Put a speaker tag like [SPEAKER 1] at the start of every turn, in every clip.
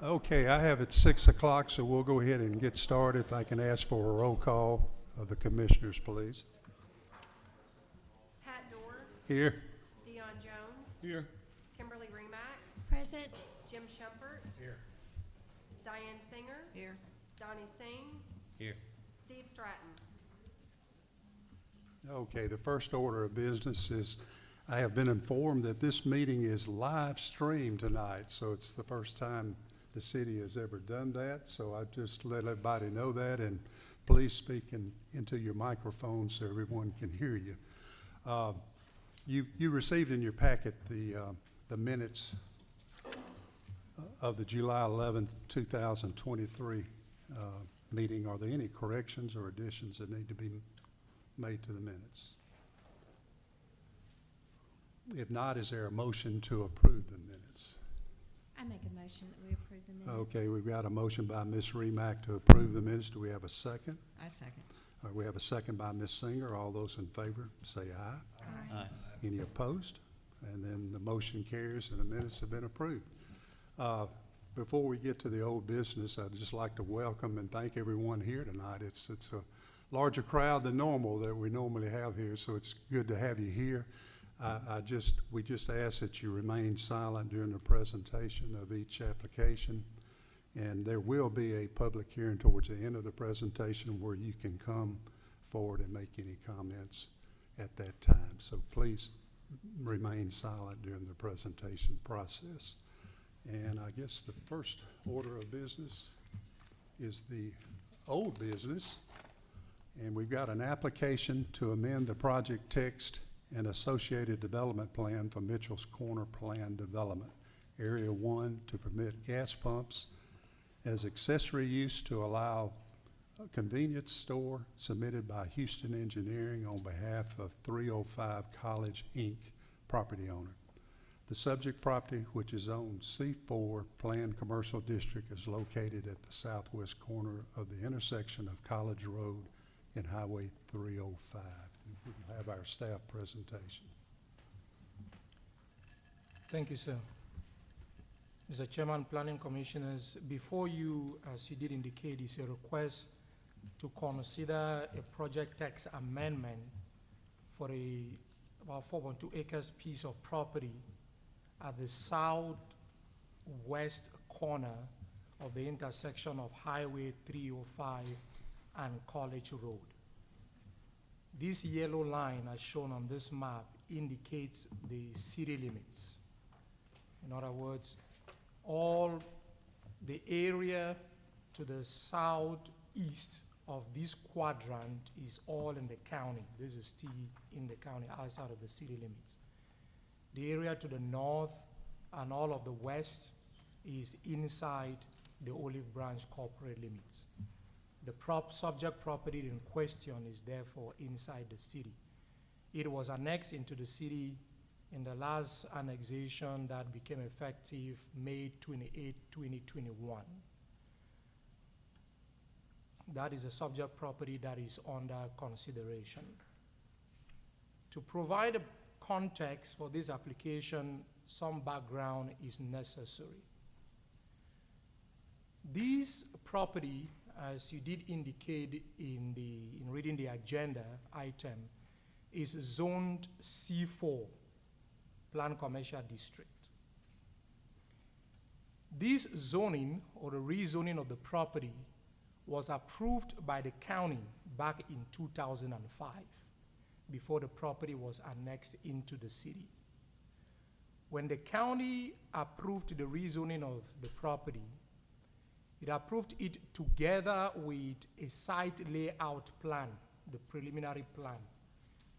[SPEAKER 1] Okay, I have it 6 o'clock, so we'll go ahead and get started. If I can ask for a roll call of the commissioners, please.
[SPEAKER 2] Pat Dorr,
[SPEAKER 1] Here.
[SPEAKER 2] Dion Jones,
[SPEAKER 1] Here.
[SPEAKER 2] Kimberly Remack,
[SPEAKER 3] Present.
[SPEAKER 2] Jim Shumpert,
[SPEAKER 1] Here.
[SPEAKER 2] Diane Singer,
[SPEAKER 3] Here.
[SPEAKER 2] Donnie Singh,
[SPEAKER 4] Here.
[SPEAKER 2] Steve Stratton.
[SPEAKER 1] Okay, the first order of business is, I have been informed that this meeting is live streamed tonight, so it's the first time the city has ever done that, so I just let everybody know that, and please speak into your microphone so everyone can hear you. You received in your packet the minutes of the July 11th, 2023 meeting. Are there any corrections or additions that need to be made to the minutes? If not, is there a motion to approve the minutes?
[SPEAKER 3] I make a motion that we approve the minutes.
[SPEAKER 1] Okay, we've got a motion by Ms. Remack to approve the minutes. Do we have a second?
[SPEAKER 3] I second.
[SPEAKER 1] All right, we have a second by Ms. Singer. All those in favor, say aye.
[SPEAKER 3] Aye.
[SPEAKER 4] Aye.
[SPEAKER 1] Any opposed? And then the motion carries and the minutes have been approved. Before we get to the old business, I'd just like to welcome and thank everyone here tonight. It's a larger crowd than normal that we normally have here, so it's good to have you here. We just ask that you remain silent during the presentation of each application. And there will be a public hearing towards the end of the presentation where you can come forward and make any comments at that time. So please remain silent during the presentation process. And I guess the first order of business is the old business. And we've got an application to amend the project text and associated development plan for Mitchell's Corner Plan Development, Area 1, to permit gas pumps as accessory use to allow a convenience store, submitted by Houston Engineering on behalf of 305 College, Inc., property owner. The subject property, which is on C4 Planned Commercial District, is located at the southwest corner of the intersection of College Road and Highway 305. We'll have our staff presentation.
[SPEAKER 5] Thank you, sir. Mr. Chairman, Planning Commissioners, before you, as you did indicate, is a request to consider a project text amendment for about 4.2 acres piece of property at the southwest corner of the intersection of Highway 305 and College Road. This yellow line, as shown on this map, indicates the city limits. In other words, all the area to the southeast of this quadrant is all in the county. This is still in the county, outside of the city limits. The area to the north and all of the west is inside the Olive Branch corporate limits. The subject property in question is therefore inside the city. It was annexed into the city in the last annexation that became effective May 28, 2021. That is a subject property that is under consideration. To provide a context for this application, some background is necessary. This property, as you did indicate in reading the agenda item, is zoned C4, Planned Commercial District. This zoning, or the rezoning of the property, was approved by the county back in 2005, before the property was annexed into the city. When the county approved the rezoning of the property, it approved it together with a site layout plan, the preliminary plan,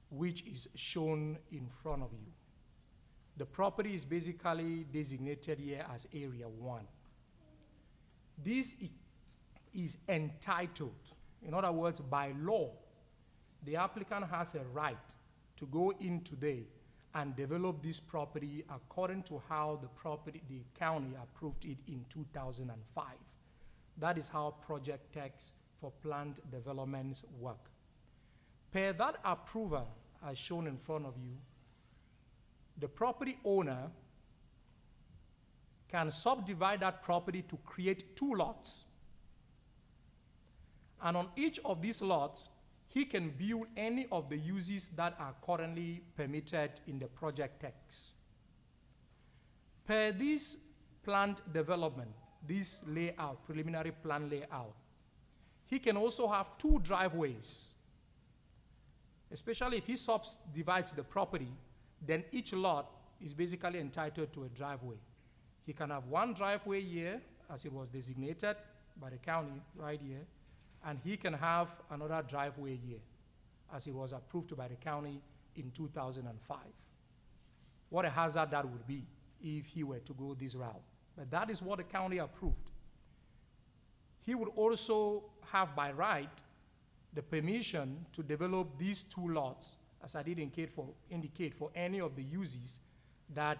[SPEAKER 5] which is shown in front of you. The property is basically designated here as Area 1. This is entitled, in other words, by law, the applicant has a right to go in today and develop this property according to how the county approved it in 2005. That is how project text for planned developments work. Per that approval, as shown in front of you, the property owner can subdivide that property to create 2 lots. And on each of these lots, he can build any of the uses that are currently permitted in the project text. Per this planned development, this layout, preliminary plan layout, he can also have 2 driveways. Especially if he subdivides the property, then each lot is basically entitled to a driveway. He can have 1 driveway here, as it was designated by the county right here, and he can have another driveway here, as it was approved by the county in 2005. What a hazard that would be if he were to go this route. But that is what the county approved. He would also have by right the permission to develop these 2 lots, as I did indicate for any of the uses that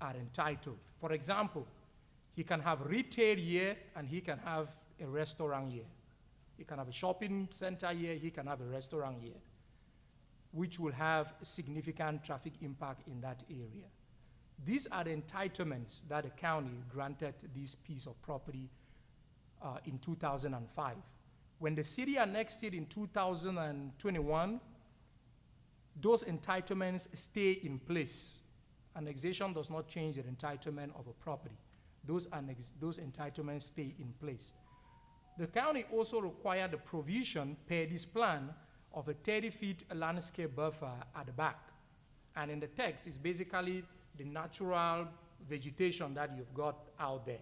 [SPEAKER 5] are entitled. For example, he can have retail here and he can have a restaurant here. He can have a shopping center here, he can have a restaurant here, which will have a significant traffic impact in that area. These are the entitlements that the county granted this piece of property in 2005. When the city annexed it in 2021, those entitlements stay in place. Annexation does not change the entitlement of a property. Those entitlements stay in place. The county also required the provision per this plan of a 30-feet landscape buffer at the back. And in the text, it's basically the natural vegetation that you've got out there.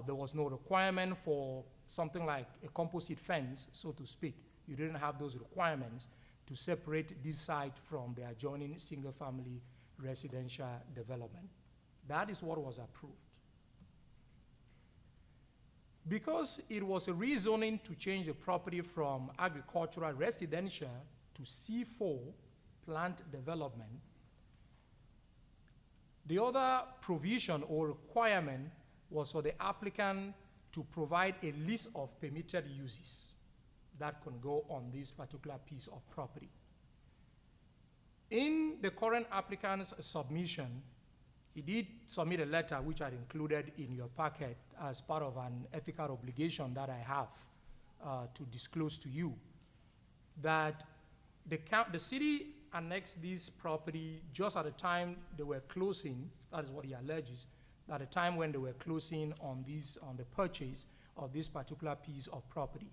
[SPEAKER 5] There was no requirement for something like a composite fence, so to speak. You didn't have those requirements to separate this site from the adjoining single-family residential development. That is what was approved. Because it was a rezoning to change the property from agricultural residential to C4 plant development, the other provision or requirement was for the applicant to provide a list of permitted uses that can go on this particular piece of property. In the current applicant's submission, he did submit a letter which I included in your packet as part of an ethical obligation that I have to disclose to you, that the city annexed this property just at the time they were closing. That is what he alleges, at the time when they were closing on the purchase of this particular piece of property.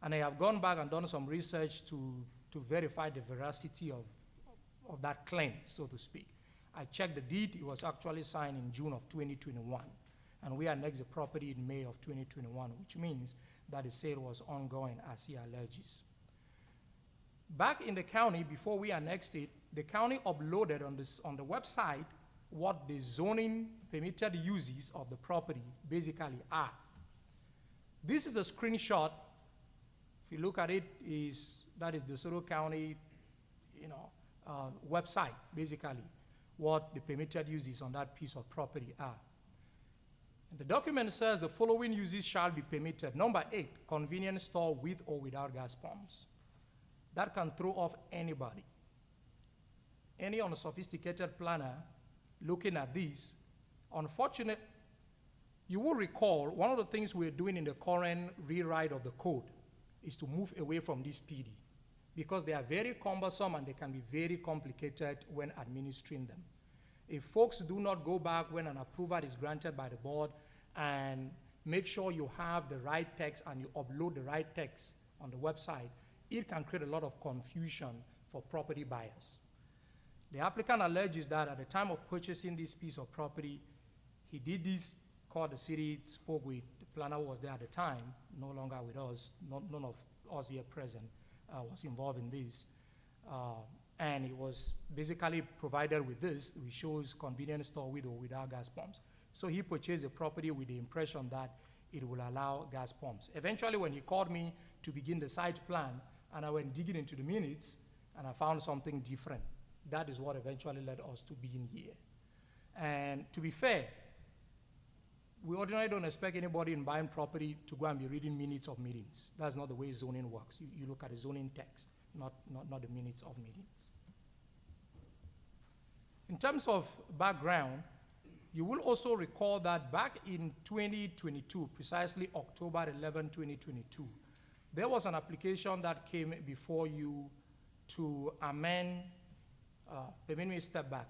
[SPEAKER 5] And I have gone back and done some research to verify the veracity of that claim, so to speak. I checked the deed. It was actually signed in June of 2021. And we annexed the property in May of 2021, which means that the sale was ongoing, as he alleges. Back in the county, before we annexed it, the county uploaded on the website what the zoning permitted uses of the property basically are. This is a screenshot. If you look at it, that is the DeSoto County, website, basically, what the permitted uses on that piece of property are. And the document says the following uses shall be permitted. Number 8, convenience store with or without gas pumps. That can throw off anybody. Any unsophisticated planner looking at this, unfortunately, you will recall one of the things we're doing in the current rewrite of the code is to move away from this PD, because they are very cumbersome and they can be very complicated when administering them. If folks do not go back when an approval is granted by the board and make sure you have the right text and you upload the right text on the website, it can create a lot of confusion for property buyers. The applicant alleges that at the time of purchasing this piece of property, he did this, called the city, spoke with the planner who was there at the time, no longer with us, none of us here present was involved in this. And it was basically provided with this, which shows convenience store with or without gas pumps. So he purchased the property with the impression that it will allow gas pumps. Eventually, when he called me to begin the site plan, and I went digging into the minutes, and I found something different. That is what eventually led us to being here. And to be fair, we ordinarily don't expect anybody in buying property to go and be reading minutes of meetings. That's not the way zoning works. You look at the zoning text, not the minutes of meetings. In terms of background, You will also recall that back in 2022, precisely October 11, 2022, there was an application that came before you to amend, let me step back.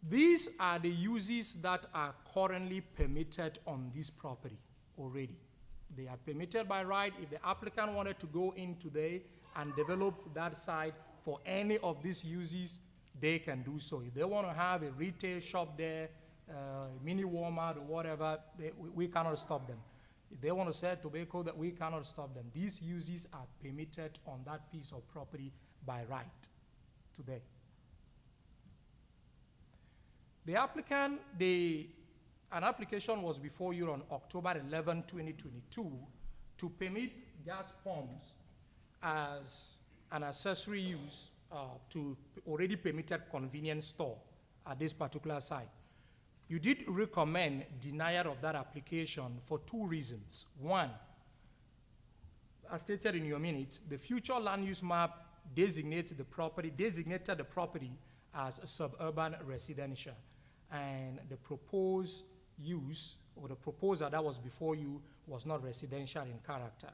[SPEAKER 5] These are the uses that are currently permitted on this property already. They are permitted by right. If the applicant wanted to go in today and develop that site for any of these uses, they can do so. If they want to have a retail shop there, mini Walmart or whatever, we cannot stop them. If they want to sell tobacco, that we cannot stop them. These uses are permitted on that piece of property by right today. The applicant, an application was before you on October 11, 2022 to permit gas pumps as an accessory use to already permitted convenience store at this particular site. You did recommend denial of that application for two reasons. One, as stated in your minutes, the future land use map designated the property as a suburban residential, and the proposed use or the proposal that was before you was not residential in character.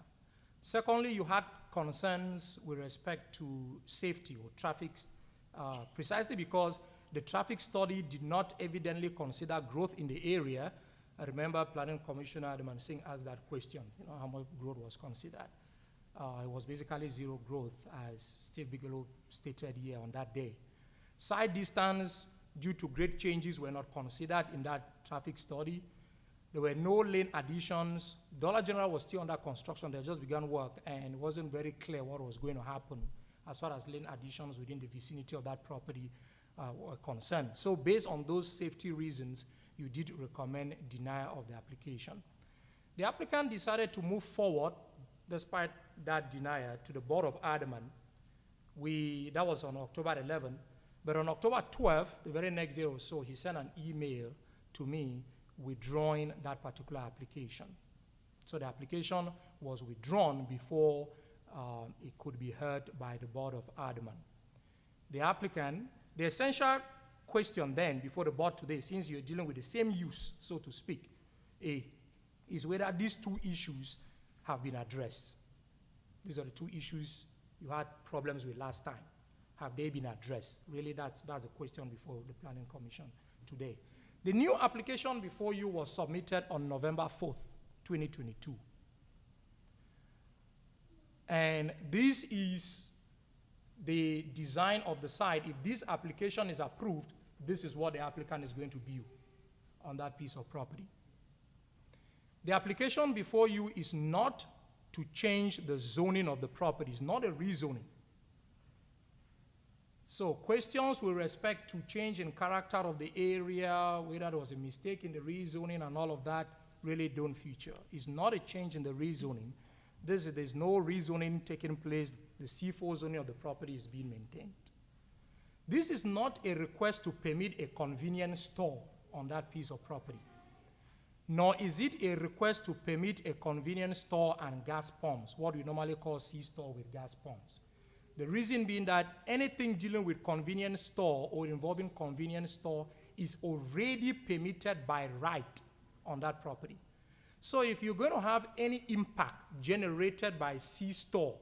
[SPEAKER 5] Secondly, you had concerns with respect to safety or traffic, precisely because the traffic study did not evidently consider growth in the area. I remember Planning Commissioner Adman Singh asked that question, how much growth was considered. It was basically zero growth, as Steve Bigelow stated here on that day. Side distance due to great changes were not considered in that traffic study. There were no lane additions. Dollar General was still under construction. They just began work, and it wasn't very clear what was going to happen as far as lane additions within the vicinity of that property were concerned. So based on those safety reasons, you did recommend denial of the application. The applicant decided to move forward despite that denial to the Board of Aldermen. That was on October 11, but on October 12, the very next day or so, he sent an email to me withdrawing that particular application. So the application was withdrawn before it could be heard by the Board of Aldermen. The essential question then before the board today, since you're dealing with the same use, so to speak, is whether these two issues have been addressed. These are the two issues you had problems with last time. Have they been addressed? Really, that's the question before the Planning Commission today. The new application before you was submitted on November 4th, 2022. And this is the design of the site. If this application is approved, this is what the applicant is going to build on that piece of property. The application before you is not to change the zoning of the property. It's not a rezoning. So questions with respect to change in character of the area, whether there was a mistake in the rezoning and all of that, really don't feature. It's not a change in the rezoning. There's no rezoning taking place. The C4 zoning of the property is being maintained. This is not a request to permit a convenience store on that piece of property, nor is it a request to permit a convenience store and gas pumps, what we normally call C-store with gas pumps. The reason being that anything dealing with convenience store or involving convenience store is already permitted by right on that property. So if you're going to have any impact generated by C-store,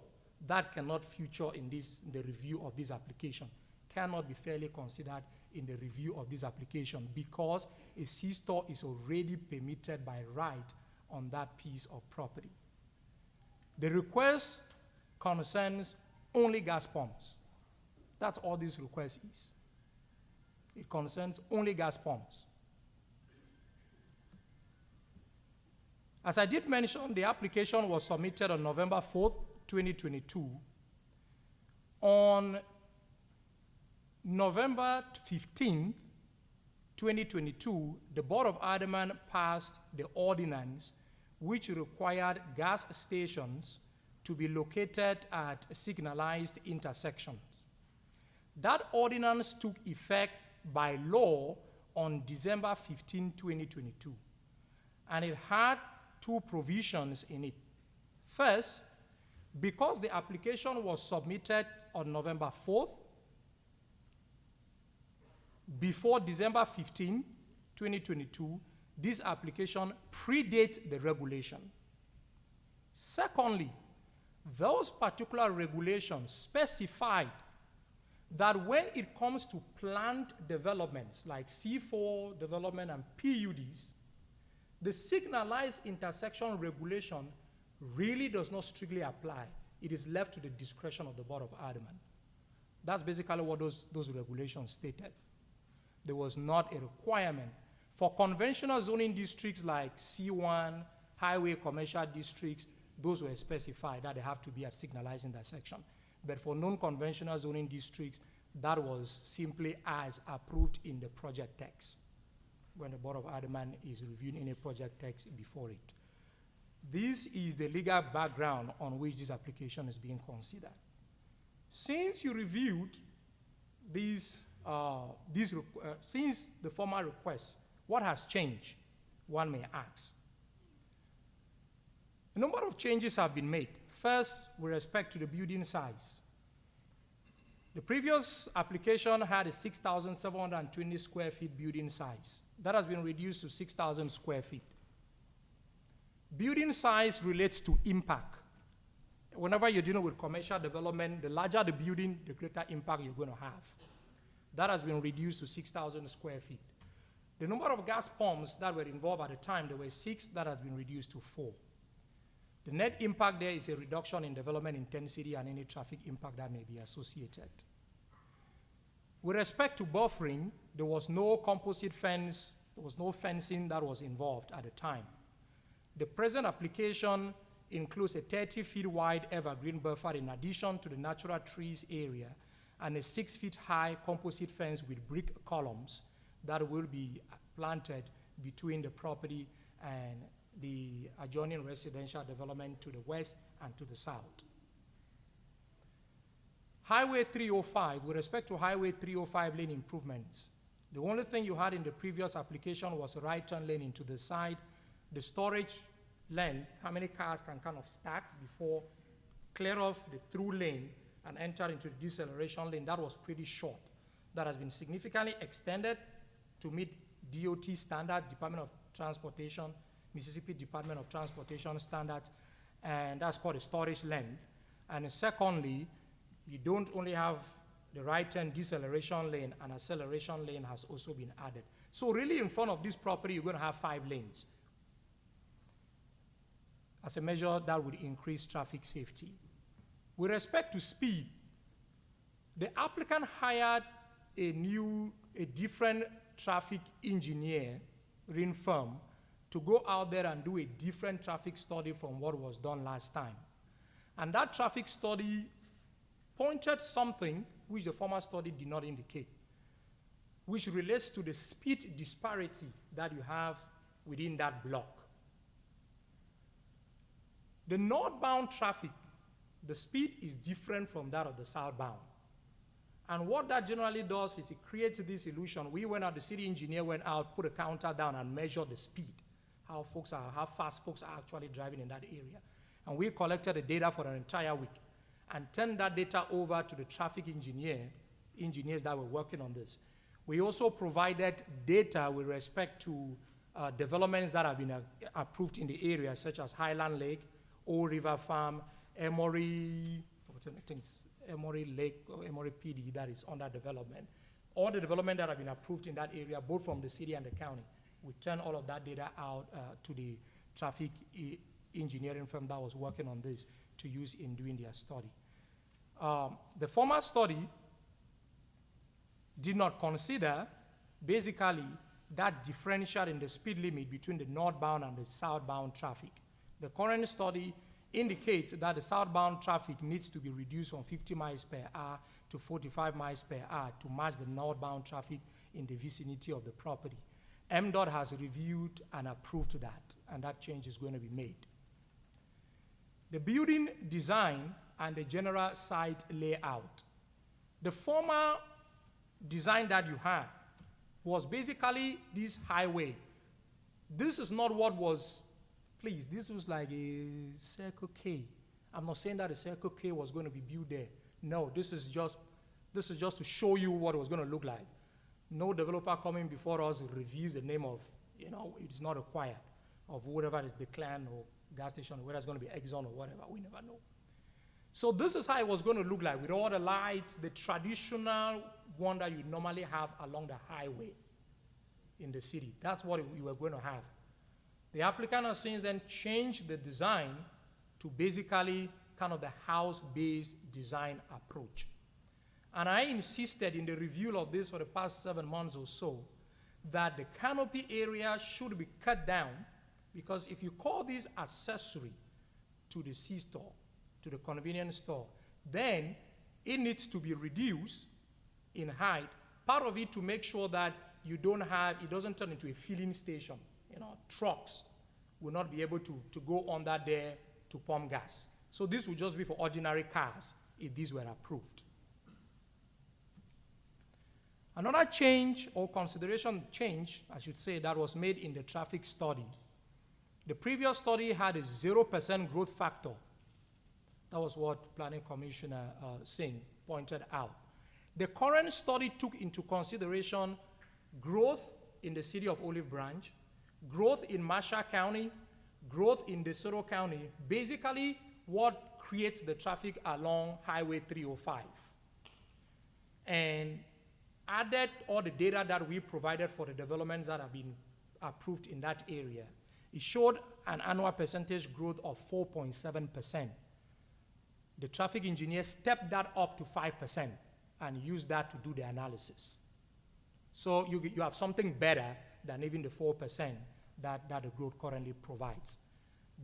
[SPEAKER 5] that cannot feature in the review of this application, cannot be fairly considered in the review of this application because a C-store is already permitted by right on that piece of property. The request concerns only gas pumps. That's all this request is. It concerns only gas pumps. As I did mention, the application was submitted on November 4th, 2022. On November 15th, 2022, the Board of Aldermen passed the ordinance which required gas stations to be located at signalized intersections. That ordinance took effect by law on December 15, 2022, and it had two provisions in it. First, because the application was submitted on November 4th, before December 15, 2022, this application predates the regulation. Secondly, those particular regulations specified that when it comes to plant developments like C4 development and PUDs, the signalized intersection regulation really does not strictly apply. It is left to the discretion of the Board of Aldermen. That's basically what those regulations stated. There was not a requirement. For conventional zoning districts like C1, highway commercial districts, those were specified that they have to be at signalized intersection. But for non-conventional zoning districts, that was simply as approved in the project text when the Board of Aldermen is reviewing any project text before it. This is the legal background on which this application is being considered. Since you reviewed since the former request, what has changed, one may ask? A number of changes have been made. First, with respect to the building size. The previous application had a 6,720 square feet building size. That has been reduced to 6,000 square feet. Building size relates to impact. Whenever you're dealing with commercial development, the larger the building, the greater impact you're going to have. That has been reduced to 6,000 square feet. The number of gas pumps that were involved at the time, there were 6, that has been reduced to 4. The net impact there is a reduction in development intensity and any traffic impact that may be associated. With respect to buffering, there was no composite fence, there was no fencing that was involved at the time. The present application includes a 30 feet wide evergreen buffer in addition to the natural trees area and a 6 feet high composite fence with brick columns that will be planted between the property and the adjoining residential development to the west and to the south. Highway 305, with respect to Highway 305 lane improvements, the only thing you had in the previous application was a right turn lane into the side, the storage length, how many cars can kind of stack before clear off the through lane and enter into the deceleration lane. That was pretty short. That has been significantly extended to meet DOT standard, Department of Transportation, Mississippi Department of Transportation standards, and that's called a storage length. And secondly, you don't only have the right turn deceleration lane, and acceleration lane has also been added. So really in front of this property, you're going to have 5 lanes. As a measure that would increase traffic safety. With respect to speed, the applicant hired a different traffic engineering firm to go out there and do a different traffic study from what was done last time. And that traffic study pointed something which the former study did not indicate, which relates to the speed disparity that you have within that block. The northbound traffic, the speed is different from that of the southbound. And what that generally does is it creates this illusion. We went out, the city engineer went out, put a counter down and measured the speed, how fast folks are actually driving in that area. And we collected the data for an entire week and turned that data over to the traffic engineers that were working on this. We also provided data with respect to developments that have been approved in the area, such as Highland Lake, Old River Farm, Emory Lake, or Emory PD that is under development. All the development that have been approved in that area, both from the city and the county. We turn all of that data out to the traffic engineering firm that was working on this to use in doing their study. The former study did not consider basically that differential in the speed limit between the northbound and the southbound traffic. The current study indicates that the southbound traffic needs to be reduced from 50 miles per hour to 45 miles per hour to match the northbound traffic in the vicinity of the property. MDOT has reviewed and approved that, and that change is going to be made. The building design and the general site layout. The former design that you had was basically this highway. This is not what was, please, this was like a Circle K. I'm not saying that a Circle K was going to be built there. No, this is just to show you what it was going to look like. No developer coming before us reveals the name of, it is not required, of whatever is the clan or gas station, whether it's going to be Exxon or whatever, we never know. So this is how it was going to look like with all the lights, the traditional one that you normally have along the highway in the city. That's what you were going to have. The applicant has since then changed the design to basically kind of the house-based design approach. And I insisted in the review of this for the past 7 months or so that the canopy area should be cut down, because if you call this accessory to the C-store, to the convenience store, then it needs to be reduced in height, part of it to make sure that it doesn't turn into a filling station. Trucks will not be able to go under there to pump gas. So this will just be for ordinary cars if these were approved. Another change or consideration change, I should say, that was made in the traffic study. The previous study had a 0% growth factor. That was what Planning Commissioner Singh pointed out. The current study took into consideration growth in the city of Olive Branch, growth in Marshall County, growth in DeSoto County, basically what creates the traffic along Highway 305. And added all the data that we provided for the developments that have been approved in that area. It showed an annual percentage growth of 4.7%. The traffic engineer stepped that up to 5% and used that to do the analysis. So you have something better than even the 4% that the growth currently provides.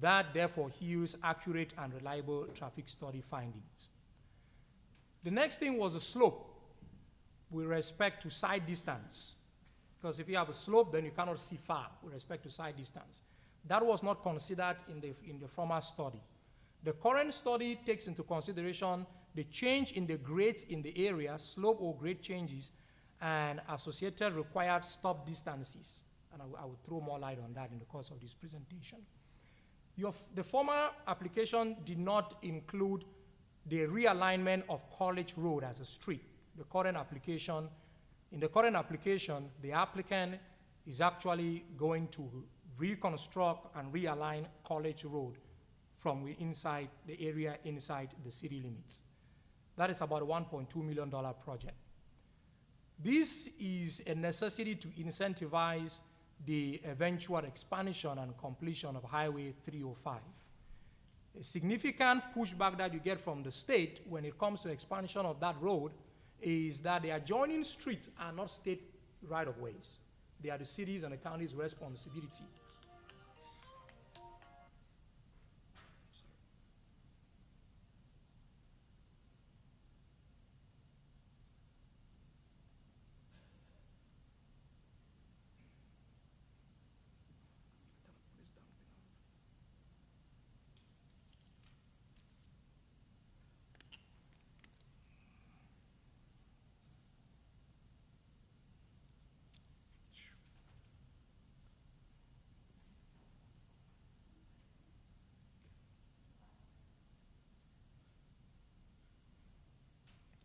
[SPEAKER 5] That therefore yields accurate and reliable traffic study findings. The next thing was the slope with respect to side distance. Because if you have a slope, then you cannot see far with respect to side distance. That was not considered in the former study. The current study takes into consideration the change in the grades in the area, slope or grade changes, and associated required stop distances. And I will throw more light on that in the course of this presentation. The former application did not include the realignment of College Road as a street. In the current application, the applicant is actually going to reconstruct and realign College Road from inside the area inside the city limits. That is about a $1.2 million project. This is a necessity to incentivize the eventual expansion and completion of Highway 305. A significant pushback that you get from the state when it comes to expansion of that road is that the adjoining streets are not state right-of-ways. They are the city's and the county's responsibility.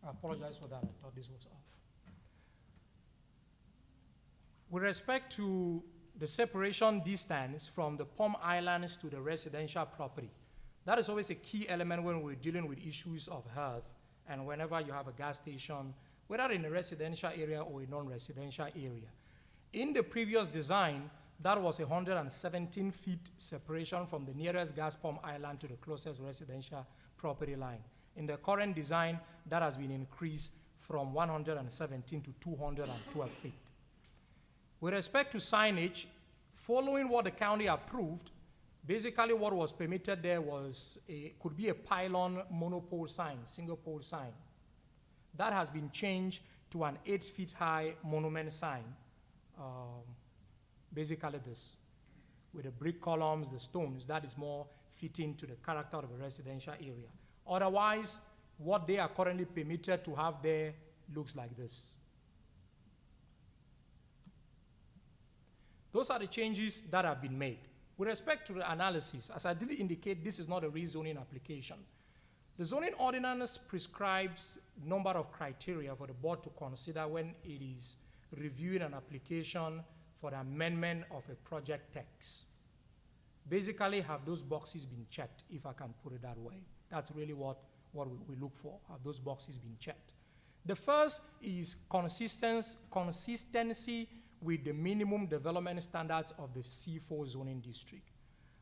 [SPEAKER 5] I apologize for that. I thought this was off. With respect to the separation distance from the Palm Islands to the residential property, that is always a key element when we're dealing with issues of health and whenever you have a gas station, whether in a residential area or a non-residential area. In the previous design, that was 117 feet separation from the nearest gas pump island to the closest residential property line. In the current design, that has been increased from 117 to 212 feet. With respect to signage, following what the county approved, basically what was permitted there could be a pylon monopole sign, single pole sign. That has been changed to an 8 feet high monument sign, basically this, with the brick columns, the stones, that is more fitting to the character of a residential area. Otherwise, what they are currently permitted to have there looks like this. Those are the changes that have been made. With respect to the analysis, as I did indicate, this is not a rezoning application. The zoning ordinance prescribes a number of criteria for the board to consider when it is reviewing an application for the amendment of a project text. Basically, have those boxes been checked, if I can put it that way? That's really what we look for. Have those boxes been checked? The first is consistency with the minimum development standards of the C4 zoning district.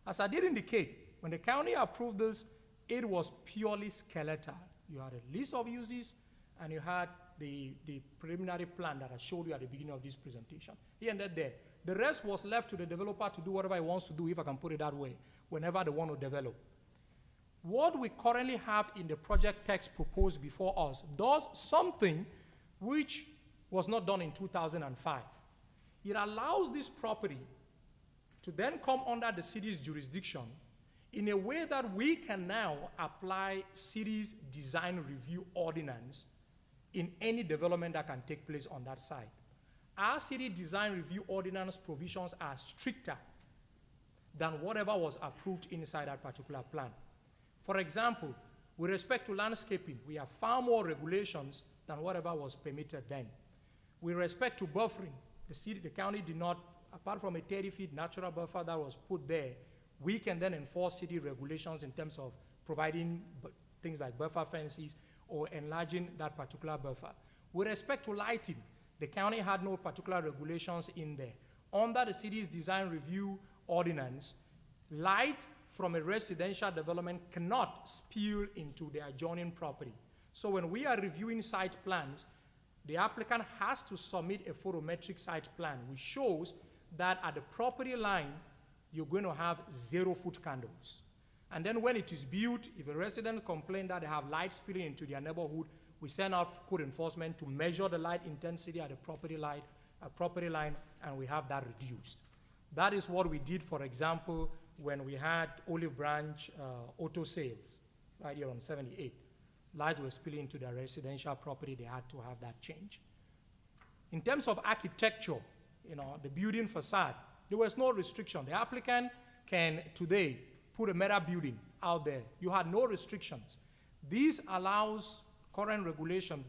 [SPEAKER 5] As I did indicate, when the county approved this, it was purely skeletal. You had a list of uses, and you had the preliminary plan that I showed you at the beginning of this presentation. He ended there. The rest was left to the developer to do whatever he wants to do, if I can put it that way, whenever they want to develop. What we currently have in the project text proposed before us does something which was not done in 2005. It allows this property to then come under the city's jurisdiction in a way that we can now apply city's design review ordinance in any development that can take place on that site. Our city design review ordinance provisions are stricter than whatever was approved inside that particular plan. For example, with respect to landscaping, we have far more regulations than whatever was permitted then. With respect to buffering, the county did not, apart from a 30-feet natural buffer that was put there, we can then enforce city regulations in terms of providing things like buffer fences or enlarging that particular buffer. With respect to lighting, the county had no particular regulations in there. Under the city's design review ordinance, light from a residential development cannot spill into the adjoining property. So when we are reviewing site plans, the applicant has to submit a photometric site plan, which shows that at the property line, you're going to have 0-foot candles. And then when it is built, if a resident complains that they have light spilling into their neighborhood, we send out code enforcement to measure the light intensity at the property line, and we have that reduced. That is what we did, for example, when we had Olive Branch auto sales right here on 78. Lights were spilling into the residential property, they had to have that change. In terms of architecture, the building facade, there was no restriction. The applicant can today put a metal building out there. You had no restrictions. This allows current regulation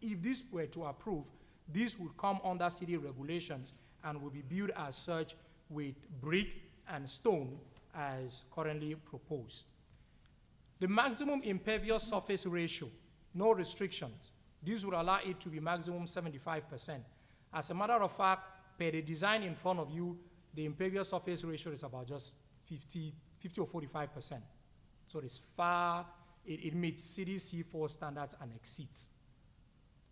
[SPEAKER 5] if this were to approve, this would come under city regulations and will be built as such with brick and stone as currently proposed. The maximum impervious surface ratio, no restrictions. This would allow it to be maximum 75%. As a matter of fact, per the design in front of you, the impervious surface ratio is about just 50 or 45%. So it's it meets city C4 standards and exceeds.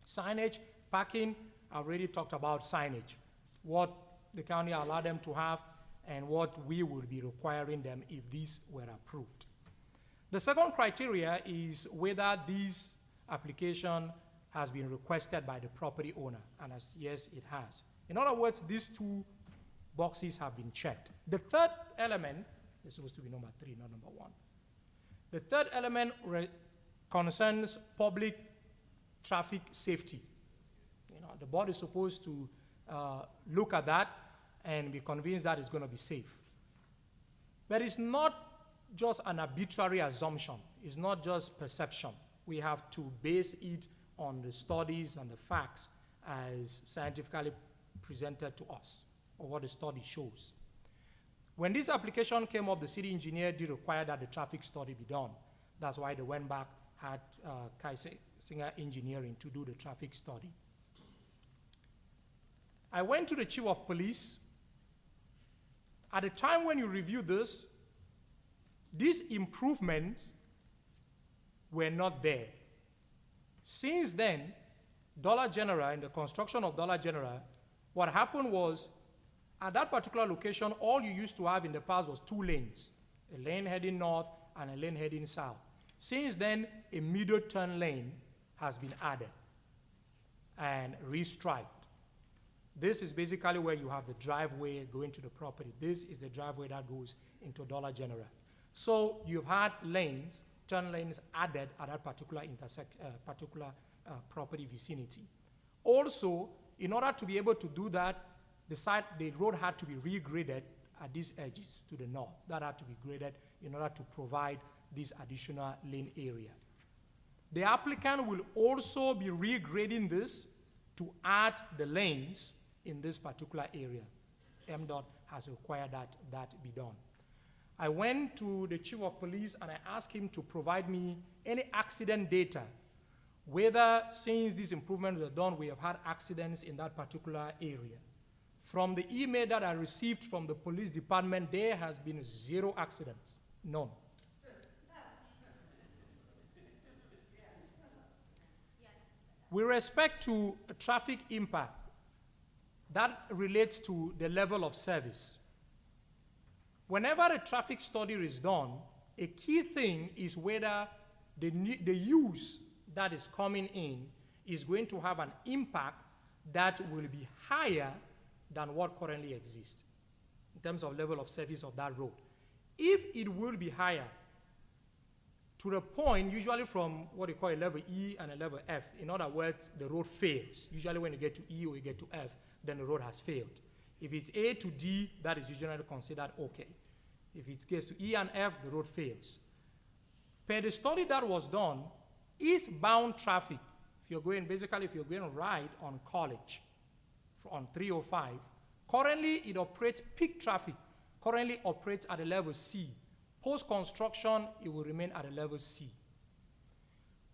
[SPEAKER 5] Signage, parking, I already talked about signage. What the county allowed them to have and what we will be requiring them if these were approved. The second criteria is whether this application has been requested by the property owner, and yes, it has. In other words, these two boxes have been checked. The third element is supposed to be number 3, not number 1. The third element concerns public traffic safety. The board is supposed to look at that and be convinced that it's going to be safe. But it's not just an arbitrary assumption. It's not just perception. We have to base it on the studies and the facts as scientifically presented to us, or what the study shows. When this application came up, the city engineer did require that the traffic study be done. That's why they went back, had Singer Engineering to do the traffic study. I went to the chief of police. At the time when you review this, these improvements were not there. Since then, Dollar General, in the construction of Dollar General, what happened was, at that particular location, all you used to have in the past was 2 lanes, a lane heading north and a lane heading south. Since then, a middle turn lane has been added and restriped. This is basically where you have the driveway going to the property. This is the driveway that goes into Dollar General. So you've had lanes, turn lanes added at that particular property vicinity. Also, in order to be able to do that, the road had to be regraded at these edges to the north. That had to be graded in order to provide this additional lane area. The applicant will also be regrading this to add the lanes in this particular area. MDOT has required that be done. I went to the chief of police and I asked him to provide me any accident data, whether since these improvements were done, we have had accidents in that particular area. From the email that I received from the police department, there has been 0 accidents, none. With respect to traffic impact, that relates to the level of service. Whenever a traffic study is done, a key thing is whether the use that is coming in is going to have an impact that will be higher than what currently exists in terms of level of service of that road. If it will be higher, to the point, usually from what they call a level E and a level F, in other words, the road fails. Usually when you get to E or you get to F, then the road has failed. If it's A to D, that is usually considered okay. If it gets to E and F, the road fails. Per the study that was done, eastbound traffic, if you're going to ride on College on 305, currently it operates, peak traffic currently operates at a level C. Post-construction, it will remain at a level C.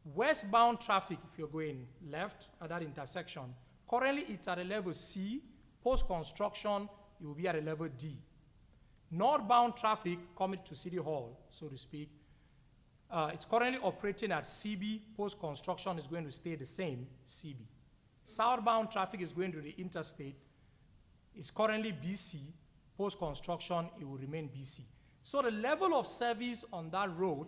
[SPEAKER 5] Westbound traffic, if you're going left at that intersection, currently it's at a level C. Post-construction, it will be at a level D. Northbound traffic coming to City Hall, so to speak, it's currently operating at CB. Post-construction is going to stay the same, CB. Southbound traffic is going to the interstate. It's currently BC. Post-construction, it will remain BC. So the level of service on that road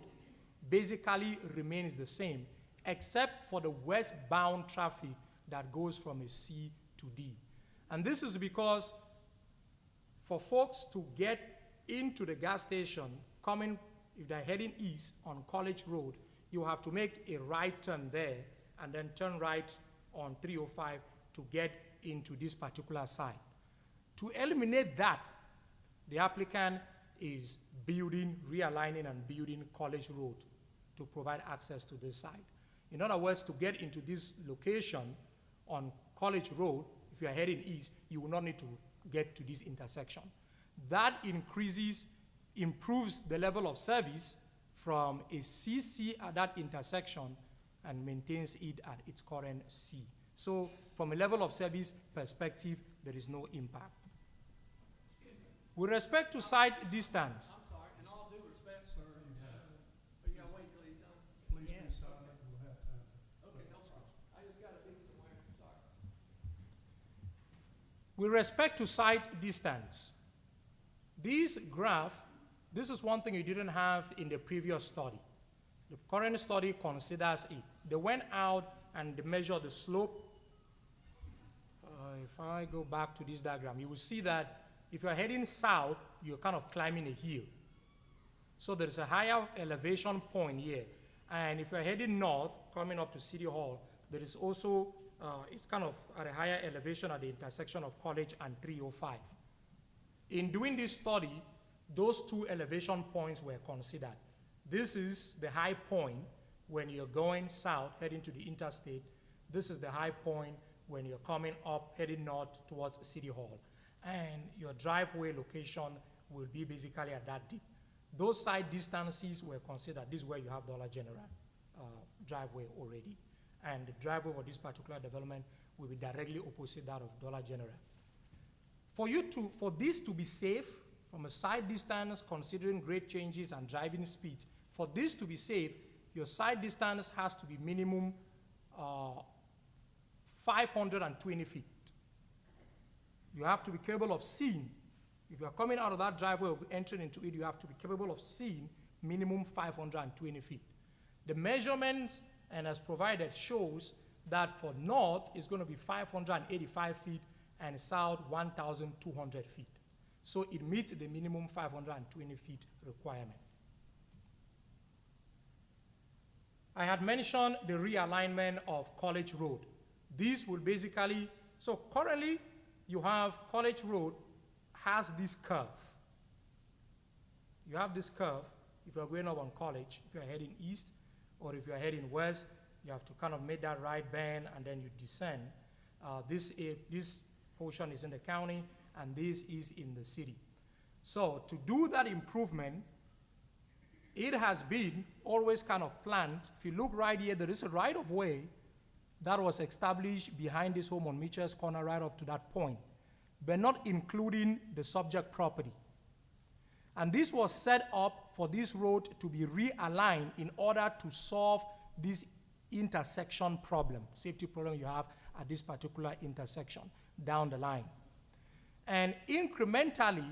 [SPEAKER 5] basically remains the same, except for the westbound traffic that goes from a C to D. And this is because for folks to get into the gas station, if they're heading east on College Road, you have to make a right turn there and then turn right on 305 to get into this particular site. To eliminate that, the applicant is realigning and building College Road to provide access to this site. In other words, to get into this location on College Road, if you are heading east, you will not need to get to this intersection. That improves the level of service from a CC at that intersection and maintains it at its current C. So from a level of service perspective, there is no impact. With respect to site distance,
[SPEAKER 4] I'm sorry, in all due respect, sir, you gotta wait till he's done.
[SPEAKER 1] Please be silent, we'll have time.
[SPEAKER 4] Okay, no problem. I just gotta be somewhere, sorry.
[SPEAKER 5] with respect to site distance, this graph, this is one thing you didn't have in the previous study. The current study considers it. They went out and they measured the slope. If I go back to this diagram, you will see that if you're heading south, you're kind of climbing a hill. So there's a higher elevation point here. And if you're heading north, coming up to City Hall, there is also, it's kind of at a higher elevation at the intersection of College and 305. In doing this study, those two elevation points were considered. This is the high point when you're going south, heading to the interstate. This is the high point when you're coming up, heading north towards City Hall. And your driveway location will be basically at that dip. Those side distances were considered. This is where you have Dollar General driveway already. And the driveway for this particular development will be directly opposite that of Dollar General. For this to be safe, from a side distance, considering grade changes and driving speeds, for this to be safe, your side distance has to be minimum 520 feet. You have to be capable of seeing. If you are coming out of that driveway or entering into it, you have to be capable of seeing minimum 520 feet. The measurement and as provided shows that for north is going to be 585 feet and south 1,200 feet. So it meets the minimum 520 feet requirement. I had mentioned the realignment of College Road. This will basically, so currently you have College Road has this curve. You have this curve if you are going up on College, if you are heading east, or if you are heading west, you have to kind of make that right bend and then you descend. This portion is in the county, and this is in the city. So to do that improvement, it has been always kind of planned. If you look right here, there is a right-of-way that was established behind this home on Mitchell's Corner right up to that point, but not including the subject property. And this was set up for this road to be realigned in order to solve this intersection problem, safety problem you have at this particular intersection down the line. And incrementally,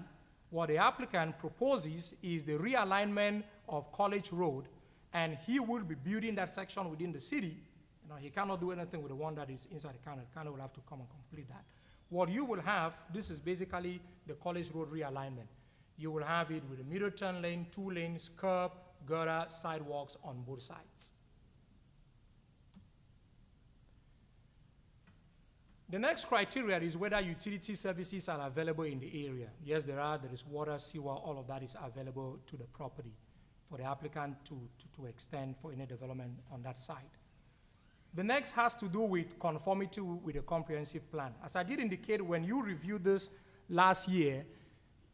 [SPEAKER 5] what the applicant proposes is the realignment of College Road, and he will be building that section within the city. You know, he cannot do anything with the one that is inside the county. The county will have to come and complete that. What you will have, this is basically the College Road realignment. You will have it with a middle turn lane, 2 lanes, curb, gutter, sidewalks on both sides. The next criteria is whether utility services are available in the area. Yes, there are. There is water, sewer, all of that is available to the property for the applicant to extend for any development on that side. The next has to do with conformity with the comprehensive plan. As I did indicate, when you reviewed this last year,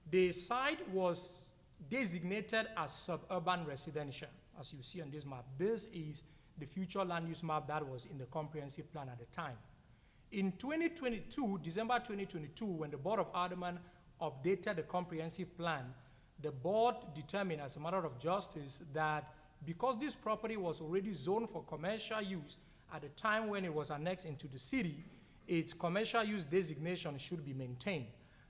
[SPEAKER 5] the site was designated as suburban residential, as you see on this map. This is the future land use map that was in the comprehensive plan at the time. In 2022, December 2022, when the Board of Aldermen updated the comprehensive plan, the board determined as a matter of justice that because this property was already zoned for commercial use at the time when it was annexed into the city, its commercial use designation should be maintained.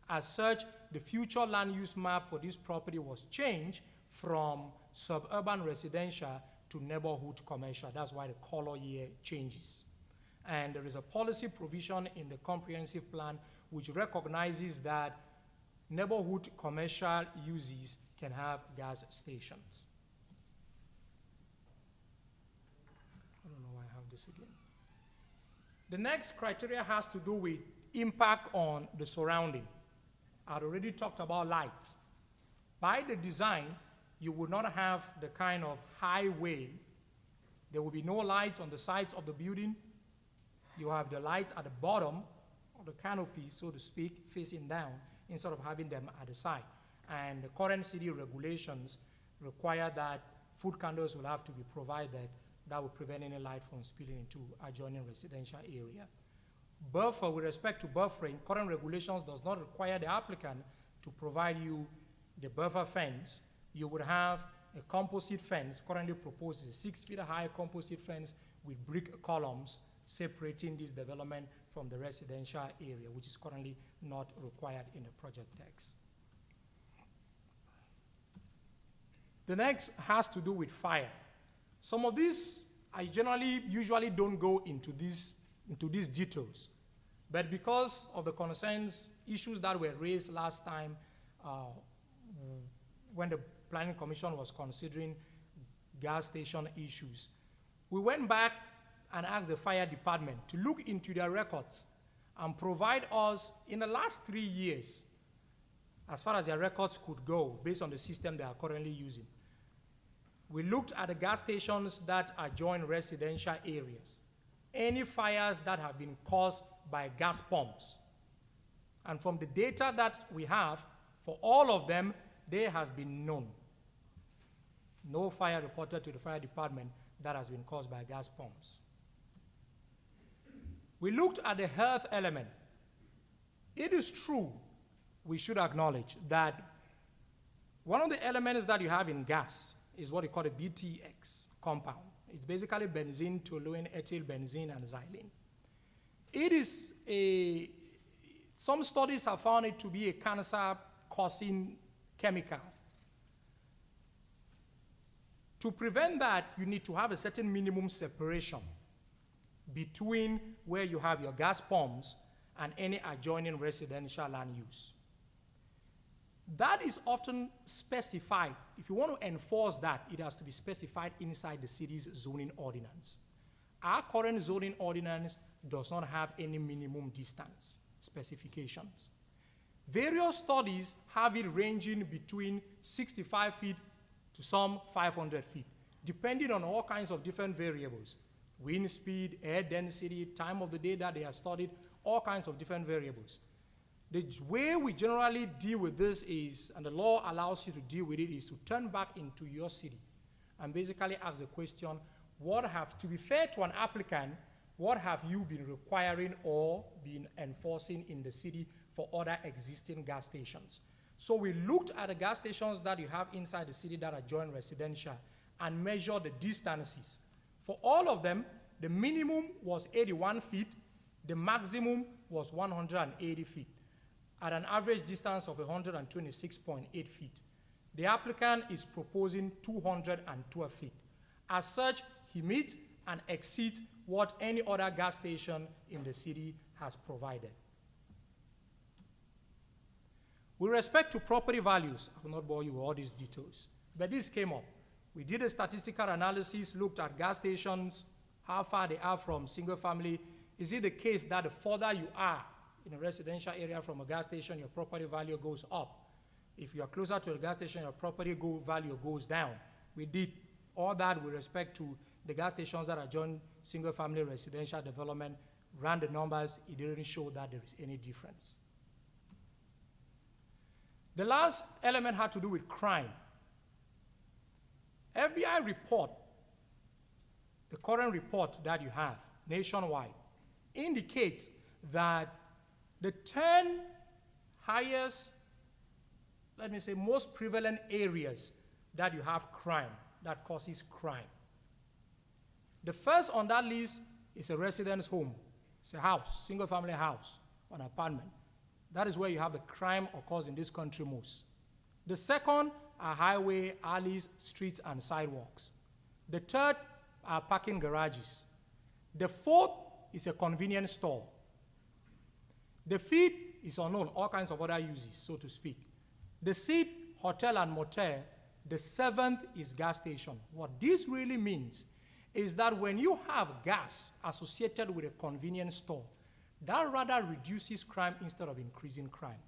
[SPEAKER 5] As such, the future land use map for this property was changed from suburban residential to neighborhood commercial. That's why the color here changes. And there is a policy provision in the comprehensive plan which recognizes that neighborhood commercial uses can have gas stations. I don't know why I have this again. The next criteria has to do with impact on the surrounding. I'd already talked about lights. By the design, you would not have the kind of highway. There will be no lights on the sides of the building. You have the lights at the bottom of the canopy, so to speak, facing down, instead of having them at the side. And the current city regulations require that foot candles will have to be provided that will prevent any light from spilling into adjoining residential area. Buffer, with respect to buffering, current regulations does not require the applicant to provide you the buffer fence. You would have a composite fence, currently proposed a 6 feet high composite fence with brick columns separating this development from the residential area, which is currently not required in the project text. The next has to do with fire. Some of these, I usually don't go into these details, but because of the concerns, issues that were raised last time when the Planning Commission was considering gas station issues, we went back and asked the fire department to look into their records and provide us, in the last 3 years, as far as their records could go, based on the system they are currently using. We looked at the gas stations that adjoin residential areas, any fires that have been caused by gas pumps. And from the data that we have, for all of them, there has been none. No fire reported to the fire department that has been caused by gas pumps. We looked at the health element. It is true, we should acknowledge that one of the elements that you have in gas is what we call a BTX compound. It's basically benzene, toluene, ethyl benzene, and xylene. It is some studies have found it to be a cancer-causing chemical. To prevent that, you need to have a certain minimum separation between where you have your gas pumps and any adjoining residential land use. That is often specified. If you want to enforce that, it has to be specified inside the city's zoning ordinance. Our current zoning ordinance does not have any minimum distance specifications. Various studies have it ranging between 65 feet to some 500 feet, depending on all kinds of different variables: wind speed, air density, time of the day that they are studied, all kinds of different variables. The way we generally deal with this is, and the law allows you to deal with it, is to turn back into your city and basically ask the question, to be fair to an applicant, what have you been requiring or been enforcing in the city for other existing gas stations? So we looked at the gas stations that you have inside the city that are joint residential and measured the distances. For all of them, the minimum was 81 feet, the maximum was 180 feet, at an average distance of 126.8 feet. The applicant is proposing 212 feet. As such, he meets and exceeds what any other gas station in the city has provided. With respect to property values, I will not bore you with all these details, but this came up. We did a statistical analysis, looked at gas stations, how far they are from single family. Is it the case that the further you are in a residential area from a gas station, your property value goes up? If you are closer to a gas station, your property value goes down. We did all that with respect to the gas stations that are joint single family residential development, ran the numbers, it didn't show that there is any difference. The last element had to do with crime. FBI report, the current report that you have nationwide, indicates that the 10 highest, let me say, most prevalent areas that you have crime, that causes crime. The first on that list is a residence home. It's a house, single family house, an apartment. That is where you have the crime occurs in this country most. The second are highway, alleys, streets, and sidewalks. The third are parking garages. The fourth is a convenience store. The fifth is unknown, all kinds of other uses, so to speak. The sixth, hotel and motel. The seventh is gas station. What this really means is that when you have gas associated with a convenience store, that rather reduces crime instead of increasing crime.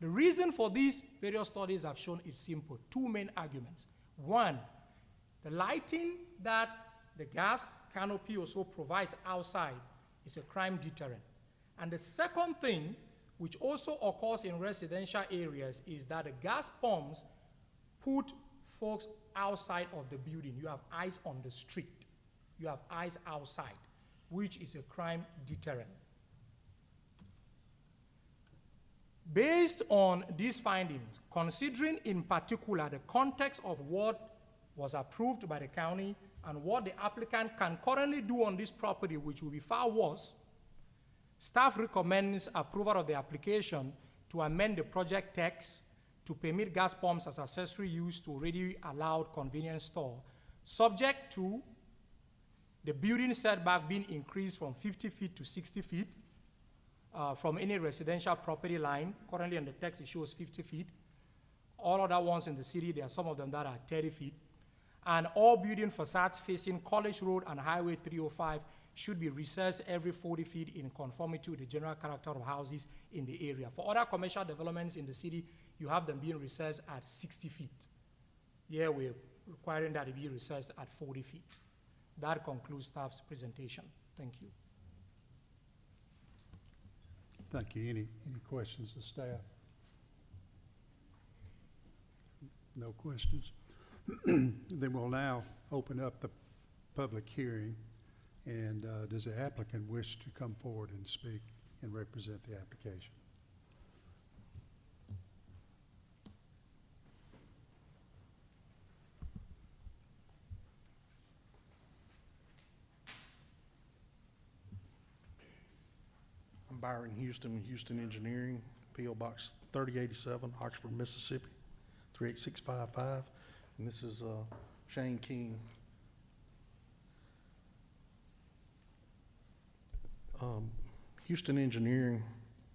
[SPEAKER 5] The reason for these various studies have shown is simple. Two main arguments. One, the lighting that the gas canopy also provides outside is a crime deterrent. And the second thing, which also occurs in residential areas, is that the gas pumps put folks outside of the building. You have eyes on the street. You have eyes outside, which is a crime deterrent. Based on these findings, considering in particular the context of what was approved by the county and what the applicant can currently do on this property, which will be far worse, staff recommends approval of the application to amend the project text to permit gas pumps as accessory use to already allowed convenience store, subject to the building setback being increased from 50 feet to 60 feet, from any residential property line. Currently in the text it shows 50 feet. All other ones in the city, there are some of them that are 30 feet. And all building facades facing College Road and Highway 305 should be recessed every 40 feet in conformity with the general character of houses in the area. For other commercial developments in the city, you have them being recessed at 60 feet. Here we're requiring that it be recessed at 40 feet. That concludes staff's presentation. Thank you.
[SPEAKER 1] Thank you. Any questions of staff? No questions. Then we'll now open up the public hearing. And does the applicant wish to come forward and speak and represent the application?
[SPEAKER 6] I'm Byron Houston with Houston Engineering, P.O. Box 3087, Oxford, Mississippi, 38655. And this is Shane King. Houston Engineering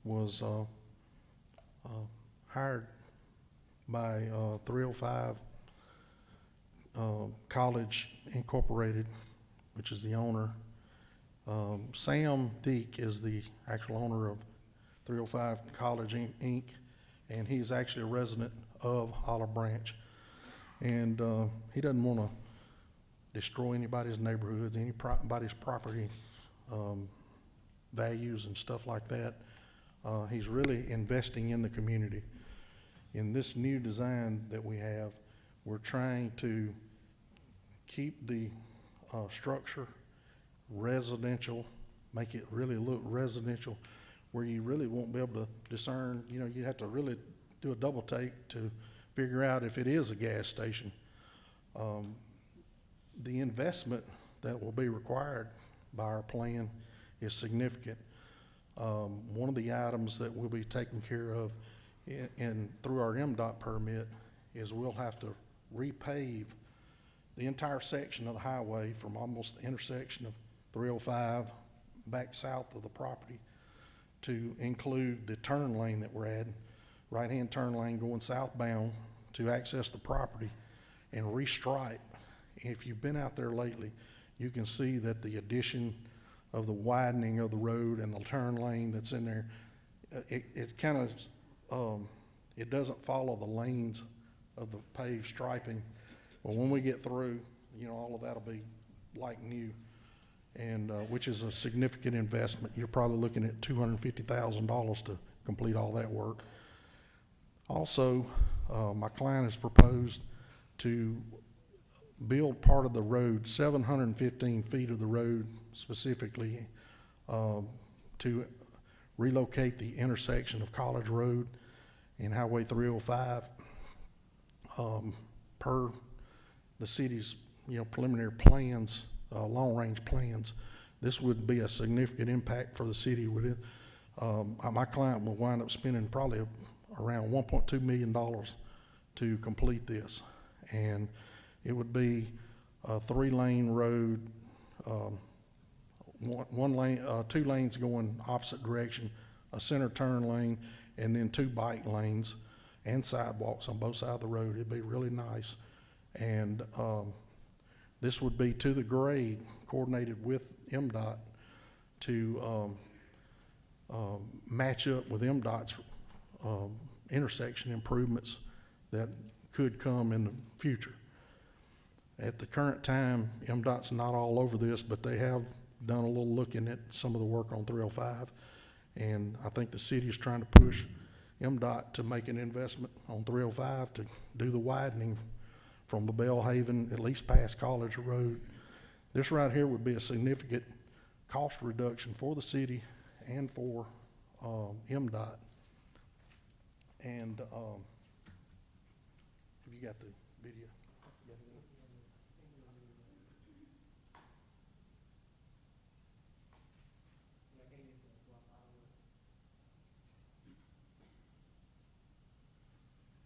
[SPEAKER 6] was hired by 305 College Incorporated, which is the owner. Sam Deek is the actual owner of 305 College Inc., and he's actually a resident of Olive Branch. And he doesn't want to destroy anybody's neighborhoods, anybody's property. values and stuff like that. He's really investing in the community. In this new design that we have, we're trying to keep the structure residential, make it really look residential, where you really won't be able to discern, you know, you'd have to really do a double take to figure out if it is a gas station. The investment that will be required by our plan is significant. One of the items that we'll be taking care of through our MDOT permit is we'll have to repave the entire section of the highway from almost the intersection of 305 back south of the property to include the turn lane that we're adding, right-hand turn lane going southbound to access the property, and restripe. If you've been out there lately, you can see that the addition of the widening of the road and the turn lane that's in there, it kind of, it doesn't follow the lanes of the paved striping. But when we get through, you know, all of that'll be like new, and which is a significant investment. You're probably looking at $250,000 to complete all that work. Also, my client has proposed to build part of the road, 715 feet of the road specifically, to relocate the intersection of College Road and Highway 305 per the city's, you know, preliminary plans, long-range plans. This would be a significant impact for the city. With it, my client will wind up spending probably around $1.2 million to complete this, and it would be a 3-lane road, one lane, 2 lanes going opposite direction, a center turn lane, and then 2 bike lanes and sidewalks on both sides of the road. It'd be really nice. And this would be to the grade, coordinated with MDOT to match up with MDOT's intersection improvements that could come in the future. At the current time, MDOT's not all over this, but they have done a little looking at some of the work on 305. And I think the city is trying to push MDOT to make an investment on 305 to do the widening from the Bellhaven, at least past College Road. This right here would be a significant cost reduction for the city and for MDOT. And have you got the video?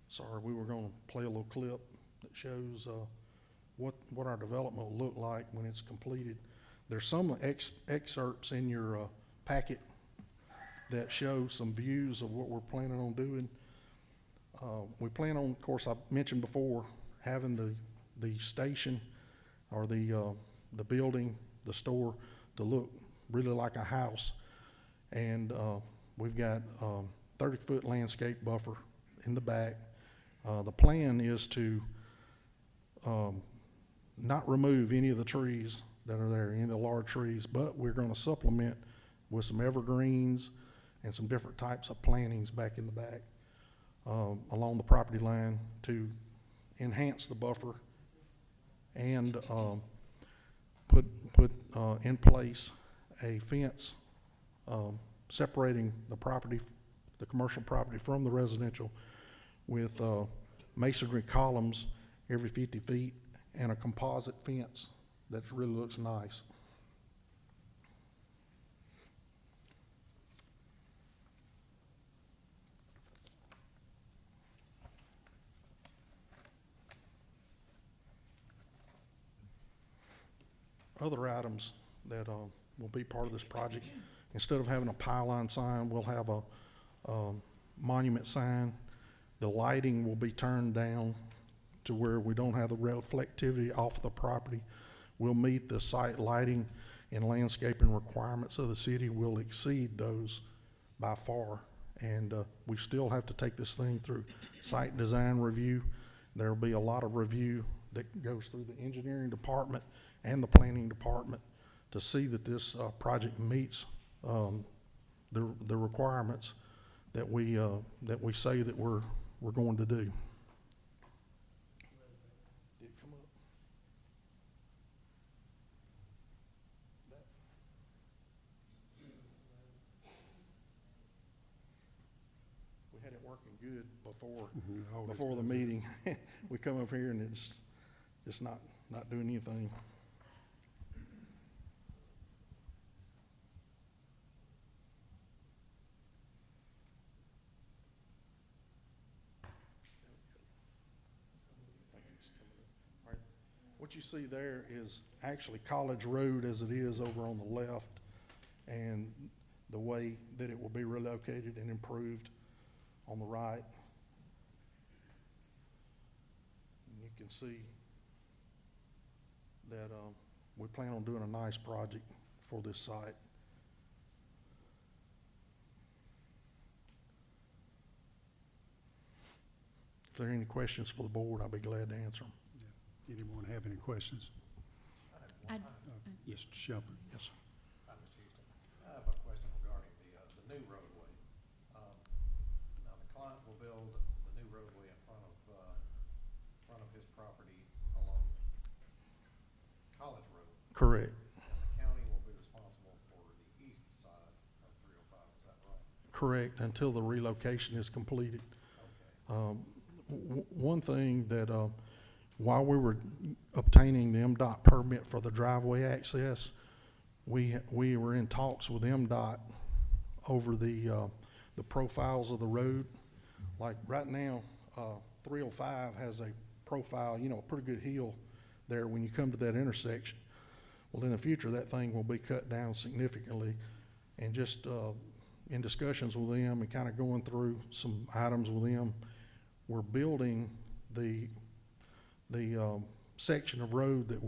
[SPEAKER 6] Sorry, we were going to play a little clip that shows what our development will look like when it's completed. There's some excerpts in your packet that show some views of what we're planning on doing. We plan on, of course, I mentioned before, having the station or the building, the store, to look really like a house. And we've got 30-foot landscape buffer in the back. The plan is to not remove any of the trees that are there, any of the large trees, but we're going to supplement with some evergreens and some different types of plantings back in the back along the property line to enhance the buffer and put in place a fence separating the property, the commercial property, from the residential, with masonry columns every 50 feet and a composite fence that really looks nice. Other items that will be part of this project, instead of having a pylon sign, we'll have a monument sign. The lighting will be turned down to where we don't have the reflectivity off the property. We'll meet the site lighting and landscaping requirements of the city. Will exceed those by far. And we still have to take this thing through site design review. There'll be a lot of review that goes through the engineering department and the planning department to see that this project meets the requirements that we say that we're going to do. Did it come up? We had it working good before the meeting. We come up here and it's just not doing anything. All right. What you see there is actually College Road as it is over on the left, and the way that it will be relocated and improved on the right. And you can see that we plan on doing a nice project for this site. If there are any questions for the board, I'll be glad to answer them.
[SPEAKER 1] Anyone have any questions?
[SPEAKER 3] I-
[SPEAKER 1] Mr. Shepherd?
[SPEAKER 6] Yes, sir.
[SPEAKER 7] Hi, Mr. Houston. I have a question regarding the new roadway. Now, the client will build the new roadway in front of his property along College Road.
[SPEAKER 6] Correct.
[SPEAKER 7] And the county will be responsible for the east side of 305, is that right?
[SPEAKER 6] Correct, until the relocation is completed.
[SPEAKER 7] Okay.
[SPEAKER 6] One thing that, while we were obtaining the MDOT permit for the driveway access, we were in talks with MDOT over the profiles of the road. Like right now, 305 has a profile, a pretty good hill there when you come to that intersection. Well, in the future, that thing will be cut down significantly, and just in discussions with them and kind of going through some items with them, we're building the section of road that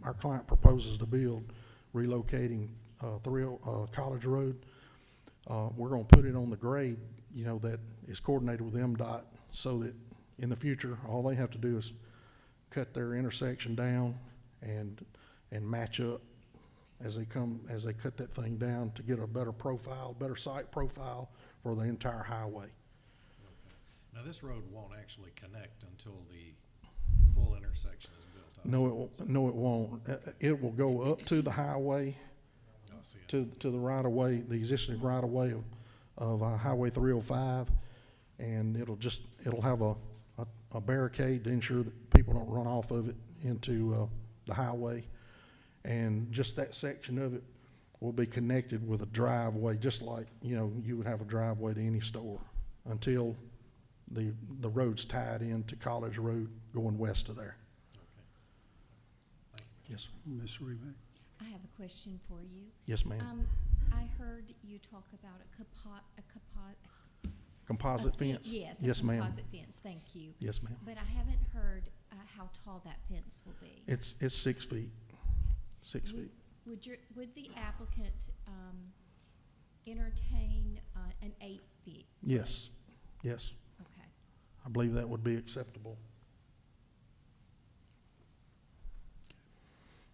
[SPEAKER 6] our client proposes to build, relocating College Road. We're going to put it on the grade, that is coordinated with MDOT, so that in the future, all they have to do is cut their intersection down and match up as they cut that thing down to get a better profile, better site profile for the entire highway.
[SPEAKER 7] Now, this road won't actually connect until the full intersection is built.
[SPEAKER 6] No, it won't. It will go up to the highway,
[SPEAKER 7] I see it.
[SPEAKER 6] to the right-of-way, the existing right-of-way of Highway 305, and it'll have a barricade to ensure that people don't run off of it into the highway. And just that section of it will be connected with a driveway, just like, you would have a driveway to any store, until the road's tied into College Road going west of there.
[SPEAKER 7] Okay. Thank you.
[SPEAKER 6] Yes, sir.
[SPEAKER 1] Ms. Reback?
[SPEAKER 3] I have a question for you.
[SPEAKER 6] Yes, ma'am.
[SPEAKER 3] I heard you talk about
[SPEAKER 6] Composite
[SPEAKER 3] a fe-
[SPEAKER 6] fence?
[SPEAKER 3] Yes, a
[SPEAKER 6] Yes, ma'am.
[SPEAKER 3] composite fence, thank you.
[SPEAKER 6] Yes, ma'am.
[SPEAKER 3] But I haven't heard how tall that fence will be.
[SPEAKER 6] It's 6 feet. 6
[SPEAKER 3] Would-
[SPEAKER 6] feet.
[SPEAKER 3] Would the applicant entertain an 8 feet?
[SPEAKER 6] Yes, yes.
[SPEAKER 3] Okay.
[SPEAKER 6] I believe that would be acceptable.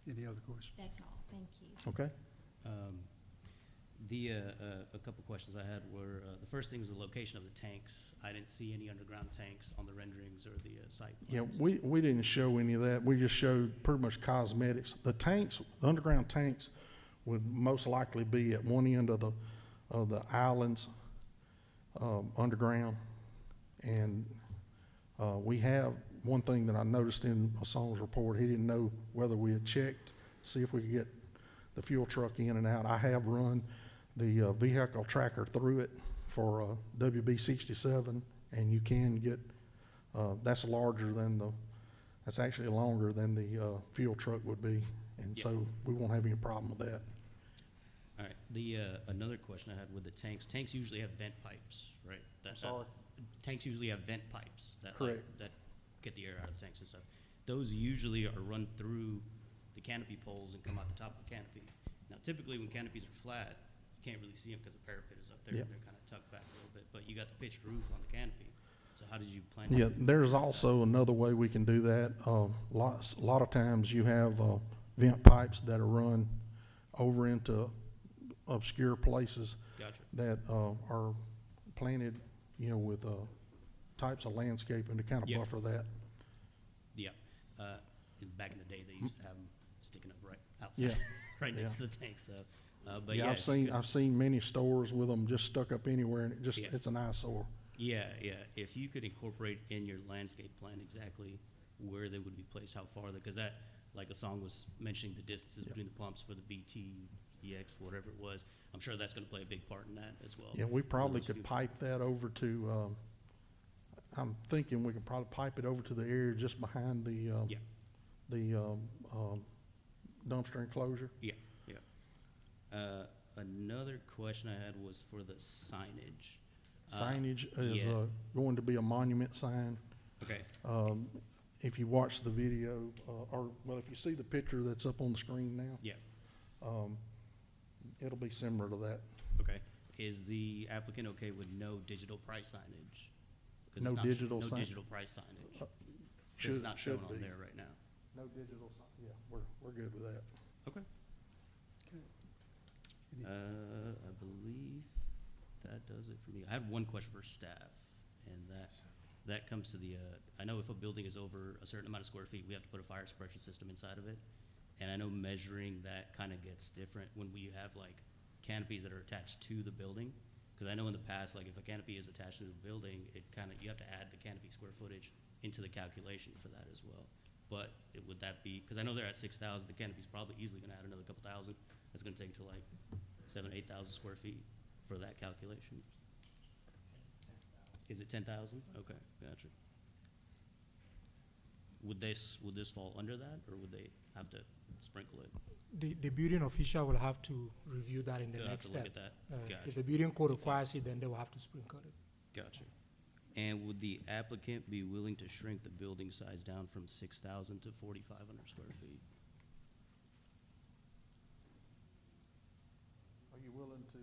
[SPEAKER 1] Any other questions?
[SPEAKER 3] That's all, thank you.
[SPEAKER 6] Okay?
[SPEAKER 8] A couple questions I had were, the first thing was the location of the tanks. I didn't see any underground tanks on the renderings or the site
[SPEAKER 6] Yeah,
[SPEAKER 8] plans.
[SPEAKER 6] we didn't show any of that. We just showed pretty much cosmetics. The tanks, the underground tanks would most likely be at one end of the islands, underground. And we have, one thing that I noticed in Mason's report, he didn't know whether we had checked, see if we could get the fuel truck in and out. I have run the vehicle tracker through it for WB67, and you can get, that's larger than that's actually longer than the fuel truck would be, and
[SPEAKER 8] Yeah.
[SPEAKER 6] so we won't have any problem with that.
[SPEAKER 8] All right, another question I had with the tanks usually have vent pipes, right? Tanks usually have vent pipes that
[SPEAKER 6] Correct.
[SPEAKER 8] that get the air out of the tanks and stuff. Those usually are run through the canopy poles and come out the top of the canopy. Now, typically when canopies are flat, you can't really see them because the parapet is up there.
[SPEAKER 6] Yeah.
[SPEAKER 8] And they're kind of tucked back a little bit, but you got the pitched roof on the canopy. So how did you plan to
[SPEAKER 6] Yeah,
[SPEAKER 8] do that?
[SPEAKER 6] there's also another way we can do that. A lot of times you have vent pipes that are run over into obscure places
[SPEAKER 8] Gotcha.
[SPEAKER 6] that are planted, you know, with types of landscaping to kind of
[SPEAKER 8] Yeah.
[SPEAKER 6] buffer that.
[SPEAKER 8] Yeah. Back in the day, they used to have them sticking up right outside,
[SPEAKER 6] Yeah.
[SPEAKER 8] right next
[SPEAKER 6] Yeah.
[SPEAKER 8] to the tank. So, but
[SPEAKER 6] Yeah,
[SPEAKER 8] yeah,
[SPEAKER 6] I've
[SPEAKER 8] if you
[SPEAKER 6] seen,
[SPEAKER 8] could-
[SPEAKER 6] I've seen many stores with them just stuck up anywhere, and it just,
[SPEAKER 8] Yeah.
[SPEAKER 6] it's an eyesore.
[SPEAKER 8] Yeah, yeah. If you could incorporate in your landscape plan exactly where they would be placed, how far, because that, like a song was mentioning the distances
[SPEAKER 6] Yeah.
[SPEAKER 8] between the pumps for the BT, EX, whatever it was. I'm sure that's gonna play a big part in that as well.
[SPEAKER 6] Yeah, we probably
[SPEAKER 8] those
[SPEAKER 6] could
[SPEAKER 8] few-
[SPEAKER 6] pipe that over to, I'm thinking we could probably pipe it over to the area just behind the,
[SPEAKER 8] Yeah.
[SPEAKER 6] the dumpster enclosure.
[SPEAKER 8] Yeah, yeah. Another question I had was for the signage.
[SPEAKER 6] Signage is
[SPEAKER 8] yeah.
[SPEAKER 6] going to be a monument sign.
[SPEAKER 8] Okay,
[SPEAKER 6] If you watch the video, or, well, if you see the picture that's up on the screen now,
[SPEAKER 8] yeah,
[SPEAKER 6] it'll be similar to that.
[SPEAKER 8] okay. Is the applicant okay with no digital price signage? 'Cause
[SPEAKER 6] No
[SPEAKER 8] it's not
[SPEAKER 6] digital
[SPEAKER 8] No
[SPEAKER 6] sign-
[SPEAKER 8] digital price signage. 'Cause
[SPEAKER 6] Should,
[SPEAKER 8] it's not shown
[SPEAKER 6] should
[SPEAKER 8] on
[SPEAKER 6] be.
[SPEAKER 8] there right now.
[SPEAKER 6] No digital sign, yeah, we're good with that.
[SPEAKER 8] Okay. I believe that does it for me. I have one question for staff, and that comes to the, I know if a building is over a certain amount of square feet, we have to put a fire suppression system inside of it. And I know measuring that kind of gets different when we have like canopies that are attached to the building. Because I know in the past, like if a canopy is attached to the building, it kind of, you have to add the canopy square footage into the calculation for that as well. But would that be, because I know they're at 6,000, the canopy's probably easily gonna add another couple thousand. That's gonna take to like 7,000, 8,000 square feet for that calculation. Is it 10,000? Okay, gotcha. Would this fall under that, or would they have to sprinkle it?
[SPEAKER 5] The building official will have to review that in the
[SPEAKER 8] They'll have
[SPEAKER 5] next
[SPEAKER 8] to look
[SPEAKER 5] step.
[SPEAKER 8] at that.
[SPEAKER 5] If
[SPEAKER 8] Gotcha,
[SPEAKER 5] the building code requires it, then they will have to sprinkle it.
[SPEAKER 8] gotcha. And would the applicant be willing to shrink the building size down from 6,000 to 4,500 square feet?
[SPEAKER 6] Are you willing to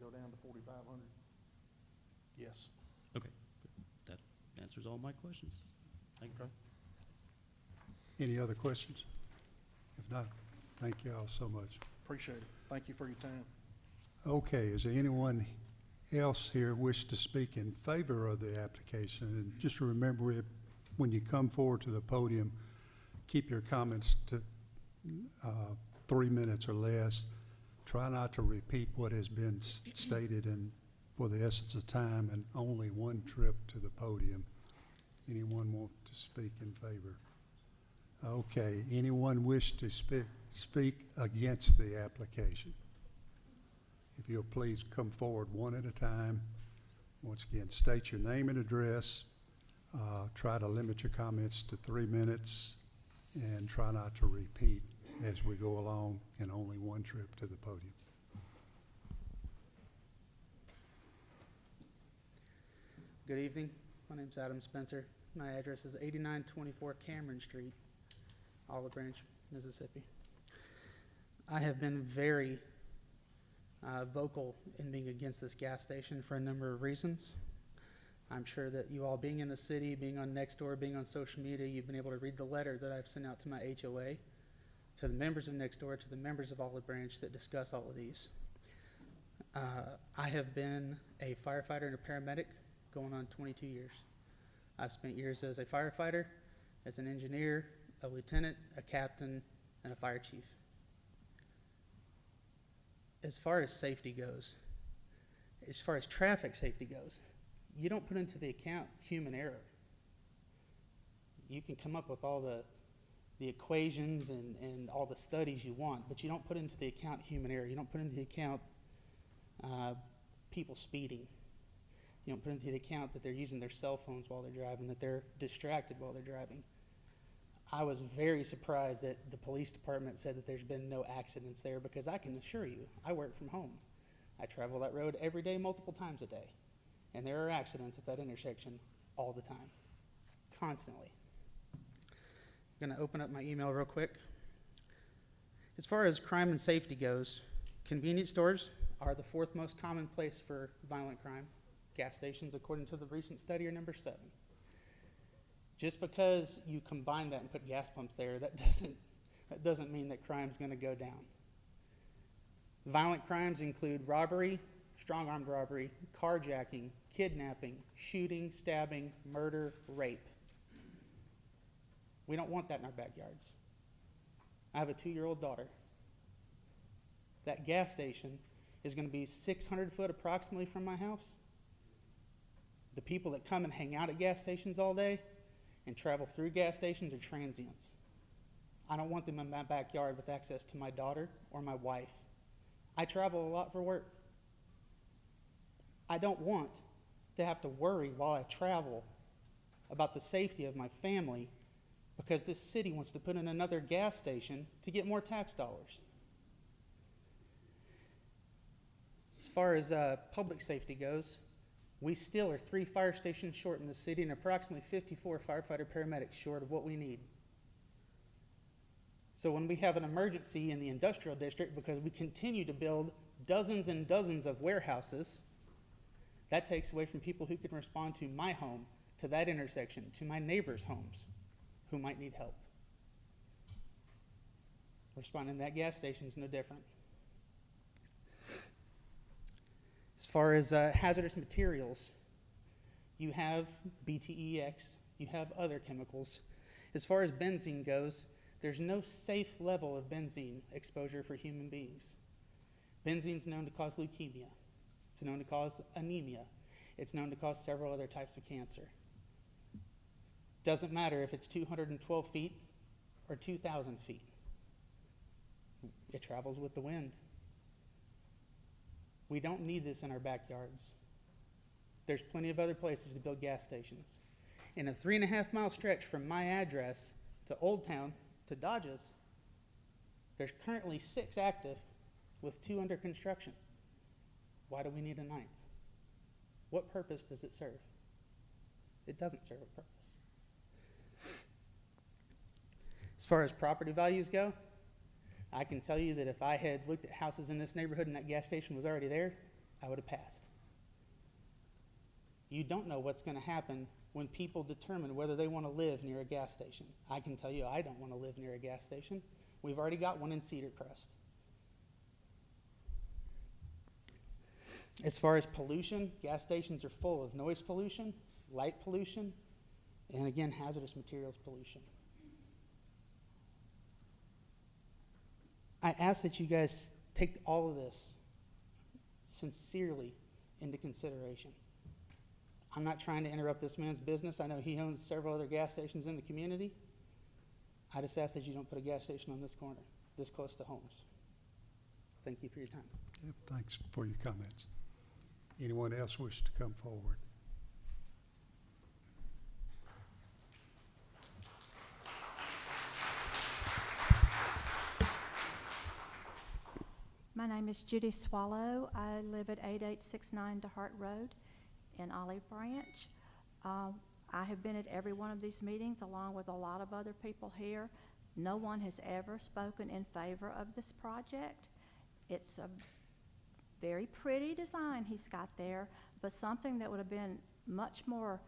[SPEAKER 6] go down to 4,500? Yes.
[SPEAKER 8] Okay, that answers all my questions. Thank you.
[SPEAKER 1] Any other questions? If not, thank you all so much.
[SPEAKER 6] Appreciate it. Thank you for your time.
[SPEAKER 1] Okay, is there anyone else here wish to speak in favor of the application? And just remember, when you come forward to the podium, keep your comments to 3 minutes or less. Try not to repeat what has been stated and for the essence of time, and only one trip to the podium. Anyone want to speak in favor? Okay, anyone wish to speak against the application? If you'll please come forward one at a time. Once again, state your name and address. Try to limit your comments to 3 minutes, and try not to repeat as we go along, and only one trip to the podium.
[SPEAKER 9] Good evening. My name's Adam Spencer. My address is 8924 Cameron Street, Olive Branch, Mississippi. I have been very vocal in being against this gas station for a number of reasons. I'm sure that you all, being in the city, being on Nextdoor, being on social media, you've been able to read the letter that I've sent out to my HOA, to the members of Nextdoor, to the members of Olive Branch that discuss all of these. I have been a firefighter and a paramedic going on 22 years. I've spent years as a firefighter, as an engineer, a lieutenant, a captain, and a fire chief. As far as safety goes, as far as traffic safety goes, you don't put into the account human error. You can come up with all the equations and all the studies you want, but you don't put into the account human error. You don't put into the account people speeding. You don't put into the account that they're using their cell phones while they're driving, that they're distracted while they're driving. I was very surprised that the police department said that there's been no accidents there, because I can assure you, I work from home. I travel that road every day, multiple times a day. And there are accidents at that intersection all the time, constantly. I'm gonna open up my email real quick. As far as crime and safety goes, convenience stores are the 4th most common place for violent crime. Gas stations, according to the recent study, are number 7. Just because you combine that and put gas pumps there, that doesn't mean that crime's gonna go down. Violent crimes include robbery, strong-armed robbery, carjacking, kidnapping, shooting, stabbing, murder, rape. We don't want that in our backyards. I have a 2-year-old daughter. That gas station is going to be 600 foot approximately from my house. The people that come and hang out at gas stations all day and travel through gas stations are transients. I don't want them in my backyard with access to my daughter or my wife. I travel a lot for work. I don't want to have to worry while I travel about the safety of my family because this city wants to put in another gas station to get more tax dollars. As far as public safety goes, we still are 3 fire stations short in the city and approximately 54 firefighter paramedics short of what we need. So when we have an emergency in the industrial district because we continue to build dozens and dozens of warehouses, that takes away from people who can respond to my home, to that intersection, to my neighbors' homes who might need help. Responding to that gas station is no different. As far as hazardous materials, you have BTEX, you have other chemicals. As far as benzene goes, there's no safe level of benzene exposure for human beings. Benzene is known to cause leukemia. It's known to cause anemia. It's known to cause several other types of cancer. Doesn't matter if it's 212 feet or 2,000 feet. It travels with the wind. We don't need this in our backyards. There's plenty of other places to build gas stations. In a 3.5-mile stretch from my address to Old Town to Dodges, there's currently 6 active with 2 under construction. Why do we need a 9th? What purpose does it serve? It doesn't serve a purpose. As far as property values go, I can tell you that if I had looked at houses in this neighborhood and that gas station was already there, I would have passed. You don't know what's going to happen when people determine whether they want to live near a gas station. I can tell you I don't want to live near a gas station. We've already got one in Cedar Crest. As far as pollution, gas stations are full of noise pollution, light pollution, and again, hazardous materials pollution. I ask that you guys take all of this sincerely into consideration. I'm not trying to interrupt this man's business. I know he owns several other gas stations in the community. I just ask that you don't put a gas station on this corner, this close to homes. Thank you for your time.
[SPEAKER 1] Yep, thanks for your comments. Anyone else wish to come forward?
[SPEAKER 10] My name is Judy Swallow. I live at 8869 DeHart Road in Olive Branch. I have been at every one of these meetings along with a lot of other people here. No one has ever spoken in favor of this project. It's a very pretty design he's got there, but something that would have been much more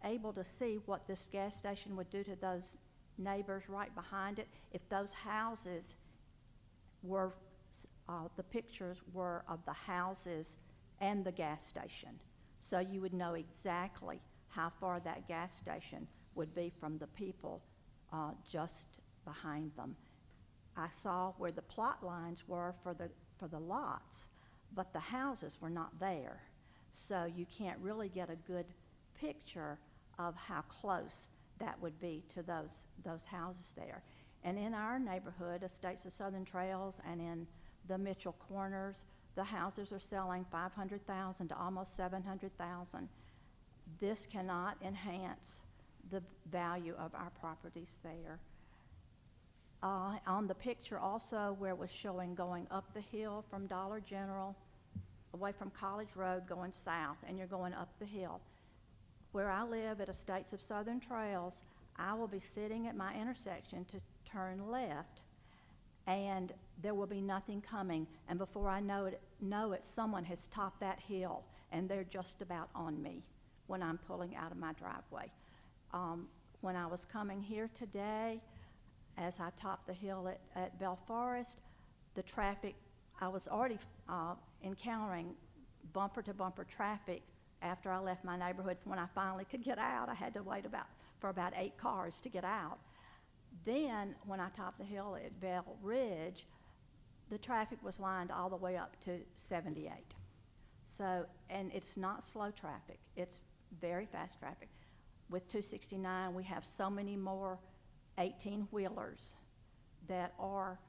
[SPEAKER 10] able to see what this gas station would do to those neighbors right behind it. If those houses were, the pictures were of the houses and the gas station. So you would know exactly how far that gas station would be from the people just behind them. I saw where the plot lines were for the lots, but the houses were not there. So you can't really get a good picture of how close that would be to those houses there. And in our neighborhood, Estates of Southern Trails and in the Mitchell Corners, the houses are selling $500,000 to almost $700,000. This cannot enhance the value of our properties there. On the picture also where it was showing going up the hill from Dollar General, away from College Road going south, and you're going up the hill. Where I live at Estates of Southern Trails, I will be sitting at my intersection to turn left, and there will be nothing coming. And before I know it, someone has topped that hill, and they're just about on me when I'm pulling out of my driveway. When I was coming here today, as I topped the hill at Bell Forest, the traffic, I was already encountering bumper-to-bumper traffic after I left my neighborhood. When I finally could get out, I had to wait for about 8 cars to get out. Then, when I topped the hill at Bell Ridge, the traffic was lined all the way up to 78. So, and it's not slow traffic, it's very fast traffic. With 269, we have so many more 18-wheelers that are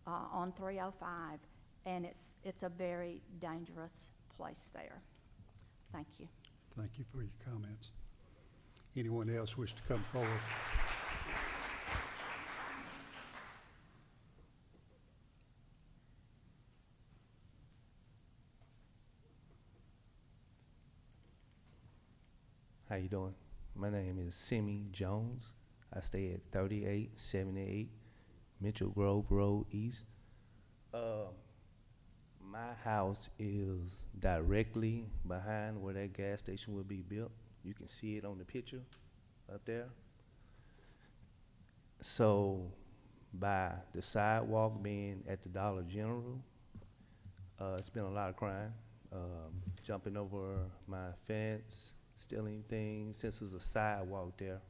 [SPEAKER 10] on 305, and it's a very dangerous place there. Thank you.
[SPEAKER 1] Thank you for your comments. Anyone else wish to come forward?
[SPEAKER 11] How you doing? My name is Simi Jones. I stay at 3878 Mitchell Grove Road East. My house is directly behind where that gas station will be built. You can see it on the picture up there. So by the sidewalk being at the Dollar General, it's been a lot of crime. Jumping over my fence, stealing things, since there's a sidewalk there.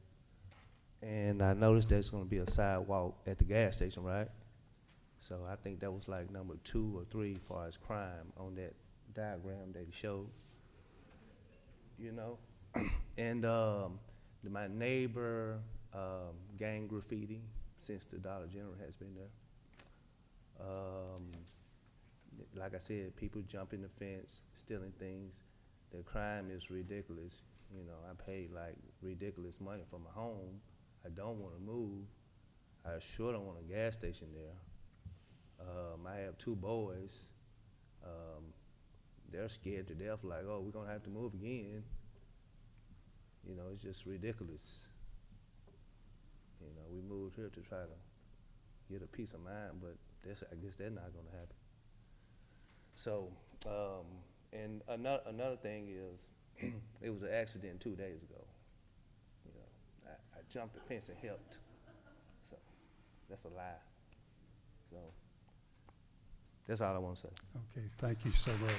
[SPEAKER 11] And I noticed there's gonna be a sidewalk at the gas station, right? So I think that was like number 2 or 3 as far as crime on that diagram that he showed, you know? And my neighbor, gang graffiti, since the Dollar General has been there. Like I said, people jumping the fence, stealing things. The crime is ridiculous. You know, I paid like ridiculous money for my home. I don't want to move. I sure don't want a gas station there. I have 2 boys. They're scared to death, like, oh, we're gonna have to move again. You know, it's just ridiculous. You know, we moved here to try to get a peace of mind, but I guess that's not gonna happen. So, and another thing is, it was an accident 2 days ago. You know, I jumped the fence and helped. So, that's a lie. So, that's all I want to say.
[SPEAKER 1] Okay, thank you so much.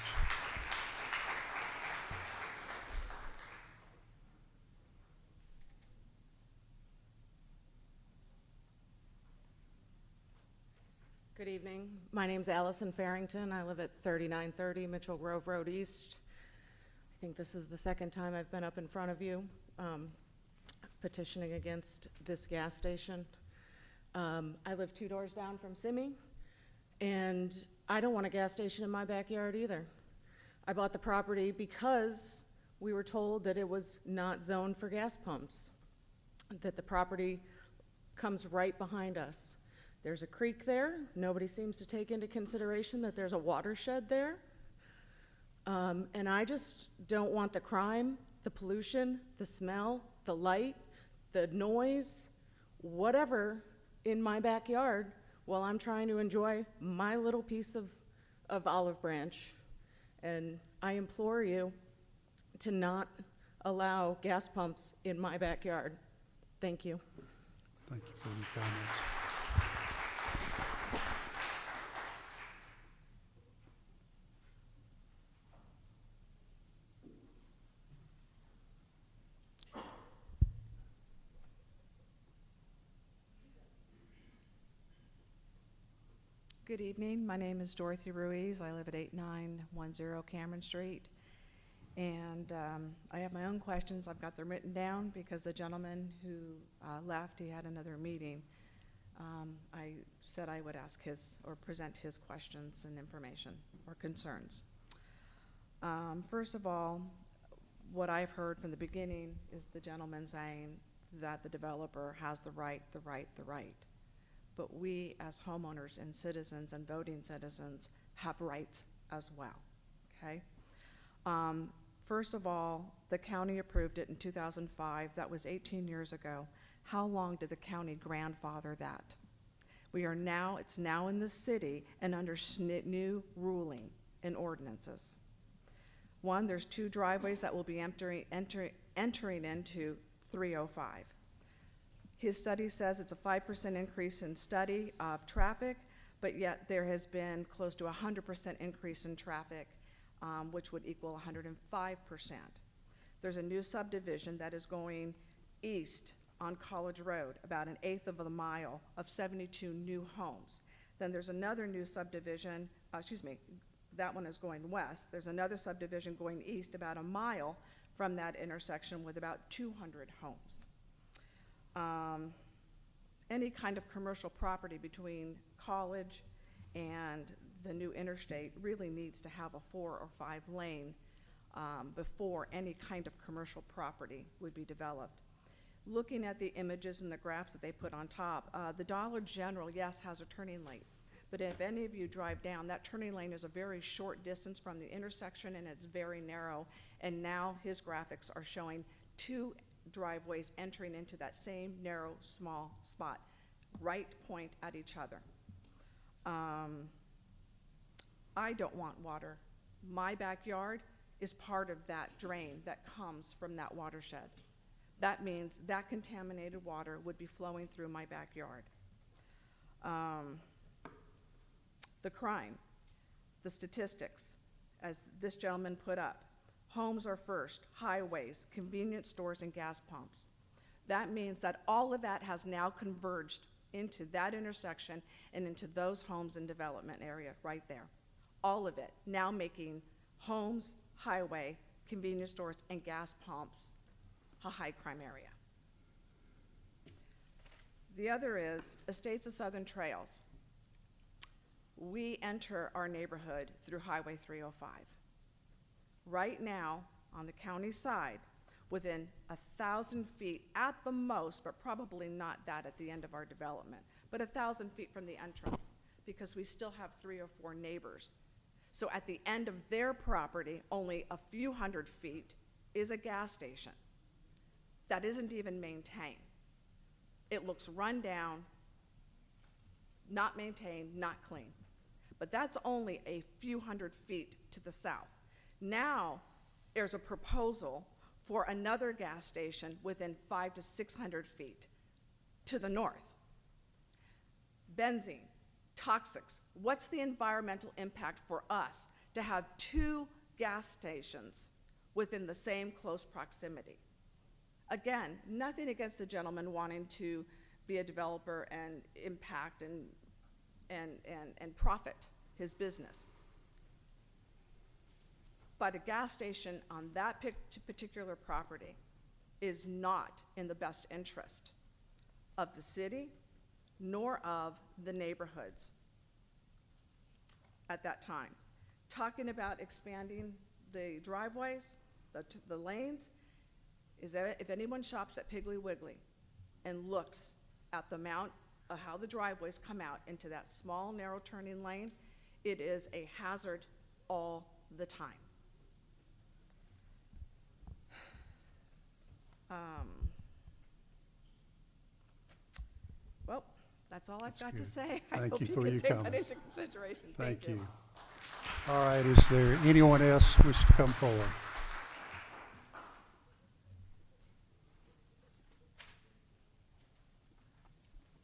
[SPEAKER 12] Good evening. My name's Allison Farrington. I live at 3930 Mitchell Grove Road East. I think this is the second time I've been up in front of you petitioning against this gas station. I live 2 doors down from Simi, and I don't want a gas station in my backyard either. I bought the property because we were told that it was not zoned for gas pumps, that the property comes right behind us. There's a creek there. Nobody seems to take into consideration that there's a watershed there. And I just don't want the crime, the pollution, the smell, the light, the noise, whatever in my backyard while I'm trying to enjoy my little piece of olive branch. And I implore you to not allow gas pumps in my backyard. Thank you.
[SPEAKER 1] Thank you for your comments.
[SPEAKER 13] Good evening. My name is Dorothy Ruiz. I live at 8910 Cameron Street. And I have my own questions. I've got them written down because the gentleman who left, he had another meeting. I said I would ask or present his questions and information or concerns. First of all, what I've heard from the beginning is the gentleman saying that the developer has the right. But we as homeowners and citizens and voting citizens have rights as well, okay? First of all, the county approved it in 2005. That was 18 years ago. How long did the county grandfather that? It's now in the city and under new ruling and ordinances. One, there's 2 driveways that will be entering into 305. His study says it's a 5% increase in study of traffic, but yet there has been close to a 100% increase in traffic, which would equal 105%. There's a new subdivision that is going east on College Road, about 1/8 of a mile of 72 new homes. Then there's another new subdivision, that one is going west. There's another subdivision going east about 1 mile from that intersection with about 200 homes. Any kind of commercial property between College and the new interstate really needs to have a 4 or 5 lane before any kind of commercial property would be developed. Looking at the images and the graphs that they put on top, the Dollar General, yes, has a turning lane. But if any of you drive down, that turning lane is a very short distance from the intersection and it's very narrow. And now his graphics are showing 2 driveways entering into that same narrow, small spot, right point at each other. I don't want water. My backyard is part of that drain that comes from that watershed. That means that contaminated water would be flowing through my backyard. The crime, the statistics, as this gentleman put up, homes are first, highways, convenience stores, and gas pumps. That means that all of that has now converged into that intersection and into those homes and development area right there. All of it now making homes, highway, convenience stores, and gas pumps a high crime area. The other is Estates of Southern Trails. We enter our neighborhood through Highway 305. Right now, on the county side, within 1,000 feet at the most, but probably not that at the end of our development, but 1,000 feet from the entrance, because we still have 3 or 4 neighbors. So at the end of their property, only a few hundred feet, is a gas station that isn't even maintained. It looks run down, not maintained, not clean. But that's only a few hundred feet to the south. Now, there's a proposal for another gas station within 500 to 600 feet to the north. Benzene, toxics. What's the environmental impact for us to have 2 gas stations within the same close proximity? Again, nothing against the gentleman wanting to be a developer and impact and profit his business. But a gas station on that particular property is not in the best interest of the city nor of the neighborhoods at that time. Talking about expanding the driveways, the lanes, is that if anyone shops at Piggly Wiggly and looks at the amount of how the driveways come out into that small, narrow turning lane, it is a hazard all the time. Well, that's all I've
[SPEAKER 1] That's
[SPEAKER 13] got to
[SPEAKER 1] good.
[SPEAKER 13] say. I
[SPEAKER 1] Thank
[SPEAKER 13] hope
[SPEAKER 1] you
[SPEAKER 13] you
[SPEAKER 1] for
[SPEAKER 13] can
[SPEAKER 1] your
[SPEAKER 13] take that
[SPEAKER 1] comments.
[SPEAKER 13] into consideration.
[SPEAKER 1] Thank you. All right, is there anyone else wish to come forward?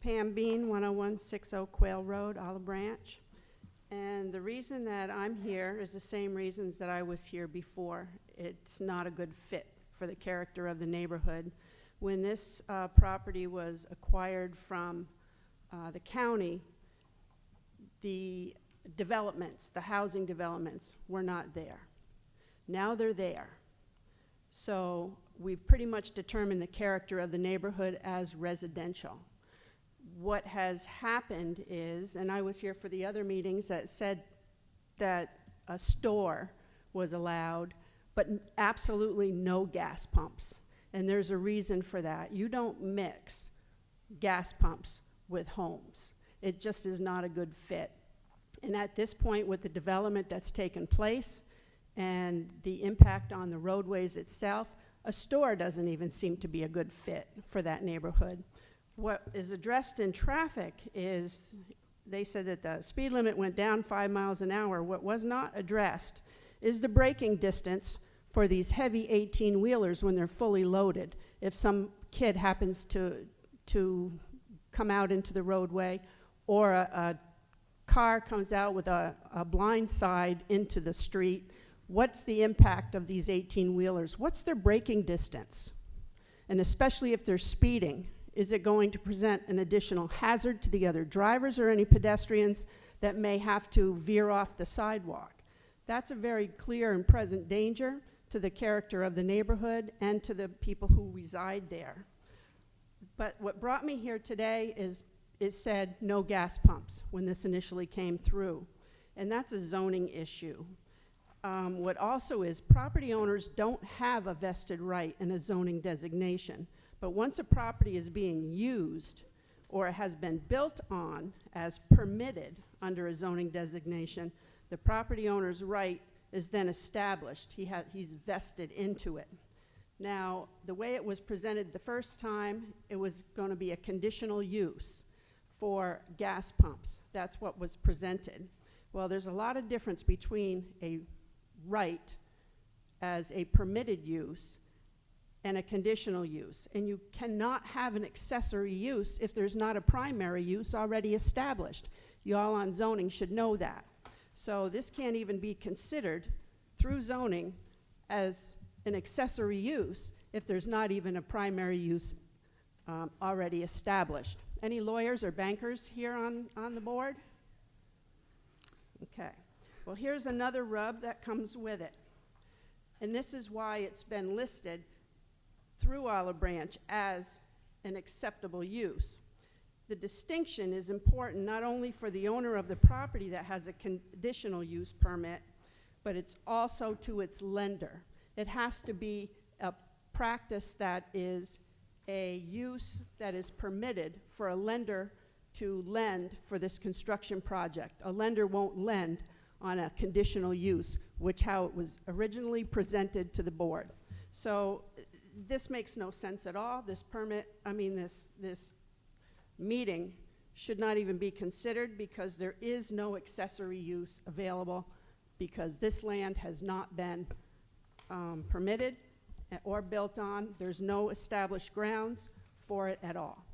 [SPEAKER 14] Pam Bean, 10160 Quail Road, Olive Branch. And the reason that I'm here is the same reasons that I was here before. It's not a good fit for the character of the neighborhood. When this property was acquired from the county, the developments, the housing developments, were not there. Now they're there. So we've pretty much determined the character of the neighborhood as residential. What has happened is, and I was here for the other meetings that said that a store was allowed, but absolutely no gas pumps. And there's a reason for that. You don't mix gas pumps with homes. It just is not a good fit. And at this point, with the development that's taken place and the impact on the roadways itself, a store doesn't even seem to be a good fit for that neighborhood. What is addressed in traffic is, they said that the speed limit went down 5 miles an hour. What was not addressed is the braking distance for these heavy 18-wheelers when they're fully loaded. If some kid happens to to come out into the roadway, or a car comes out with a blind side into the street, what's the impact of these 18-wheelers? What's their braking distance? And especially if they're speeding, is it going to present an additional hazard to the other drivers or any pedestrians that may have to veer off the sidewalk? That's a very clear and present danger to the character of the neighborhood and to the people who reside there. But what brought me here today is it said no gas pumps when this initially came through, and that's a zoning issue. What also is, property owners don't have a vested right in a zoning designation, but once a property is being used or has been built on as permitted under a zoning designation, the property owner's right is then established. He's vested into it. Now, the way it was presented the first time, it was going to be a conditional use for gas pumps. That's what was presented. Well, there's a lot of difference between a right as a permitted use and a conditional use. And you cannot have an accessory use if there's not a primary use already established. You all on zoning should know that. So this can't even be considered through zoning as an accessory use if there's not even a primary use already established. Any lawyers or bankers here on the board? Okay. Well, here's another rub that comes with it. And this is why it's been listed through Olive Branch as an acceptable use. The distinction is important not only for the owner of the property that has a conditional use permit, but it's also to its lender. It has to be a practice that is a use that is permitted for a lender to lend for this construction project. A lender won't lend on a conditional use, which how it was originally presented to the board. So this makes no sense at all. This permit, this meeting should not even be considered because there is no accessory use available because this land has not been permitted or built on. There's no established grounds for it at all.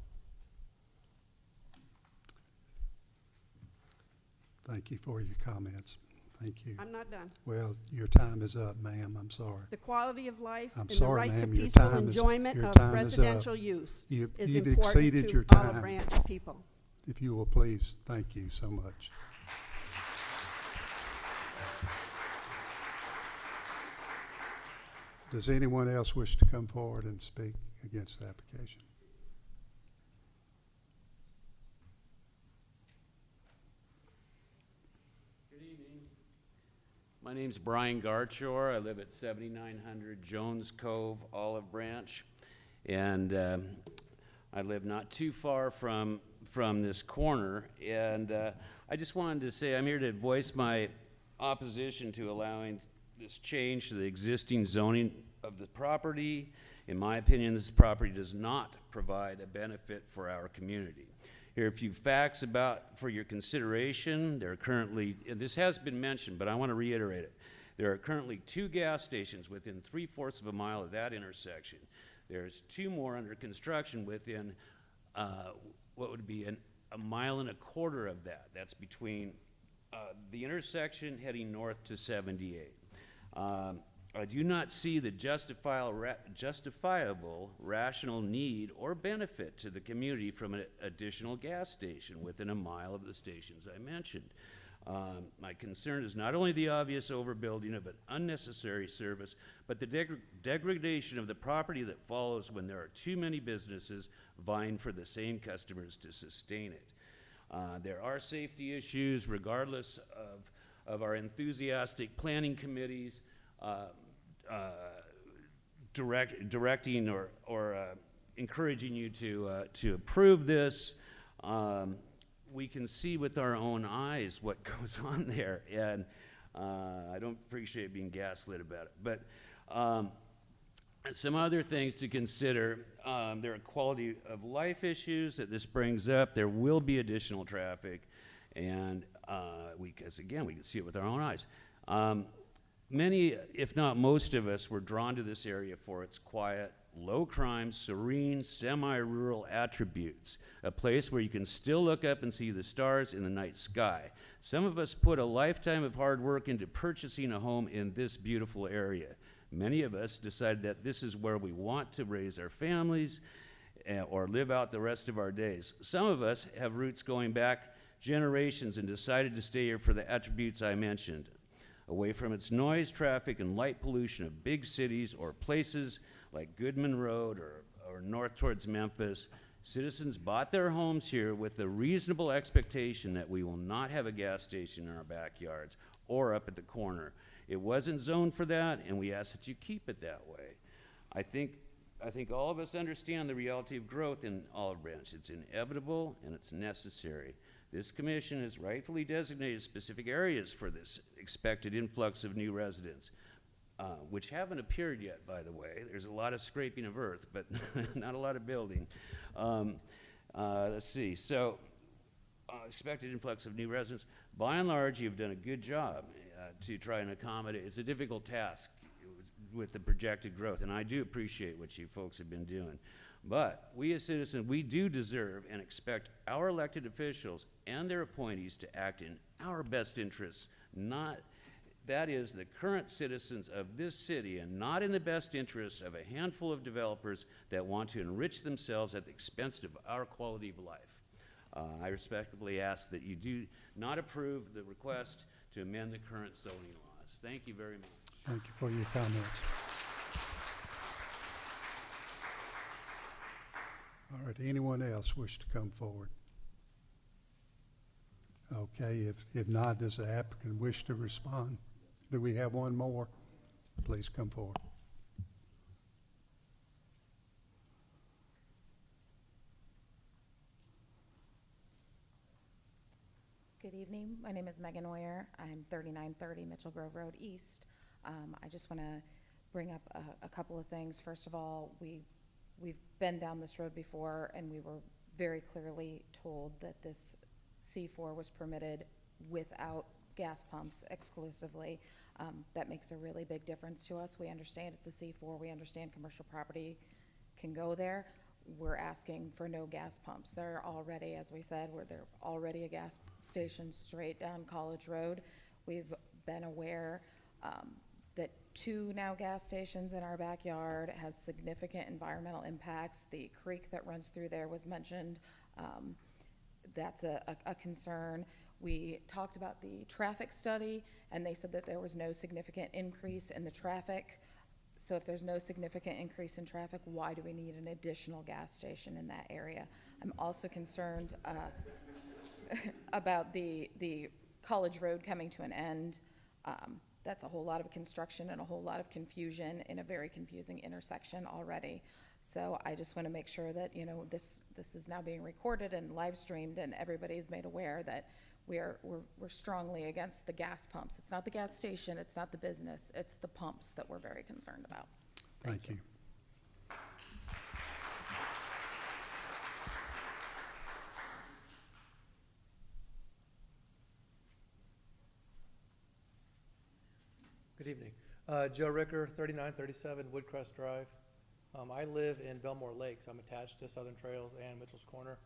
[SPEAKER 1] Thank you for your comments. Thank you.
[SPEAKER 14] I'm not done.
[SPEAKER 1] Well, your time is up, ma'am. I'm sorry.
[SPEAKER 14] The quality of life
[SPEAKER 1] I'm
[SPEAKER 14] and the
[SPEAKER 1] sorry,
[SPEAKER 14] right to
[SPEAKER 1] ma'am. Your
[SPEAKER 14] peaceful
[SPEAKER 1] time is-
[SPEAKER 14] enjoyment
[SPEAKER 1] your
[SPEAKER 14] of
[SPEAKER 1] time is up.
[SPEAKER 14] residential use
[SPEAKER 1] You've
[SPEAKER 14] is
[SPEAKER 1] exceeded
[SPEAKER 14] important
[SPEAKER 1] your
[SPEAKER 14] to Olive
[SPEAKER 1] time.
[SPEAKER 14] Branch people.
[SPEAKER 1] If you will please, thank you so much. Does anyone else wish to come forward and speak against the application?
[SPEAKER 15] Good evening. My name's Brian Garchor. I live at 7900 Jones Cove, Olive Branch. And I live not too far from this corner. And I just wanted to say I'm here to voice my opposition to allowing this change to the existing zoning of the property. In my opinion, this property does not provide a benefit for our community. Here are a few facts for your consideration. There are currently, and this has been mentioned, but I want to reiterate it. There are currently 2 gas stations within 3/4 of a mile of that intersection. There's 2 more under construction within what would be a 1.25 miles of that. That's between the intersection heading north to 78. I do not see the justifiable rational need or benefit to the community from an additional gas station within 1 mile of the stations I mentioned. My concern is not only the obvious overbuilding of an unnecessary service, but the degradation of the property that follows when there are too many businesses vying for the same customers to sustain it. There are safety issues regardless of our enthusiastic planning committees directing or encouraging you to approve this. We can see with our own eyes what goes on there, and I don't appreciate being gaslit about it. But some other things to consider, there are quality of life issues that this brings up. There will be additional traffic, and because again, we can see it with our own eyes. Many, if not most of us, were drawn to this area for its quiet, low crime, serene, semi-rural attributes, a place where you can still look up and see the stars in the night sky. Some of us put a lifetime of hard work into purchasing a home in this beautiful area. Many of us decided that this is where we want to raise our families or live out the rest of our days. Some of us have roots going back generations and decided to stay here for the attributes I mentioned, away from its noise, traffic, and light pollution of big cities or places like Goodman Road or north towards Memphis. Citizens bought their homes here with the reasonable expectation that we will not have a gas station in our backyards or up at the corner. It wasn't zoned for that, and we ask that you keep it that way. I think all of us understand the reality of growth in Olive Branch. It's inevitable and it's necessary. This commission has rightfully designated specific areas for this expected influx of new residents, which haven't appeared yet, by the way. There's a lot of scraping of earth, but not a lot of building. Let's see, so expected influx of new residents. By and large, you've done a good job to try and accommodate. It's a difficult task with the projected growth, and I do appreciate what you folks have been doing. But we as citizens, we do deserve and expect our elected officials and their appointees to act in our best interests, that is, the current citizens of this city, and not in the best interests of a handful of developers that want to enrich themselves at the expense of our quality of life. I respectfully ask that you do not approve the request to amend the current zoning laws. Thank you very much.
[SPEAKER 1] Thank you for your comments. All right, anyone else wish to come forward? Okay, if not, does the applicant wish to respond? Do we have one more? Please come forward.
[SPEAKER 16] Good evening. My name is Megan Oyer. I'm 3930 Mitchell Grove Road East. I just want to bring up a couple of things. First of all, we've been down this road before, and we were very clearly told that this C4 was permitted without gas pumps exclusively. That makes a really big difference to us. We understand it's a C4. We understand commercial property can go there. We're asking for no gas pumps. They're already, as we said, they're already a gas station straight down College Road. We've been aware that 2 now gas stations in our backyard has significant environmental impacts. The creek that runs through there was mentioned. That's a concern. We talked about the traffic study, and they said that there was no significant increase in the traffic. So if there's no significant increase in traffic, why do we need an additional gas station in that area? I'm also concerned about the College Road coming to an end. That's a whole lot of construction and a whole lot of confusion in a very confusing intersection already. So I just want to make sure that, you know, this is now being recorded and live streamed, and everybody's made aware that we're strongly against the gas pumps. It's not the gas station, it's not the business, it's the pumps that we're very concerned about.
[SPEAKER 1] Thank you.
[SPEAKER 17] Good evening. Joe Ricker, 3937 Woodcrest Drive. I live in Belmore Lakes. I'm attached to Southern Trails and Mitchell's Corner.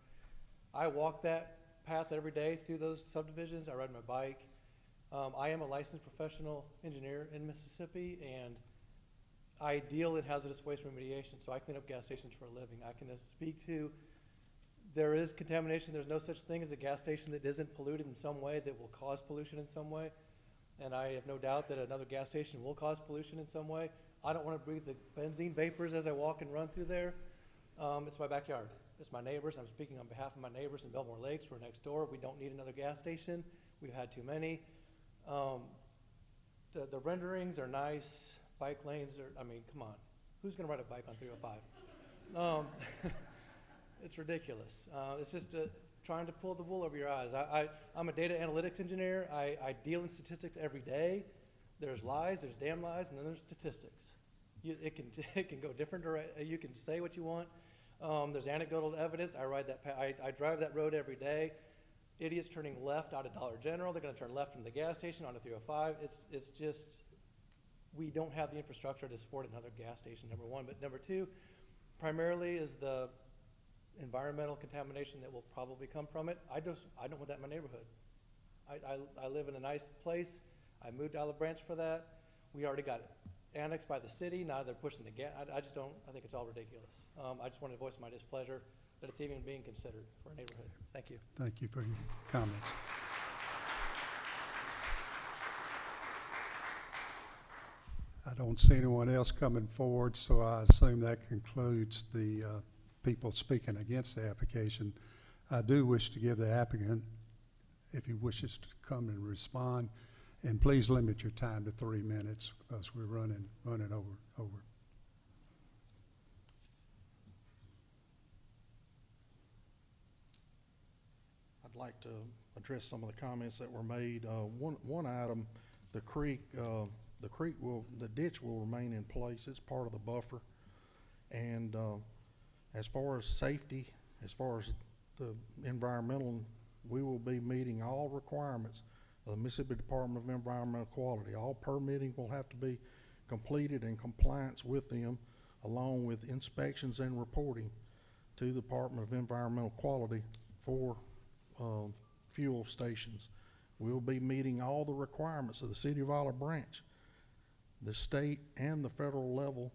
[SPEAKER 17] I walk that path every day through those subdivisions. I ride my bike. I am a licensed professional engineer in Mississippi, and I deal in hazardous waste remediation, so I clean up gas stations for a living. I can speak to, there is contamination. There's no such thing as a gas station that isn't polluted in some way, that will cause pollution in some way. And I have no doubt that another gas station will cause pollution in some way. I don't want to breathe the benzene vapors as I walk and run through there. It's my backyard. It's my neighbors. I'm speaking on behalf of my neighbors in Belmore Lakes. We're next door. We don't need another gas station. We've had too many. The renderings are nice. Bike lanes are, I mean, come on. Who's going to ride a bike on 305? It's ridiculous. It's just trying to pull the wool over your eyes. I'm a data analytics engineer. I deal in statistics every day. There's lies, there's damn lies, and then there's statistics. It can go different directions. You can say what you want. There's anecdotal evidence. I drive that road every day. Idiots turning left out of Dollar General. They're going to turn left from the gas station onto 305. It's just we don't have the infrastructure to support another gas station, number one. But number two, primarily is the environmental contamination that will probably come from it. I don't want that in my neighborhood. I live in a nice place. I moved to Olive Branch for that. We already got it annexed by the city. Now they're pushing the gas. I just don't, I think it's all ridiculous. I just want to voice my displeasure that it's even being considered for a neighborhood. Thank you.
[SPEAKER 1] Thank you for your comments. I don't see anyone else coming forward, so I assume that concludes the people speaking against the application. I do wish to give the applicant, if he wishes to come and respond, and please limit your time to 3 minutes because we're running over.
[SPEAKER 6] I'd like to address some of the comments that were made. One item, the ditch will remain in place. It's part of the buffer. And as far as safety, as far as the environmental, we will be meeting all requirements of the Mississippi Department of Environmental Quality. All permitting will have to be completed in compliance with them, along with inspections and reporting to the Department of Environmental Quality for fuel stations. We'll be meeting all the requirements of the City of Olive Branch, the state and the federal level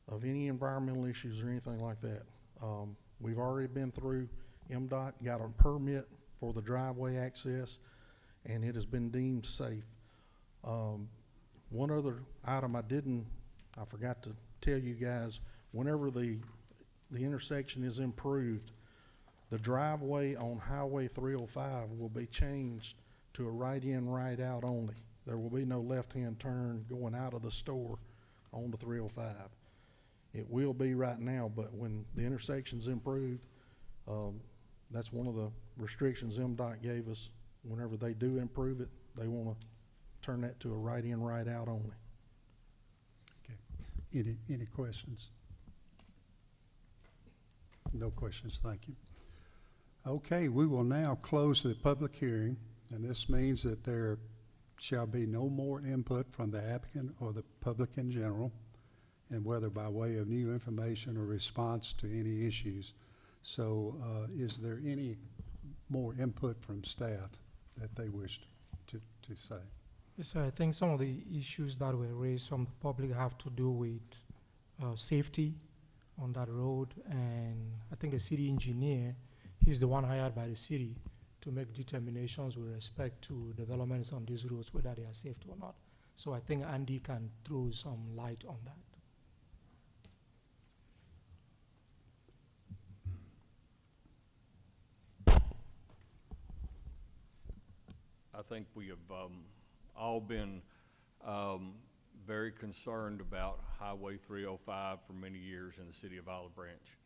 [SPEAKER 6] of any environmental issues or anything like that. We've already been through MDOT, got a permit for the driveway access, and it has been deemed safe. One other item I forgot to tell you guys, whenever the intersection is improved, the driveway on Highway 305 will be changed to a right-in, right-out only. There will be no left-hand turn going out of the store onto 305. It will be right now, but when the intersection's improved, that's one of the restrictions MDOT gave us. Whenever they do improve it, they want to turn that to a right-in, right-out only.
[SPEAKER 1] Okay. Any questions? No questions, thank you. Okay, we will now close the public hearing, and this means that there shall be no more input from the applicant or the public in general, and whether by way of new information or response to any issues. So is there any more input from staff that they wish to say?
[SPEAKER 5] Yes, I think some of the issues that were raised from the public have to do with safety on that road, and I think the city engineer, he's the one hired by the city to make determinations with respect to developments on these roads, whether they are safe or not. So I think Andy can throw some light on that.
[SPEAKER 4] I think we have all been very concerned about Highway 305 for many years in the city of Olive Branch.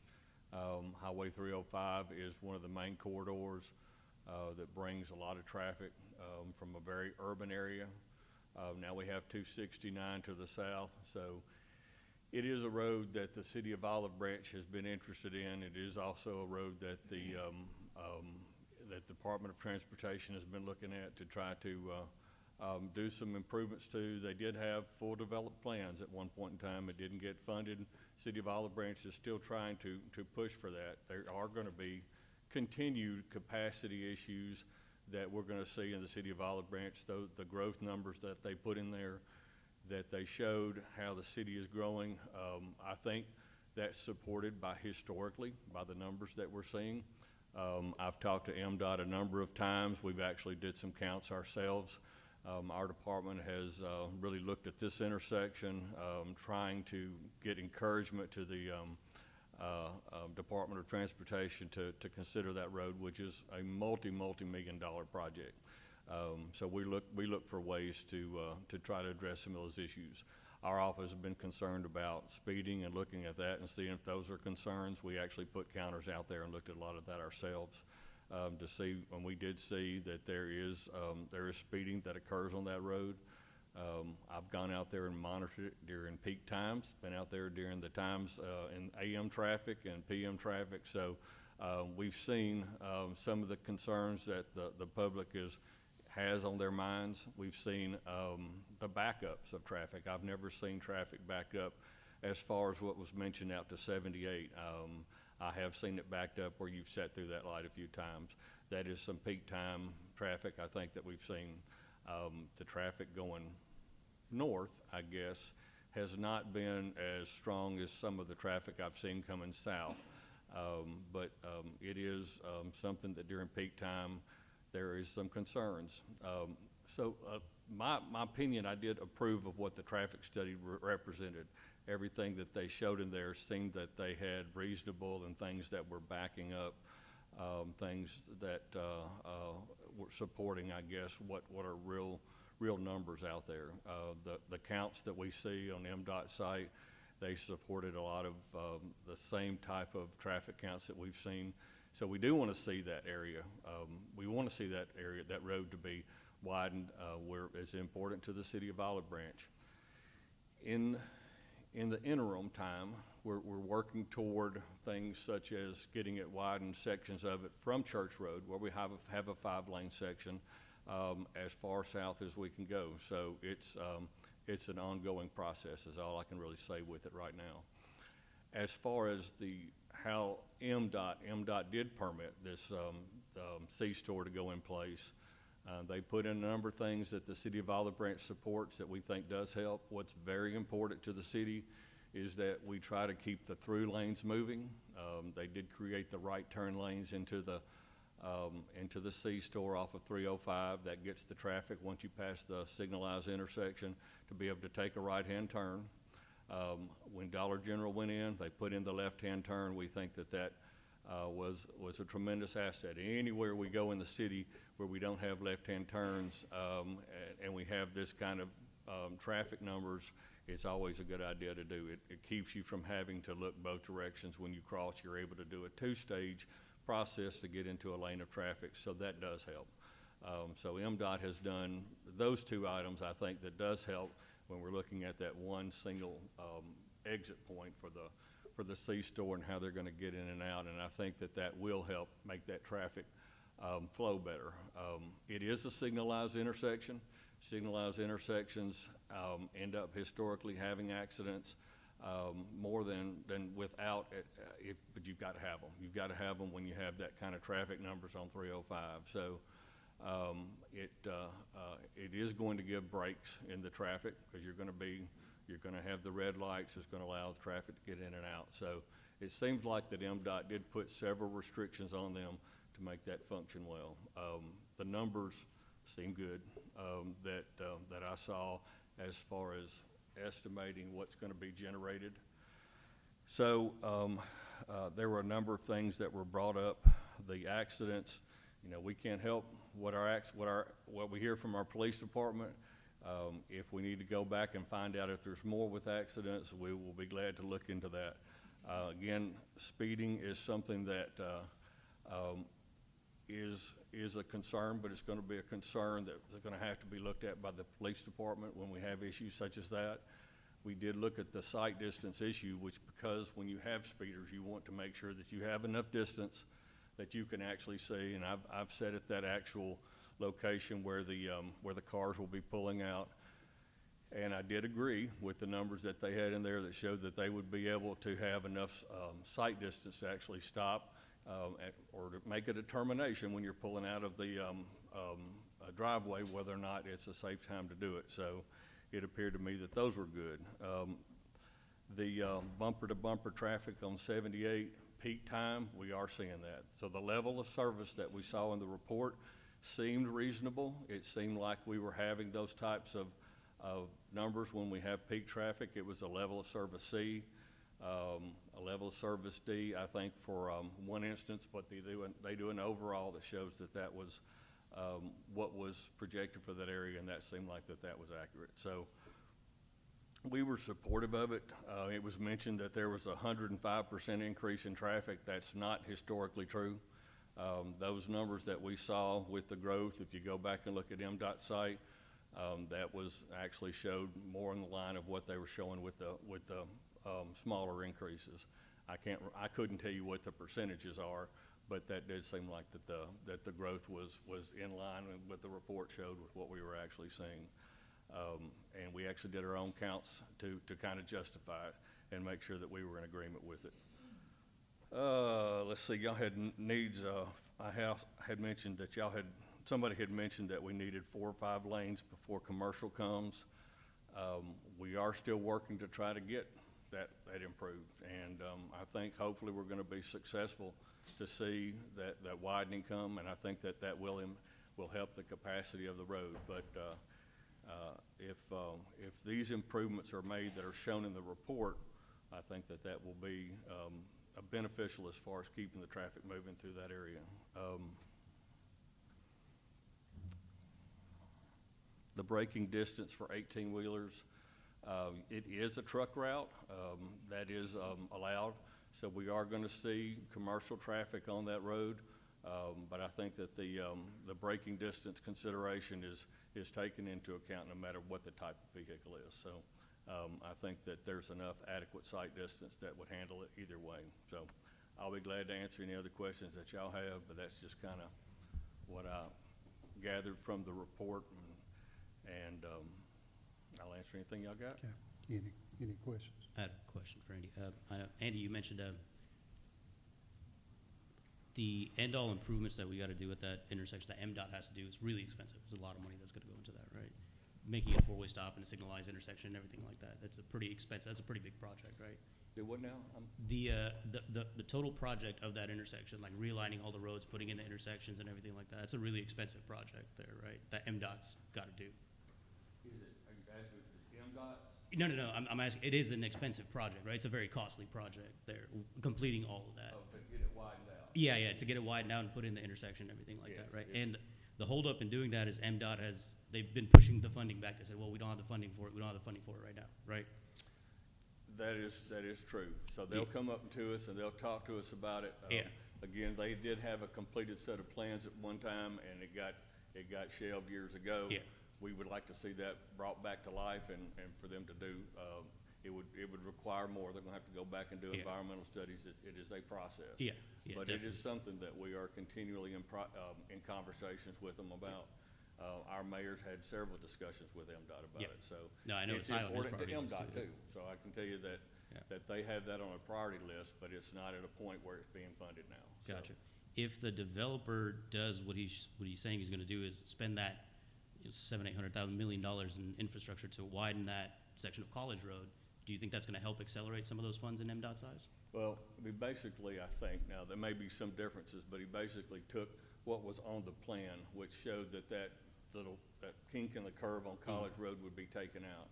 [SPEAKER 4] Highway 305 is one of the main corridors that brings a lot of traffic from a very urban area. Now we have 269 to the south, so it is a road that the city of Olive Branch has been interested in. It is also a road that the Department of Transportation has been looking at to try to do some improvements to. They did have full developed plans at one point in time. It didn't get funded. City of Olive Branch is still trying to push for that. There are going to be continued capacity issues that we're going to see in the city of Olive Branch. The growth numbers that they put in there, that they showed how the city is growing, I think that's supported by historically by the numbers that we're seeing. I've talked to MDOT a number of times. We've actually did some counts ourselves. Our department has really looked at this intersection, trying to get encouragement to the Department of Transportation to consider that road, which is a multi-million-dollar project. So we look for ways to try to address some of those issues. Our office has been concerned about speeding and looking at that and seeing if those are concerns. We actually put counters out there and looked at a lot of that ourselves to see, and we did see that there is speeding that occurs on that road. I've gone out there and monitored it during peak times, been out there during the times in AM traffic and PM traffic. So we've seen some of the concerns that the public has on their minds. We've seen the backups of traffic. I've never seen traffic back up as far as what was mentioned out to 78. I have seen it backed up where you've sat through that light a few times. That is some peak time traffic. I think that we've seen the traffic going north, I guess, has not been as strong as some of the traffic I've seen coming south. But it is something that during peak time, there is some concerns. My opinion, I did approve of what the traffic study represented. Everything that they showed in there seemed that they had reasonable and things that were backing up, things that were supporting, I guess, what are real numbers out there. The counts that we see on the MDOT site, they supported a lot of the same type of traffic counts that we've seen. So we do want to see that area. We want to see that area, that road to be widened, where it's important to the city of Olive Branch. In the interim time, we're working toward things such as getting it widened, sections of it from Church Road, where we have a 5-lane section, as far south as we can go. So it's an ongoing process is all I can really say with it right now. As far as how MDOT did permit this C-store to go in place, they put in a number of things that the city of Olive Branch supports that we think does help. What's very important to the city is that we try to keep the through lanes moving. They did create the right turn lanes into the C-store off of 305. That gets the traffic once you pass the signalized intersection to be able to take a right-hand turn. When Dollar General went in, they put in the left-hand turn. We think that was a tremendous asset. Anywhere we go in the city where we don't have left-hand turns and we have this kind of traffic numbers, it's always a good idea to do it. It keeps you from having to look both directions when you cross. You're able to do a two-stage process to get into a lane of traffic, so that does help. So MDOT has done those two items, I think, that does help when we're looking at that one single exit point for the C-store and how they're going to get in and out, and I think that will help make that traffic flow better. It is a signalized intersection. Signalized intersections end up historically having accidents more than without it, but you've got to have them. You've got to have them when you have that kind of traffic numbers on 305. So it is going to give breaks in the traffic because you're going to have the red lights. It's going to allow the traffic to get in and out. So it seems like that MDOT did put several restrictions on them to make that function well. The numbers seem good that I saw as far as estimating what's going to be generated. So there were a number of things that were brought up. The accidents, we can't help what we hear from our police department. If we need to go back and find out if there's more with accidents, we will be glad to look into that. Again, speeding is something that is a concern, but it's going to be a concern that's going to have to be looked at by the police department when we have issues such as that. We did look at the sight distance issue, which because when you have speeders, you want to make sure that you have enough distance that you can actually see. And I've set at that actual location where the cars will be pulling out. And I did agree with the numbers that they had in there that showed that they would be able to have enough sight distance to actually stop or to make a determination when you're pulling out of the driveway whether or not it's a safe time to do it. So it appeared to me that those were good. The bumper-to-bumper traffic on 78 peak time, we are seeing that. So the level of service that we saw in the report seemed reasonable. It seemed like we were having those types of numbers when we have peak traffic. It was a level of service C, a level of service D, I think, for one instance, but they do an overall that shows that was what was projected for that area, and that seemed like that was accurate. So we were supportive of it. It was mentioned that there was a 105% increase in traffic. That's not historically true. Those numbers that we saw with the growth, if you go back and look at MDOT site, that was actually showed more in the line of what they were showing with the smaller increases. I couldn't tell you what the percentages are, but that did seem like that the growth was in line with what the report showed with what we were actually seeing. And we actually did our own counts to kind of justify it and make sure that we were in agreement with it. Let's see, y'all had needs, had mentioned that somebody had mentioned that we needed 4 or 5 lanes before commercial comes. We are still working to try to get that improved. And I think hopefully we're gonna be successful to see that widening come, and I think that will help the capacity of the road. But if these improvements are made that are shown in the report, I think that will be beneficial as far as keeping the traffic moving through that area. The braking distance for 18-wheelers, it is a truck route that is allowed, so we are going to see commercial traffic on that road. But I think that the braking distance consideration is taken into account no matter what the type of vehicle is. So I think that there's enough adequate sight distance that would handle it either way. So I'll be glad to answer any other questions that y'all have, but that's just kind of what I gathered from the report, and I'll answer anything y'all got.
[SPEAKER 1] Okay. Any questions?
[SPEAKER 8] I had a question for Andy. I know, Andy, you mentioned the end-all improvements that we got to do at that intersection that MDOT has to do is really expensive. There's a lot of money that's going to go into that, right? Making it a 4-way stop and a signalized intersection and everything like that. That's a pretty expensive. That's a pretty big project, right?
[SPEAKER 4] Do what now?
[SPEAKER 8] The total project of that intersection, like realigning all the roads, putting in the intersections and everything like that. That's a really expensive project there, right? That MDOT's got to do.
[SPEAKER 4] Are you asking if it's MDOT?
[SPEAKER 8] No. I'm asking. It is an expensive project, right? It's a very costly project there, completing all of that.
[SPEAKER 4] Oh, to get it widened out.
[SPEAKER 8] Yeah, to get it widened out and put in the intersection and everything like that, right?
[SPEAKER 4] Yes.
[SPEAKER 8] And the holdup in doing that is MDOT they've been pushing the funding back. They said, well, we don't have the funding for it. We don't have the funding for it right now, right?
[SPEAKER 4] That is true. So they'll come up to us and they'll talk to us about it. Again, they did have a completed set of plans at one time, and it got shelved years ago.
[SPEAKER 8] Yeah.
[SPEAKER 4] We would like to see that brought back to life, and for them to do, it would require more. They're gonna have to go back and do environmental studies. It is a process.
[SPEAKER 8] Yeah,
[SPEAKER 4] But
[SPEAKER 8] definitely.
[SPEAKER 4] it is something that we are continually in conversations with them about. Our mayor's had several discussions with MDOT about it, so.
[SPEAKER 8] No, I know it's high on his priority list
[SPEAKER 4] important to
[SPEAKER 8] too.
[SPEAKER 4] MDOT too, so I can tell you that they have that on a priority list, but it's not at a point where it's being funded now. So.
[SPEAKER 8] Gotcha. If the developer does what he's saying he's going to do is spend that $700,000-800,000 million in infrastructure to widen that section of College Road, do you think that's going to help accelerate some of those funds in MDOT's eyes?
[SPEAKER 4] Well, he basically, I think, now there may be some differences, but he basically took what was on the plan, which showed that kink in the curve on College Road would be taken out.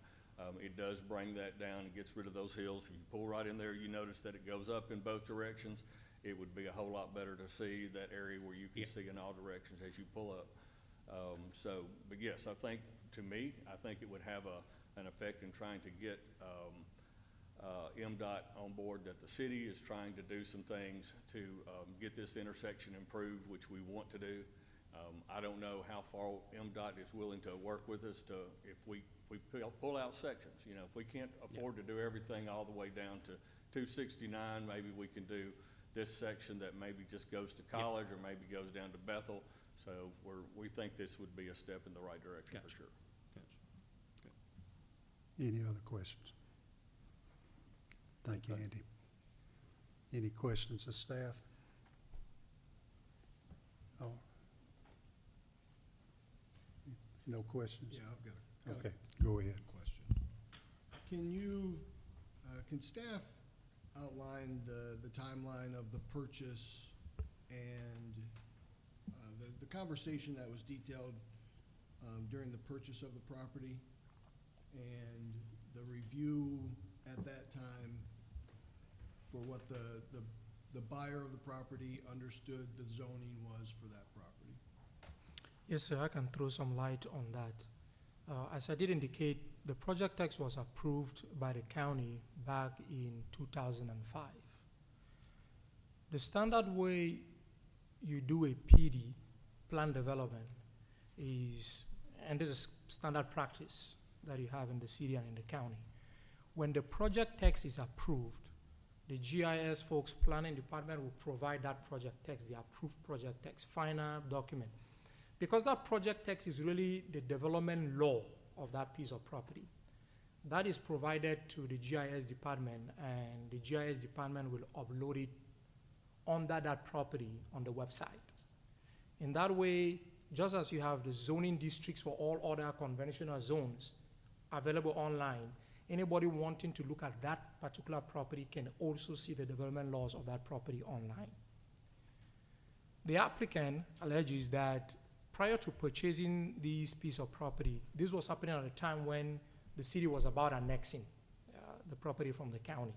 [SPEAKER 4] It does bring that down and gets rid of those hills. If you pull right in there, you notice that it goes up in both directions. It would be a whole lot better to see that area where you can see in all directions as you pull up. But yes, I think it would have an effect in trying to get MDOT on board, that the city is trying to do some things to get this intersection improved, which we want to do. I don't know how far MDOT is willing to work with us if we pull out sections. You know, if we can't afford to do everything all the way down to 269, maybe we can do this section that maybe just goes to College or maybe goes down to Bethel. So we think this would be a step in the right direction for sure.
[SPEAKER 1] Any other questions? Thank you, Andy. Any questions of staff? Oh. No questions?
[SPEAKER 18] Yeah, I've got
[SPEAKER 1] Okay, go ahead.
[SPEAKER 18] question. Can staff outline the timeline of the purchase and the conversation that was detailed during the purchase of the property and the review at that time for what the buyer of the property understood the zoning was for that property?
[SPEAKER 5] Yes, sir, I can throw some light on that. As I did indicate, the project text was approved by the county back in 2005. The standard way you do a PD, plan development, is, and this is standard practice that you have in the city and in the county, when the project text is approved, the GIS folks, planning department will provide that project text, the approved project text, final document. Because that project text is really the development law of that piece of property. That is provided to the GIS department, and the GIS department will upload it under that property on the website. In that way, just as you have the zoning districts for all other conventional zones available online, anybody wanting to look at that particular property can also see the development laws of that property online. The applicant alleges that prior to purchasing this piece of property, this was happening at a time when the city was about annexing the property from the county.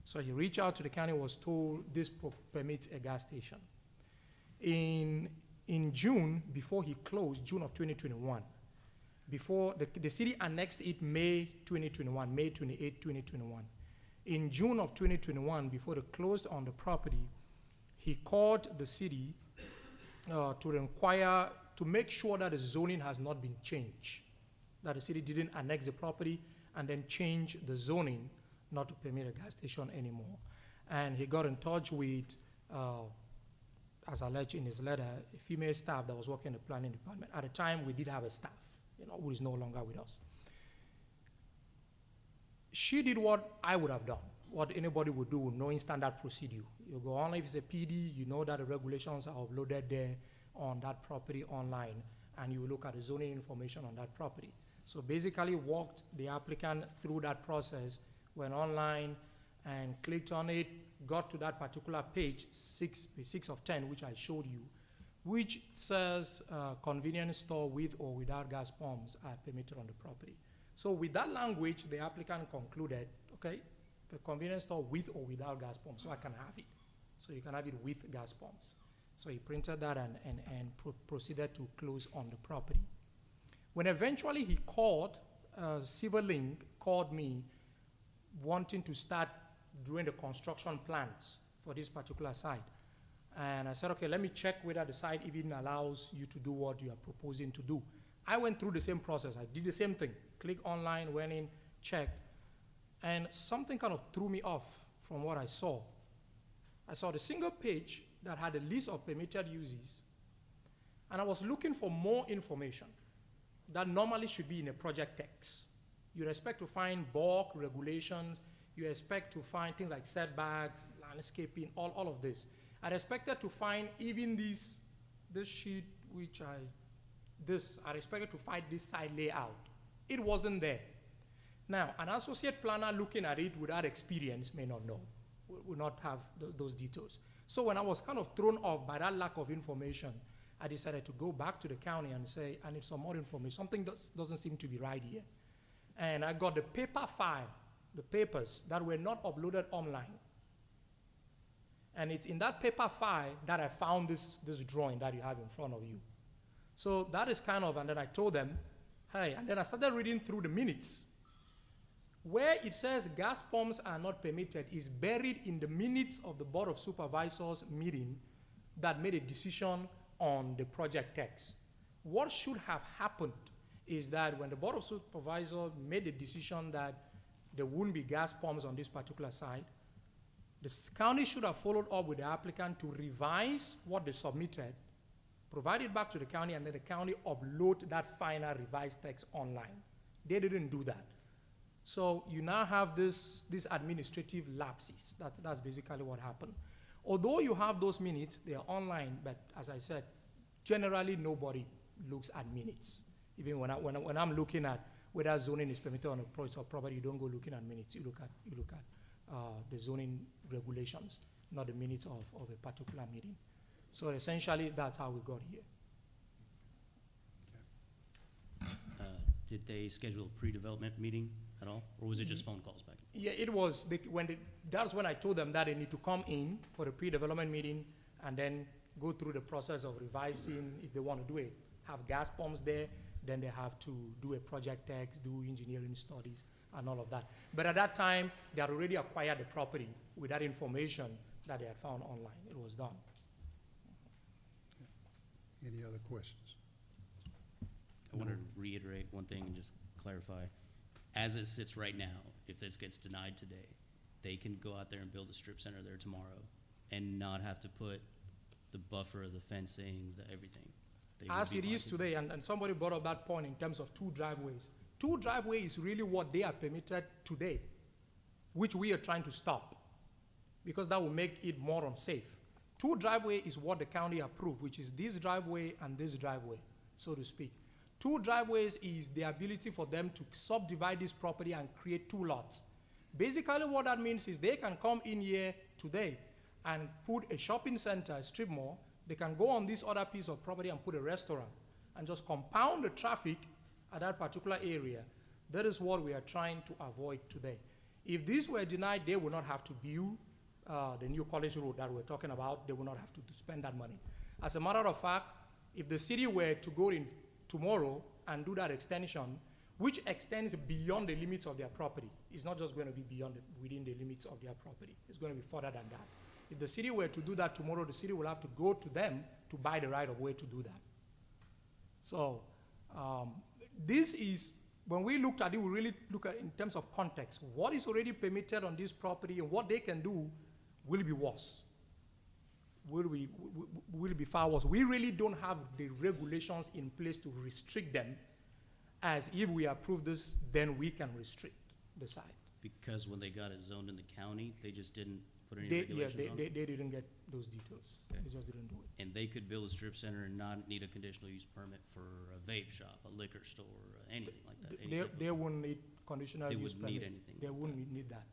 [SPEAKER 5] So he reached out to the county, was told this permits a gas station. In June, before he closed, June of 2021, before the city annexed it May 2021, May 28, 2021. In June of 2021, before they closed on the property, he called the city to inquire, to make sure that the zoning has not been changed, that the city didn't annex the property and then change the zoning not to permit a gas station anymore. And he got in touch with, as alleged in his letter, a female staff that was working in the planning department. At the time, we did have a staff, who is no longer with us. She did what I would have done, what anybody would do knowing standard procedure. You go on, if it's a PD, you know that the regulations are uploaded there on that property online, and you look at the zoning information on that property. So basically walked the applicant through that process, went online and clicked on it, got to that particular page, 6 of 10, which I showed you, which says convenience store with or without gas pumps are permitted on the property. So with that language, the applicant concluded, okay, the convenience store with or without gas pumps, so I can have it. So you can have it with gas pumps. So he printed that and proceeded to close on the property. When eventually he called, Silverlink called me wanting to start doing the construction plans for this particular site. And I said, okay, let me check whether the site even allows you to do what you are proposing to do. I went through the same process. I did the same thing. Click online, went in, checked. And something kind of threw me off from what I saw. I saw the single page that had a list of permitted uses. And I was looking for more information that normally should be in a project text. You'd expect to find bulk regulations. You expect to find things like setbacks, landscaping, all of this. I'd expected to find even this sheet, I'd expected to find this site layout. It wasn't there. Now, an associate planner looking at it without experience may not know, will not have those details. So when I was kind of thrown off by that lack of information, I decided to go back to the county and say, I need some more information. Something doesn't seem to be right here. And I got the paper file, the papers that were not uploaded online. And it's in that paper file that I found this drawing that you have in front of you. So that is kind of, and then I told them, hey, and then I started reading through the minutes. Where it says gas pumps are not permitted is buried in the minutes of the Board of Supervisors meeting that made a decision on the project text. What should have happened is that when the Board of Supervisors made the decision that there wouldn't be gas pumps on this particular site, the county should have followed up with the applicant to revise what they submitted, provide it back to the county, and then the county upload that final revised text online. They didn't do that. So you now have this administrative lapses. That's basically what happened. Although you have those minutes, they are online, but as I said, generally nobody looks at minutes. Even when I'm looking at whether zoning is permitted on a piece of property, you don't go looking at minutes. You look at the zoning regulations, not the minutes of a particular meeting. So essentially, that's how we got here.
[SPEAKER 8] Did they schedule a pre-development meeting at all, or was it just phone calls back?
[SPEAKER 5] Yeah, it was. That's when I told them that they need to come in for a pre-development meeting and then go through the process of revising if they want to do it. Have gas pumps there, then they have to do a project text, do engineering studies, and all of that. But at that time, they had already acquired the property with that information that they had found online. It was done.
[SPEAKER 1] Any other questions?
[SPEAKER 8] I want to reiterate one thing and just clarify. As it sits right now, if this gets denied today, they can go out there and build a strip center there tomorrow and not have to put the buffer, the fencing, the everything. They would
[SPEAKER 5] As
[SPEAKER 8] be
[SPEAKER 5] it is
[SPEAKER 8] fine.
[SPEAKER 5] today, and somebody brought up that point in terms of 2 driveways. 2 driveways is really what they are permitted today, which we are trying to stop, because that will make it more unsafe. 2 driveway is what the county approved, which is this driveway and this driveway, so to speak. 2 driveways is the ability for them to subdivide this property and create 2 lots. Basically what that means is they can come in here today and put a shopping center, a strip mall. They can go on this other piece of property and put a restaurant and just compound the traffic at that particular area. That is what we are trying to avoid today. If these were denied, they will not have to build the new college road that we're talking about. They will not have to spend that money. As a matter of fact, if the city were to go in tomorrow and do that extension, which extends beyond the limits of their property, it's not just going to be within the limits of their property. It's going to be further than that. If the city were to do that tomorrow, the city will have to go to them to buy the right of way to do that. So this is, when we looked at it, we really look at it in terms of context. What is already permitted on this property and what they can do will be worse. Will be far worse. We really don't have the regulations in place to restrict them, as if we approve this, then we can restrict the site.
[SPEAKER 8] Because when they got it zoned in the county, they just didn't put any
[SPEAKER 5] They
[SPEAKER 8] regulations on it?
[SPEAKER 5] they didn't get those details.
[SPEAKER 8] Okay.
[SPEAKER 5] They just didn't do it.
[SPEAKER 8] And they could build a strip center and not need a conditional use permit for a vape shop, a liquor store, anything like that? any type of-
[SPEAKER 5] They wouldn't need conditional
[SPEAKER 8] They
[SPEAKER 5] use
[SPEAKER 8] wouldn't need
[SPEAKER 5] permit.
[SPEAKER 8] anything
[SPEAKER 5] They
[SPEAKER 8] like
[SPEAKER 5] wouldn't need that.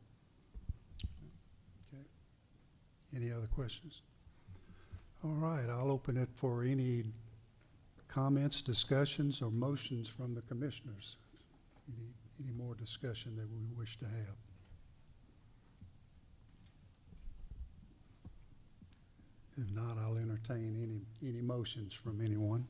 [SPEAKER 1] Okay. Any other questions? All right, I'll open it for any comments, discussions, or motions from the commissioners. Any more discussion that we wish to have? If not, I'll entertain any motions from anyone.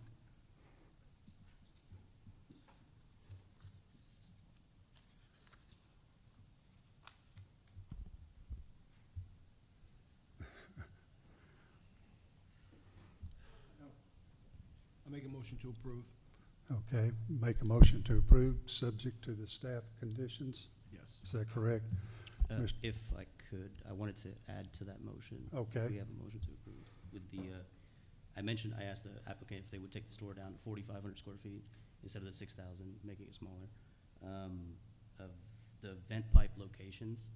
[SPEAKER 18] I make a motion to approve.
[SPEAKER 1] Okay, make a motion to approve, subject to the staff conditions.
[SPEAKER 18] Yes.
[SPEAKER 1] Is that correct? Mr.
[SPEAKER 8] If I could, I wanted to add to that motion.
[SPEAKER 1] Okay.
[SPEAKER 8] We have a motion to approve with the, I asked the applicant if they would take the store down to 4,500 square feet instead of the 6,000, making it smaller. Of the vent pipe locations,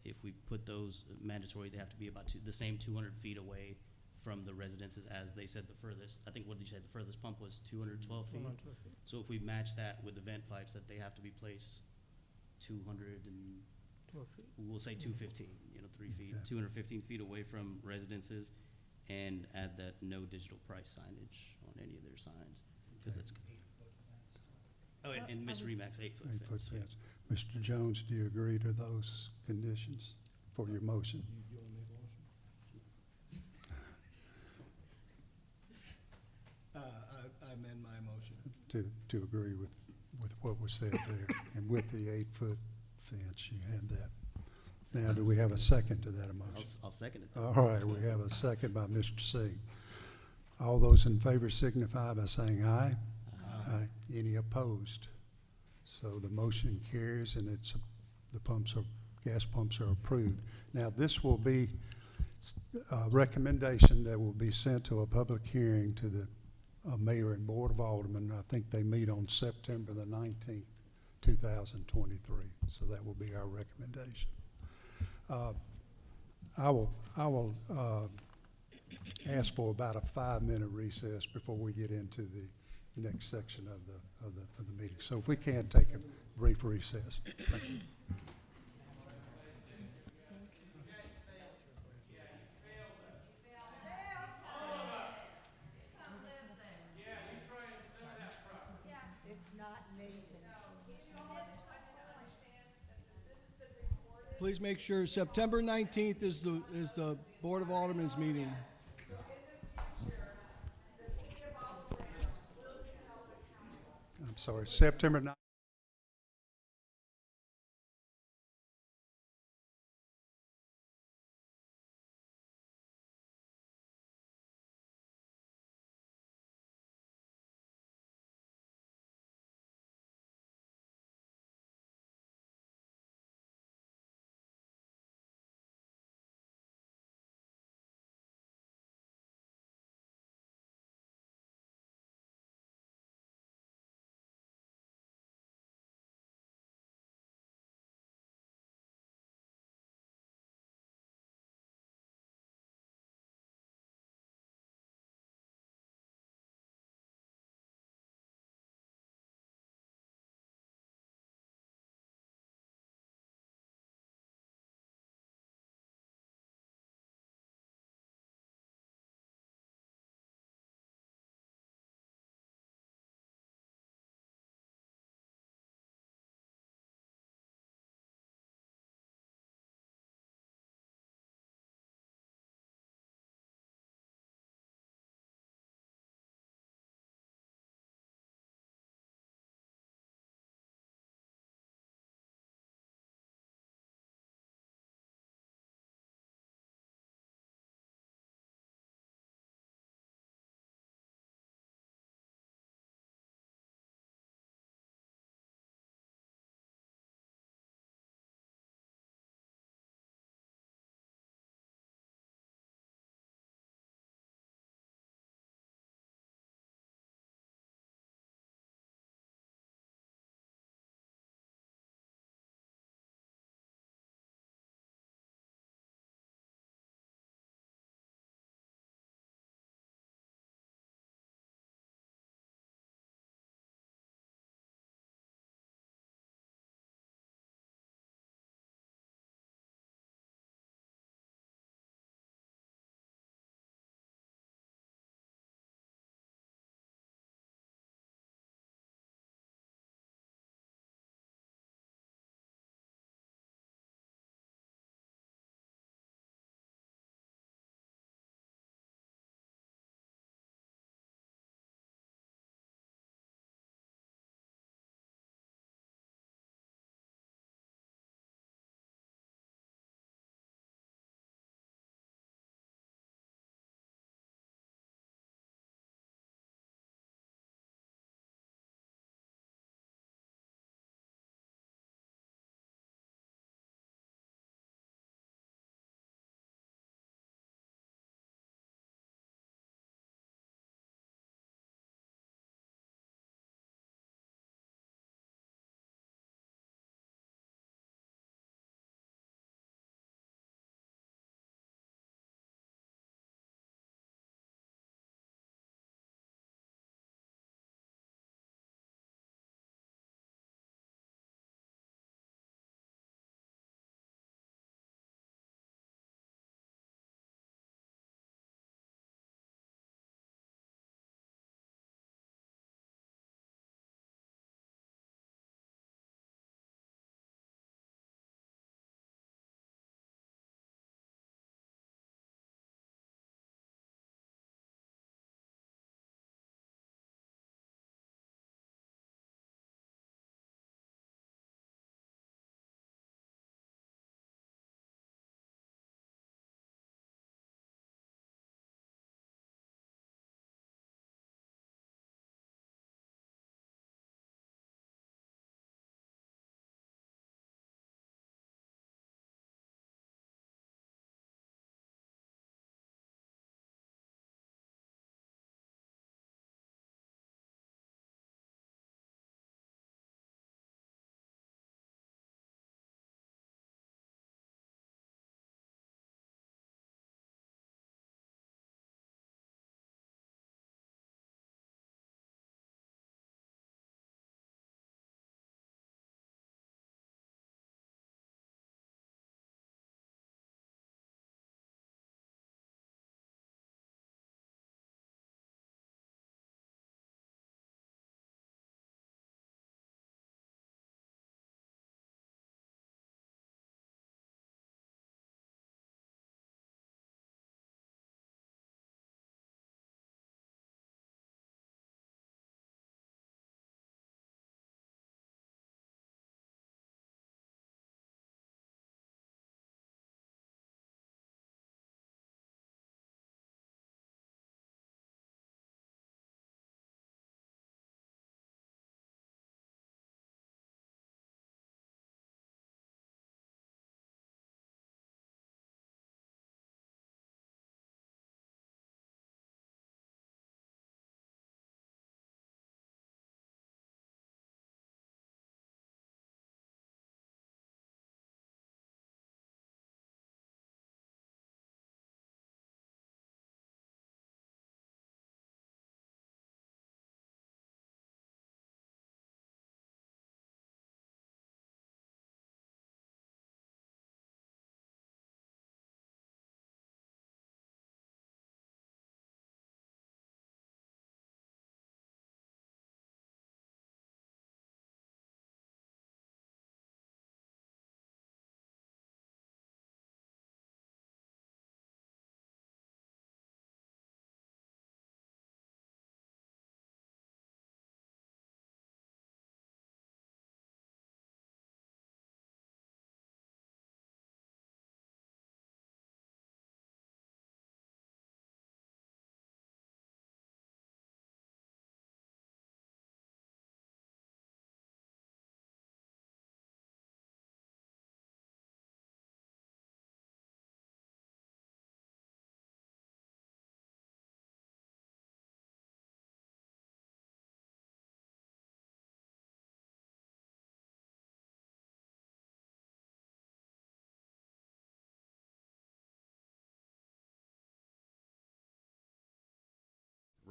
[SPEAKER 8] if we put those mandatory, they have to be about the same 200 feet away from the residences as they said the furthest. I think, what did you say, the furthest pump was 212 feet?
[SPEAKER 5] 212 feet.
[SPEAKER 8] So if we match that with the vent pipes, that they have to be placed 200 and
[SPEAKER 5] 12 feet.
[SPEAKER 8] we'll say 215, 3 feet,
[SPEAKER 1] Okay.
[SPEAKER 8] 215 feet away from residences, and add that no digital price signage on any of their signs, because that's. Oh, and Ms. Remax, 8-foot fence.
[SPEAKER 1] 8-foot
[SPEAKER 8] yeah.
[SPEAKER 1] fence. Mr. Jones, do you agree to those conditions for your motion?
[SPEAKER 18] You want to make a motion? I amend my motion.
[SPEAKER 1] To agree with what was said there, and with the 8-foot fence, you had that. Now, do we have a second to that motion?
[SPEAKER 8] I'll second it.
[SPEAKER 1] All right, we have a second by Mr. Singh. All those in favor signify by saying aye. Aye. Any opposed? So the motion carries, and the gas pumps are approved. Now, this will be a recommendation that will be sent to a public hearing to the mayor and board of aldermen. I think they meet on September the 19th, 2023. So that will be our recommendation. I will ask for about a 5-minute recess before we get into the next section of the meeting. So if we can take a brief recess. Thank you.
[SPEAKER 18] Please make sure September 19th is the Board of Aldermen's meeting.
[SPEAKER 1] I'm sorry, September 9th.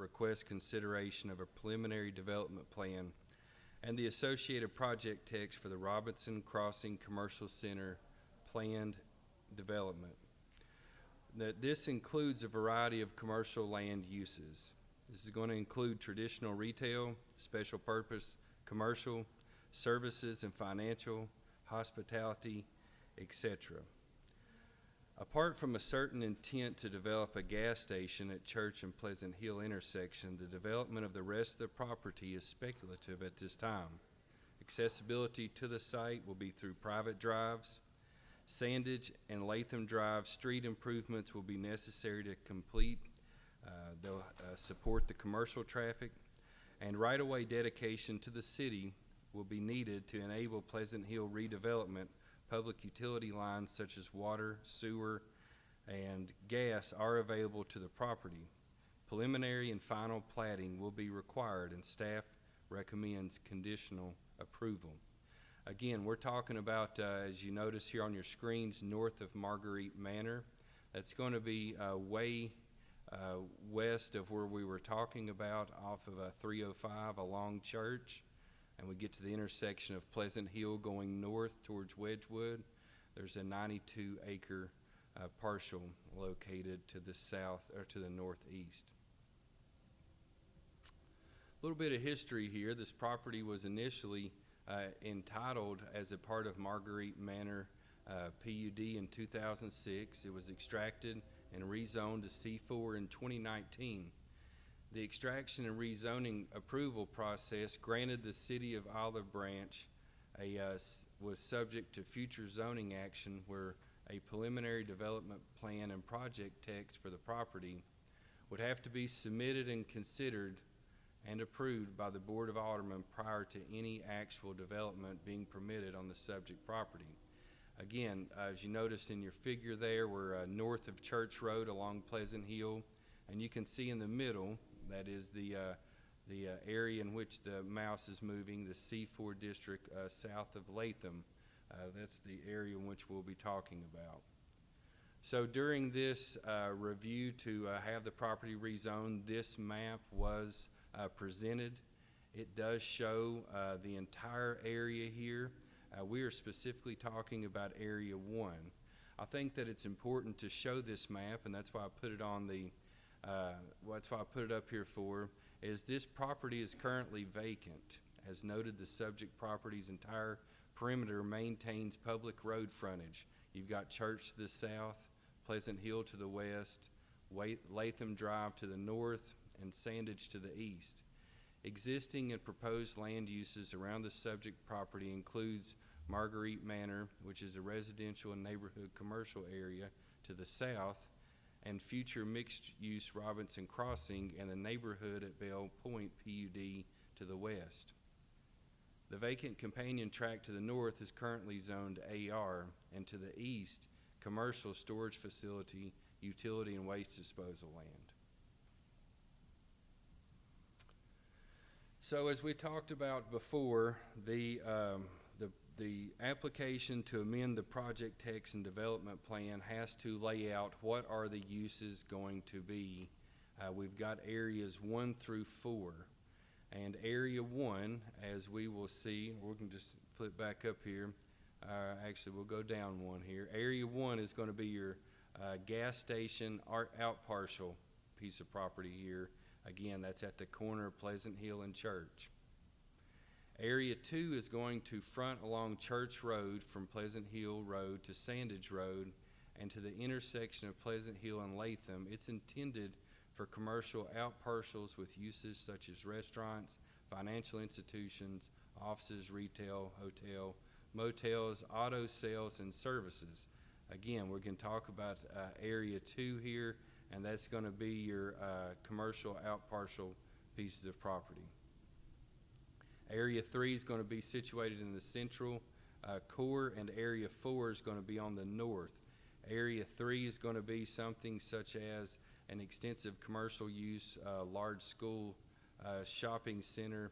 [SPEAKER 19] request consideration of a preliminary development plan and the associated project text for the Robinson Crossing Commercial Center planned development. That this includes a variety of commercial land uses. This is going to include traditional retail, special purpose, commercial, services and financial, hospitality, etc. Apart from a certain intent to develop a gas station at Church and Pleasant Hill intersection, the development of the rest of the property is speculative at this time. Accessibility to the site will be through private drives. Sandage and Latham Drive street improvements will be necessary to complete. They'll support the commercial traffic, and right-of-way dedication to the city will be needed to enable Pleasant Hill redevelopment. Public utility lines such as water, sewer, and gas are available to the property. Preliminary and final platting will be required, and staff recommends conditional approval. Again, we're talking about, as you notice here on your screens, north of Marguerite Manor. That's going to be way west of where we were talking about, off of 305 along Church. And we get to the intersection of Pleasant Hill going north towards Wedgwood. There's a 92-acre parcel located to the south, or to the northeast. A little bit of history here. This property was initially entitled as a part of Marguerite Manor PUD in 2006. It was extracted and rezoned to C4 in 2019. The extraction and rezoning approval process granted the city of Olive Branch was subject to future zoning action where a preliminary development plan and project text for the property would have to be submitted and considered and approved by the Board of Aldermen prior to any actual development being permitted on the subject property. Again, as you notice in your figure there, we're north of Church Road along Pleasant Hill, and you can see in the middle, that is the area in which the mouse is moving, the C4 district south of Latham. That's the area in which we'll be talking about. So during this review to have the property rezoned, this map was presented. It does show the entire area here. We are specifically talking about Area 1. I think that it's important to show this map, and that's why I put it on the that's why I put it up here for, is this property is currently vacant. As noted, the subject property's entire perimeter maintains public road frontage. You've got Church to the south, Pleasant Hill to the west, Latham Drive to the north, and Sandage to the east. Existing and proposed land uses around the subject property includes Marguerite Manor, which is a residential and neighborhood commercial area to the south, and future mixed-use Robinson Crossing and the neighborhood at Bell Point PUD to the west. The vacant companion tract to the north is currently zoned AR, and to the east, commercial storage facility, utility, and waste disposal land. So as we talked about before, the application to amend the project text and development plan has to lay out what are the uses going to be. We've got areas 1 through 4. And area 1, as we will see, we can just flip back up here. Actually, we'll go down one here. Area 1 is going to be your gas station out parcel piece of property here. Again, that's at the corner of Pleasant Hill and Church. Area 2 is going to front along Church Road from Pleasant Hill Road to Sandage Road and to the intersection of Pleasant Hill and Latham. It's intended for commercial out parcels with uses such as restaurants, financial institutions, offices, retail, hotel, motels, auto sales, and services. Again, we're going to talk about Area 2 here, and that's going to be your commercial out parcel pieces of property. Area 3 is going to be situated in the central core, and Area 4 is going to be on the north. Area 3 is going to be something such as an extensive commercial use, large school, shopping center,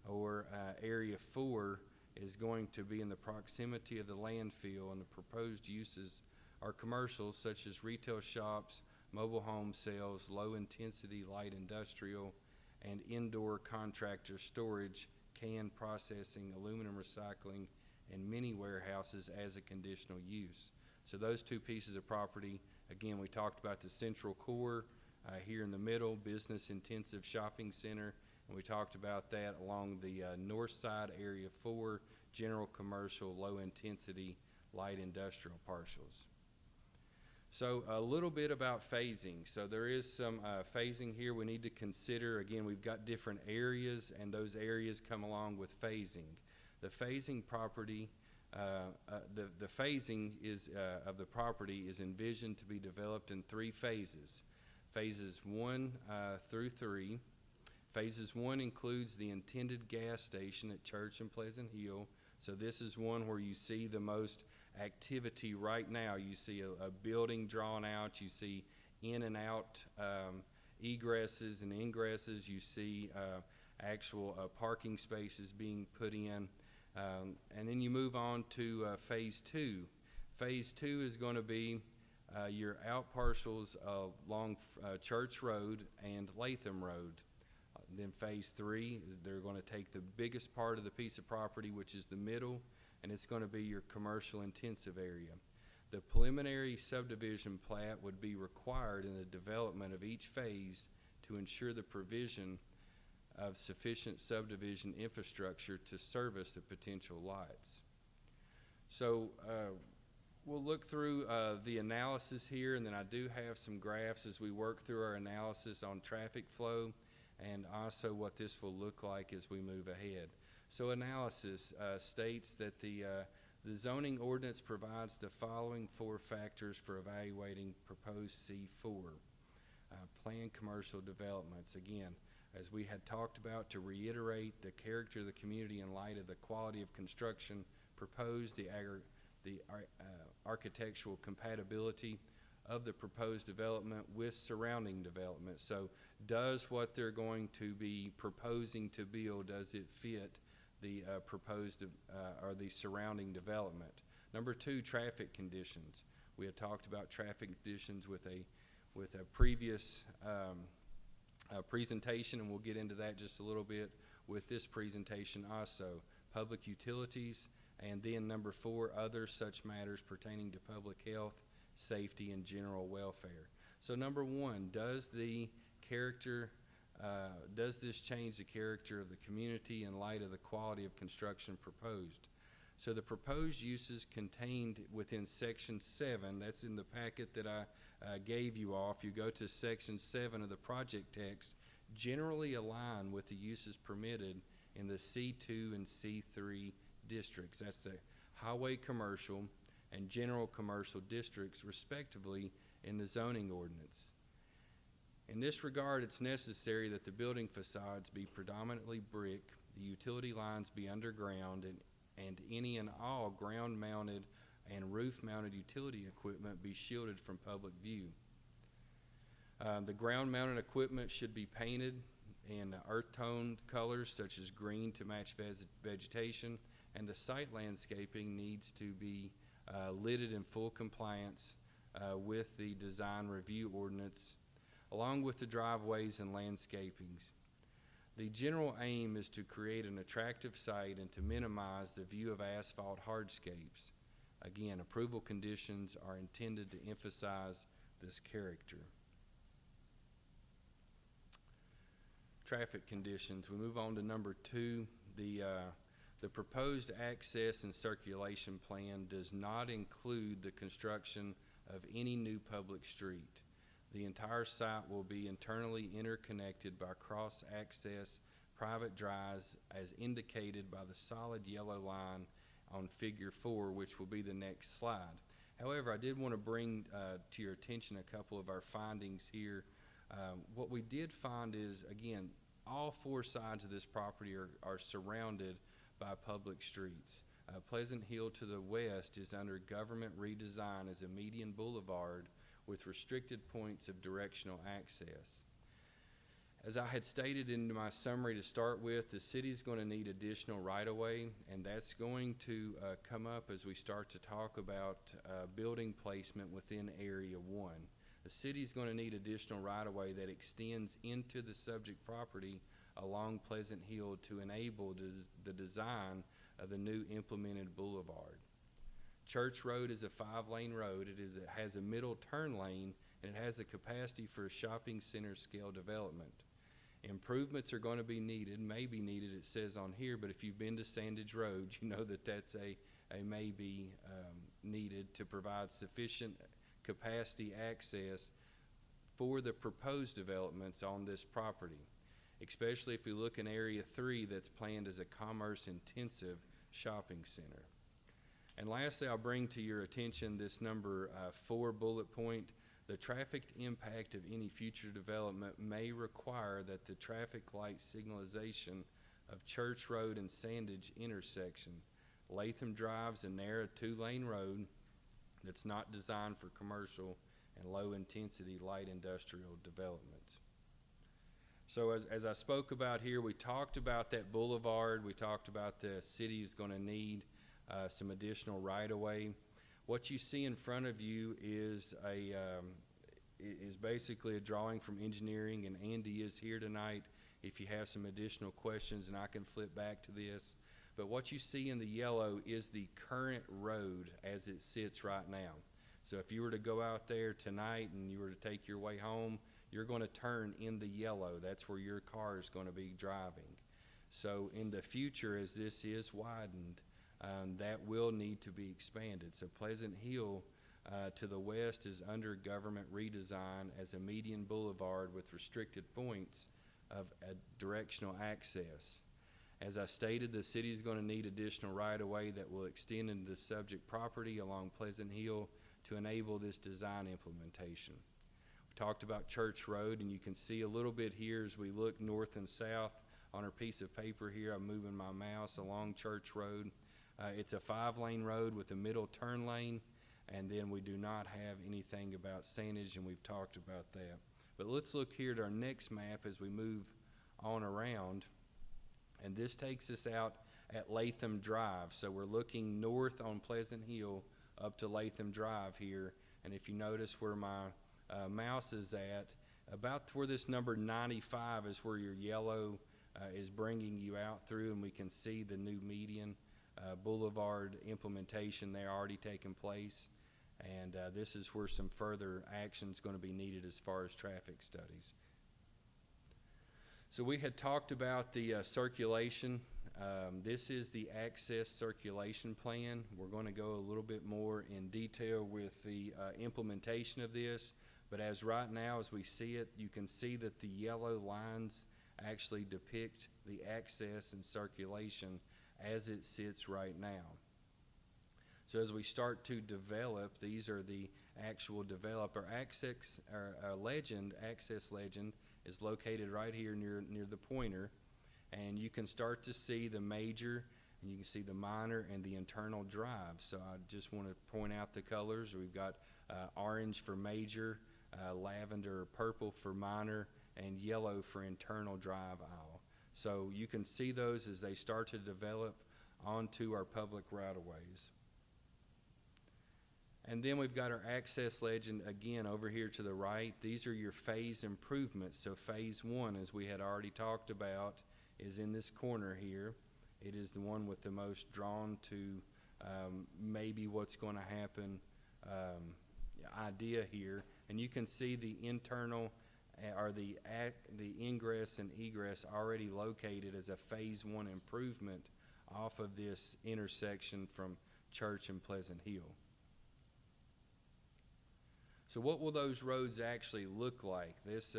[SPEAKER 19] or Area 4 is going to be in the proximity of the landfill, and the proposed uses are commercial such as retail shops, mobile home sales, low-intensity light industrial, and indoor contractor storage, can processing, aluminum recycling, and many warehouses as a conditional use. So those two pieces of property, again, we talked about the central core here in the middle, business intensive shopping center, and we talked about that along the north side, area 4, general commercial, low intensity, light industrial partials. So a little bit about phasing. So there is some phasing here we need to consider. Again, we've got different areas, and those areas come along with phasing. The phasing property, the phasing is, of the property is envisioned to be developed in 3 phases. Phases 1 through 3. Phases 1 includes the intended gas station at Church and Pleasant Hill. So this is one where you see the most activity right now. You see a building drawn out. You see in and out egresses and ingresses. You see actual parking spaces being put in. And then you move on to phase 2. Phase 2 is going to be your out parcels along Church Road and Latham Road. Then phase 3 is they're going to take the biggest part of the piece of property, which is the middle, and it's going to be your commercial intensive area. The preliminary subdivision plat would be required in the development of each phase to ensure the provision of sufficient subdivision infrastructure to service the potential lots. So we'll look through the analysis here, and then I do have some graphs as we work through our analysis on traffic flow and also what this will look like as we move ahead. So analysis states that the zoning ordinance provides the following 4 factors for evaluating proposed C4. Planned commercial developments. Again, as we had talked about, to reiterate the character of the community in light of the quality of construction proposed, the architectural compatibility of the proposed development with surrounding development. So does what they're going to be proposing to build, does it fit the proposed or the surrounding development? Number 2, traffic conditions. We had talked about traffic conditions with a previous presentation, and we'll get into that just a little bit with this presentation also. Public utilities, and then number 4, other such matters pertaining to public health, safety, and general welfare. So number 1, does the character, does this change the character of the community in light of the quality of construction proposed? So the proposed uses contained within section 7, that's in the packet that I gave you all. If you go to section 7 of the project text, generally align with the uses permitted in the C2 and C3 districts. That's the highway commercial and general commercial districts, respectively, in the zoning ordinance. In this regard, it's necessary that the building facades be predominantly brick, the utility lines be underground, and any and all ground-mounted and roof-mounted utility equipment be shielded from public view. The ground-mounted equipment should be painted in earth-toned colors such as green to match vegetation, and the site landscaping needs to be lidded in full compliance with the design review ordinance, along with the driveways and landscapings. The general aim is to create an attractive site and to minimize the view of asphalt hardscapes. Again, approval conditions are intended to emphasize this character. Traffic conditions. We move on to number 2. The proposed access and circulation plan does not include the construction of any new public street. The entire site will be internally interconnected by cross-access private drives as indicated by the solid yellow line on figure 4, which will be the next slide. However, I did want to bring to your attention a couple of our findings here. What we did find is, again, all 4 sides of this property are surrounded by public streets. Pleasant Hill to the west is under government redesign as a median boulevard with restricted points of directional access. As I had stated in my summary to start with, the city is going to need additional right-of-way, and that's going to come up as we start to talk about building placement within Area 1. the city's gonna need additional right-of-way that extends into the subject property along Pleasant Hill to enable the design of the new implemented boulevard. Church Road is a 5-lane road. It has a middle turn lane, and it has a capacity for a shopping center scale development. Improvements are going to be needed, may be needed, it says on here, but if you've been to Sandage Road, you know that that's a may be needed to provide sufficient capacity access for the proposed developments on this property, especially if we look in Area 3 that's planned as a commerce-intensive shopping center. And lastly, I'll bring to your attention this number 4 bullet point. The traffic impact of any future development may require that the traffic light signalization of Church Road and Sandage intersection. Latham Drive's a narrow 2-lane road that's not designed for commercial and low-intensity light industrial developments. So as I spoke about here, we talked about that boulevard. We talked about the city is going to need some additional right-of-way. What you see in front of you is basically a drawing from engineering, and Andy is here tonight if you have some additional questions, and I can flip back to this. But what you see in the yellow is the current road as it sits right now. So if you were to go out there tonight and you were to take your way home, you're going to turn in the yellow. That's where your car is going to be driving. So in the future, as this is widened, that will need to be expanded. So Pleasant Hill to the west is under government redesign as a median boulevard with restricted points of directional access. As I stated, the city is going to need additional right-of-way that will extend into the subject property along Pleasant Hill to enable this design implementation. We talked about Church Road, and you can see a little bit here as we look north and south on our piece of paper here. I'm moving my mouse along Church Road. It's a 5-lane road with a middle turn lane, and then we do not have anything about Sandage, and we've talked about that. But let's look here at our next map as we move on around, and this takes us out at Latham Drive. So we're looking north on Pleasant Hill up to Latham Drive here, and if you notice where my mouse is at, about where this number 95 is where your yellow is bringing you out through, and we can see the new median boulevard implementation there already taking place, and this is where some further action is going to be needed as far as traffic studies. So we had talked about the circulation. This is the access circulation plan. We're going to go a little bit more in detail with the implementation of this, but as right now as we see it, you can see that the yellow lines actually depict the access and circulation as it sits right now. So as we start to develop, these are the actual developer access, access legend is located right here near the pointer, and you can start to see the major, and you can see the minor and the internal drive. So I just want to point out the colors. We've got orange for major, lavender or purple for minor, and yellow for internal drive aisle. So you can see those as they start to develop onto our public right-of-ways. And then we've got our access legend again over here to the right. These are your phase improvements. So phase 1, as we had already talked about, is in this corner here. It is the one with the most drawn to maybe what's going to happen idea here. And you can see the internal or the ingress and egress already located as a phase 1 improvement off of this intersection from Church and Pleasant Hill. So what will those roads actually look like? This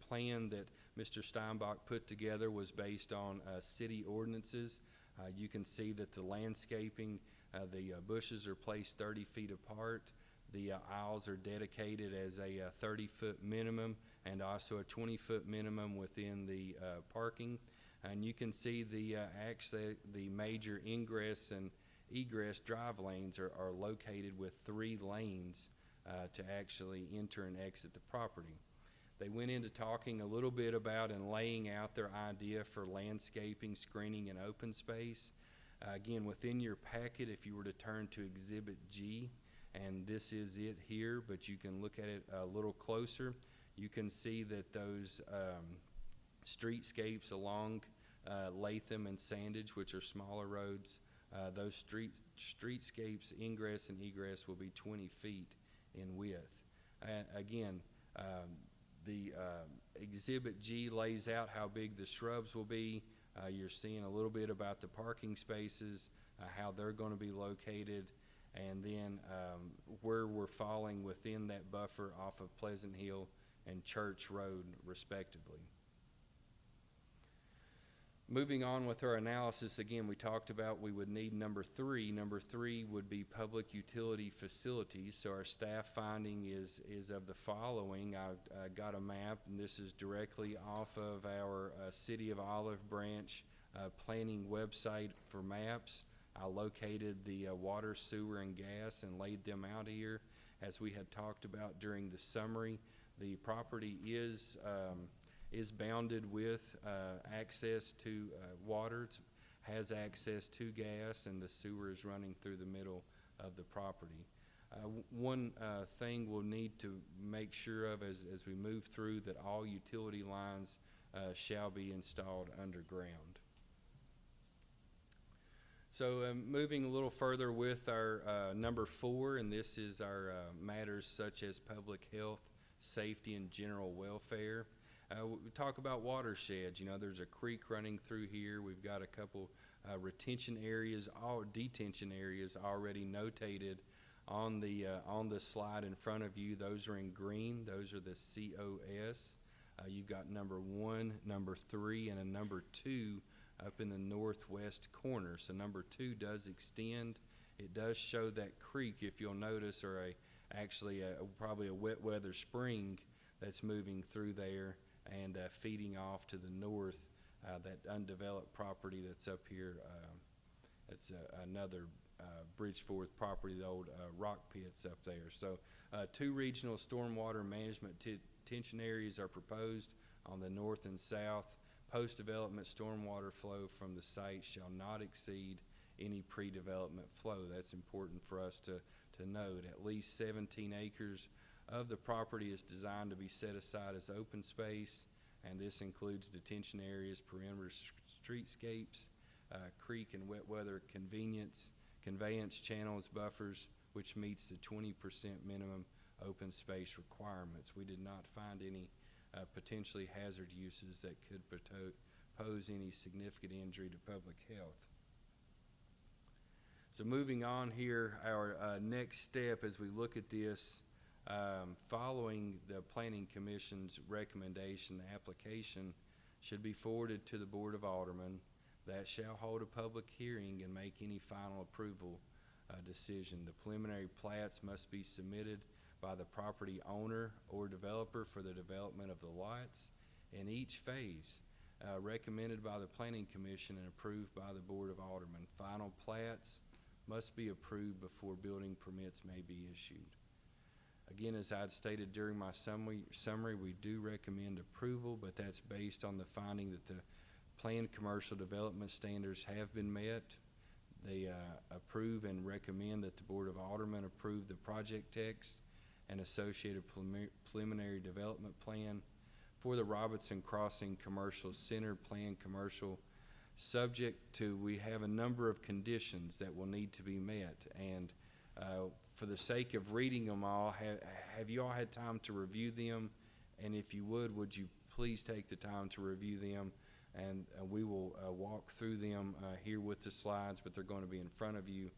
[SPEAKER 19] plan that Mr. Steinbach put together was based on city ordinances. You can see that the landscaping, the bushes are placed 30 feet apart. The aisles are dedicated as a 30-foot minimum and also a 20-foot minimum within the parking. And you can see the major ingress and egress drive lanes are located with 3 lanes to actually enter and exit the property. They went into talking a little bit about and laying out their idea for landscaping, screening, and open space. Again, within your packet, if you were to turn to Exhibit G, and this is it here, but you can look at it a little closer. You can see that those streetscapes along Latham and Sandage, which are smaller roads, those streetscapes ingress and egress will be 20 feet in width. Again, the Exhibit G lays out how big the shrubs will be. You're seeing a little bit about the parking spaces, how they're going to be located, and then where we're falling within that buffer off of Pleasant Hill and Church Road, respectively. Moving on with our analysis, again, we talked about we would need number 3. Number 3 would be public utility facilities. So our staff finding is of the following. I've got a map, and this is directly off of our City of Olive Branch planning website for maps. I located the water, sewer, and gas and laid them out here. As we had talked about during the summary, the property is bounded with access to water, has access to gas, and the sewer is running through the middle of the property. One thing we'll need to make sure of as we move through, that all utility lines shall be installed underground. So moving a little further with our number 4, and this is our matters such as public health, safety, and general welfare. We talk about watersheds. You know, there's a creek running through here. We've got a couple retention areas, all detention areas already notated on the slide in front of you. Those are in green. Those are the COS. You've got number 1, number 3, and a number 2 up in the northwest corner. So number 2 does extend. It does show that creek, if you'll notice, or probably a wet weather spring that's moving through there and feeding off to the north, that undeveloped property that's up here. It's another Bridgeforth property, the old rock pits up there. So 2 regional stormwater management detention areas are proposed on the north and south. Post-development stormwater flow from the site shall not exceed any pre-development flow. That's important for us to note. At least 17 acres of the property is designed to be set aside as open space, and this includes detention areas, perimeter streetscapes, creek and wet weather conveyance channels, buffers, which meets the 20% minimum open space requirements. We did not find any potentially hazard uses that could pose any significant injury to public health. So moving on here, our next step as we look at this, following the Planning Commission's recommendation, the application should be forwarded to the Board of Aldermen, that shall hold a public hearing and make any final approval decision. The preliminary plats must be submitted by the property owner or developer for the development of the lots in each phase, recommended by the Planning Commission and approved by the Board of Aldermen. Final plats must be approved before building permits may be issued. Again, as I had stated during my summary, we do recommend approval, but that's based on the finding that the planned commercial development standards have been met. They approve and recommend that the Board of Aldermen approve the project text and associated preliminary development plan for the Robinson Crossing Commercial Center Plan Commercial, subject to, we have a number of conditions that will need to be met. And for the sake of reading them all, have you all had time to review them? And if you would you please take the time to review them? And we will walk through them here with the slides, but they're going to be in front of you.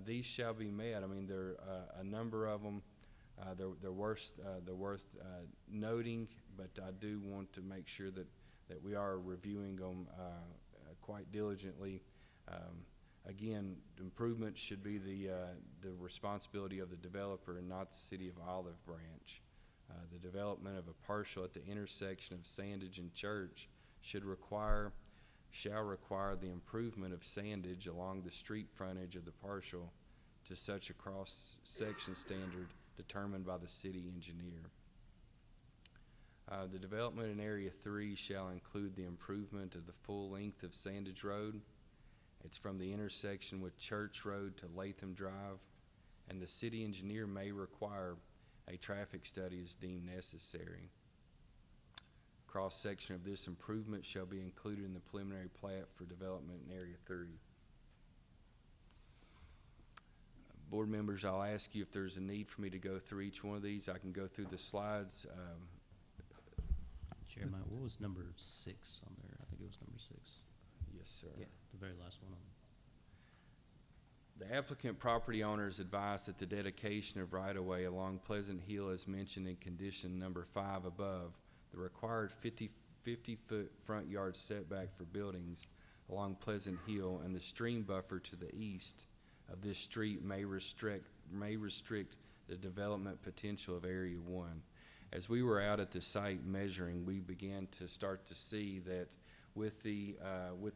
[SPEAKER 19] These shall be met. I mean, there are a number of them. They're worth noting, but I do want to make sure that we are reviewing them quite diligently. Again, improvement should be the responsibility of the developer and not the City of Olive Branch. The development of a parcel at the intersection of Sandage and Church shall require the improvement of sandage along the street frontage of the parcel to such a cross-section standard determined by the city engineer. The development in Area 3 shall include the improvement of the full length of Sandage Road. It's from the intersection with Church Road to Latham Drive. and the city engineer may require a traffic study as deemed necessary. Cross-section of this improvement shall be included in the preliminary plat for development in Area 3. Board members, I'll ask you if there's a need for me to go through each one of these. I can go through the slides.
[SPEAKER 8] Jeremiah, what was number 6 on there? I think it was number 6.
[SPEAKER 19] Yes, sir.
[SPEAKER 8] Yeah, the very last one on.
[SPEAKER 19] The applicant property owner is advised that the dedication of right-of-way along Pleasant Hill as mentioned in condition number 5 above, the required 50-foot front yard setback for buildings along Pleasant Hill and the stream buffer to the east of this street may restrict the development potential of Area 1. As we were out at the site measuring, we began to start to see that with the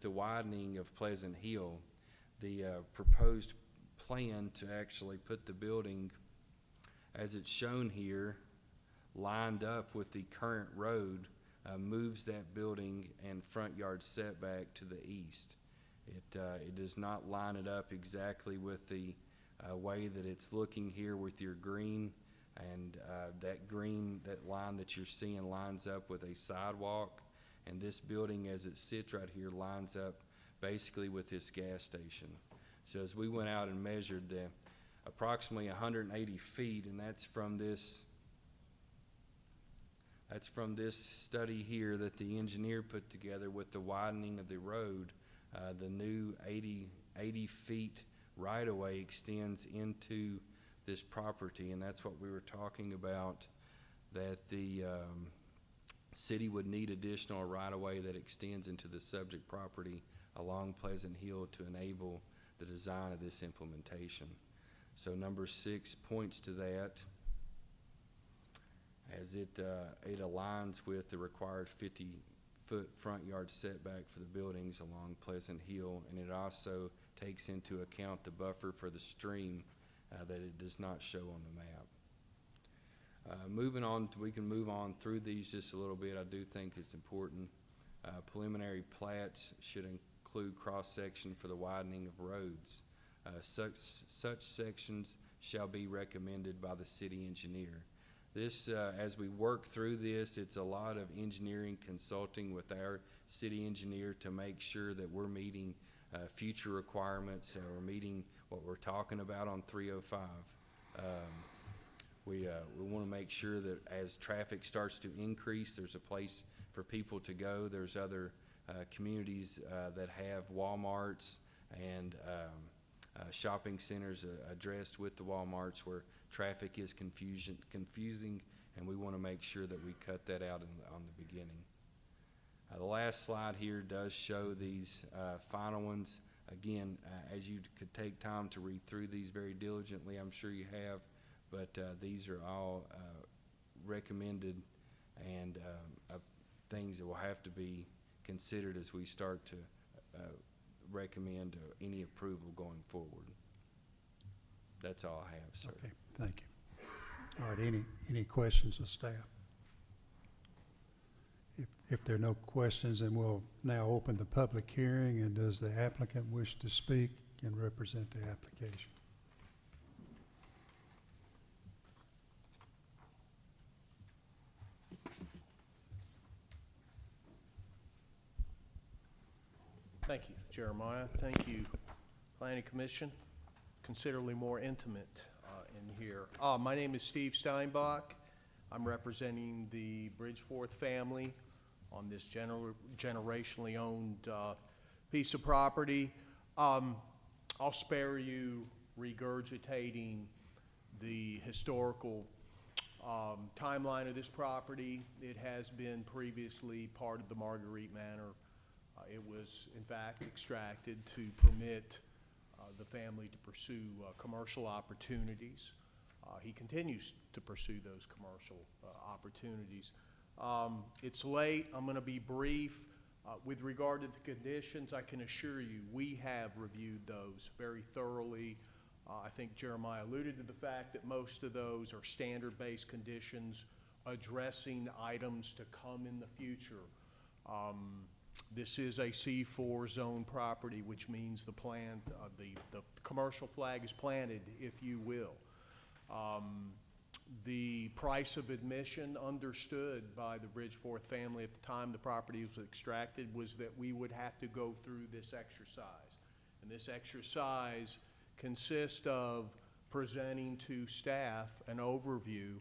[SPEAKER 19] widening of Pleasant Hill, the proposed plan to actually put the building, as it's shown here, lined up with the current road, moves that building and front yard setback to the east. It does not line it up exactly with the way that it's looking here with your green, and that line that you're seeing lines up with a sidewalk, and this building as it sits right here lines up basically with this gas station. So as we went out and measured the approximately 180 feet, and that's from this study here that the engineer put together with the widening of the road, the new 80 feet right-of-way extends into this property, and that's what we were talking about, that the city would need additional right-of-way that extends into the subject property along Pleasant Hill to enable the design of this implementation. So number 6 points to that, as it aligns with the required 50-foot front yard setback for the buildings along Pleasant Hill, and it also takes into account the buffer for the stream that it does not show on the map. Moving on, we can move on through these just a little bit. I do think it's important. Preliminary plats should include cross-section for the widening of roads. Such sections shall be recommended by the city engineer. This, as we work through this, it's a lot of engineering consulting with our city engineer to make sure that we're meeting future requirements, we're meeting what we're talking about on 305. We want to make sure that as traffic starts to increase, there's a place for people to go. There's other communities that have Walmarts and shopping centers addressed with the Walmarts where traffic is confusing, and we want to make sure that we cut that out on the beginning. The last slide here does show these final ones. Again, as you could take time to read through these very diligently, I'm sure you have, but these are all recommended and things that will have to be considered as we start to recommend any approval going forward. That's all I have, sir.
[SPEAKER 1] Okay, thank you. All right, any questions of staff? If there are no questions, then we'll now open the public hearing, and does the applicant wish to speak and represent the application?
[SPEAKER 20] Thank you, Jeremiah. Thank you, Planning Commission. Considerably more intimate in here. My name is Steve Steinbach. I'm representing the Bridgeforth family on this generationally owned piece of property. I'll spare you regurgitating the historical timeline of this property. It has been previously part of the Marguerite Manor. It was, in fact, extracted to permit the family to pursue commercial opportunities. He continues to pursue those commercial opportunities. It's late. I'm going to be brief. With regard to the conditions, I can assure you we have reviewed those very thoroughly. I think Jeremiah alluded to the fact that most of those are standard-based conditions addressing items to come in the future. This is a C4 zone property, which means the commercial flag is planted, if you will. The price of admission understood by the Bridgeforth family at the time the property was extracted was that we would have to go through this exercise. And this exercise consists of presenting to staff an overview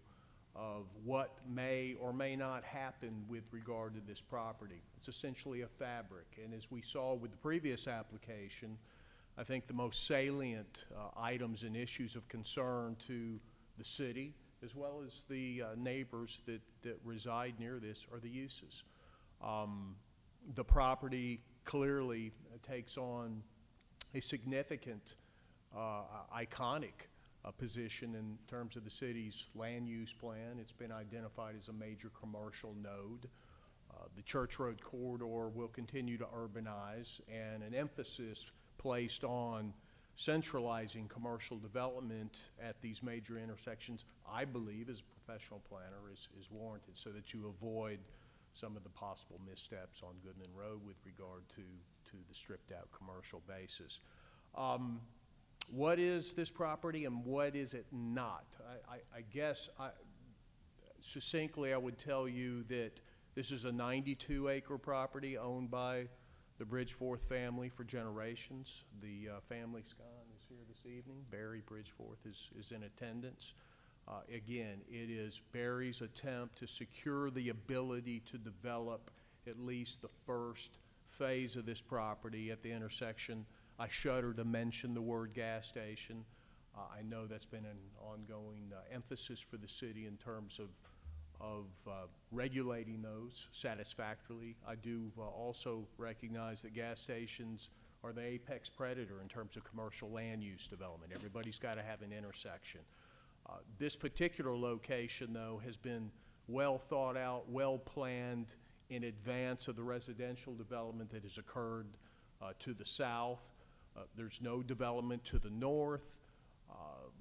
[SPEAKER 20] of what may or may not happen with regard to this property. It's essentially a fabric, and as we saw with the previous application, I think the most salient items and issues of concern to the city, as well as the neighbors that reside near this, are the uses. The property clearly takes on a significant, iconic position in terms of the city's land use plan. It's been identified as a major commercial node. The Church Road corridor will continue to urbanize, and an emphasis placed on centralizing commercial development at these major intersections, I believe, as a professional planner, is warranted, so that you avoid some of the possible missteps on Goodman Road with regard to the stripped out commercial basis. What is this property and what is it not? I guess succinctly I would tell you that this is a 92-acre property owned by the Bridgeforth family for generations. The family scon is here this evening. Barry Bridgeforth is in attendance. Again, it is Barry's attempt to secure the ability to develop at least the first phase of this property at the intersection. I shudder to mention the word gas station. I know that's been an ongoing emphasis for the city in terms of regulating those satisfactorily. I do also recognize that gas stations are the apex predator in terms of commercial land use development. Everybody's got to have an intersection. This particular location, though, has been well thought out, well planned in advance of the residential development that has occurred to the south. There's no development to the north,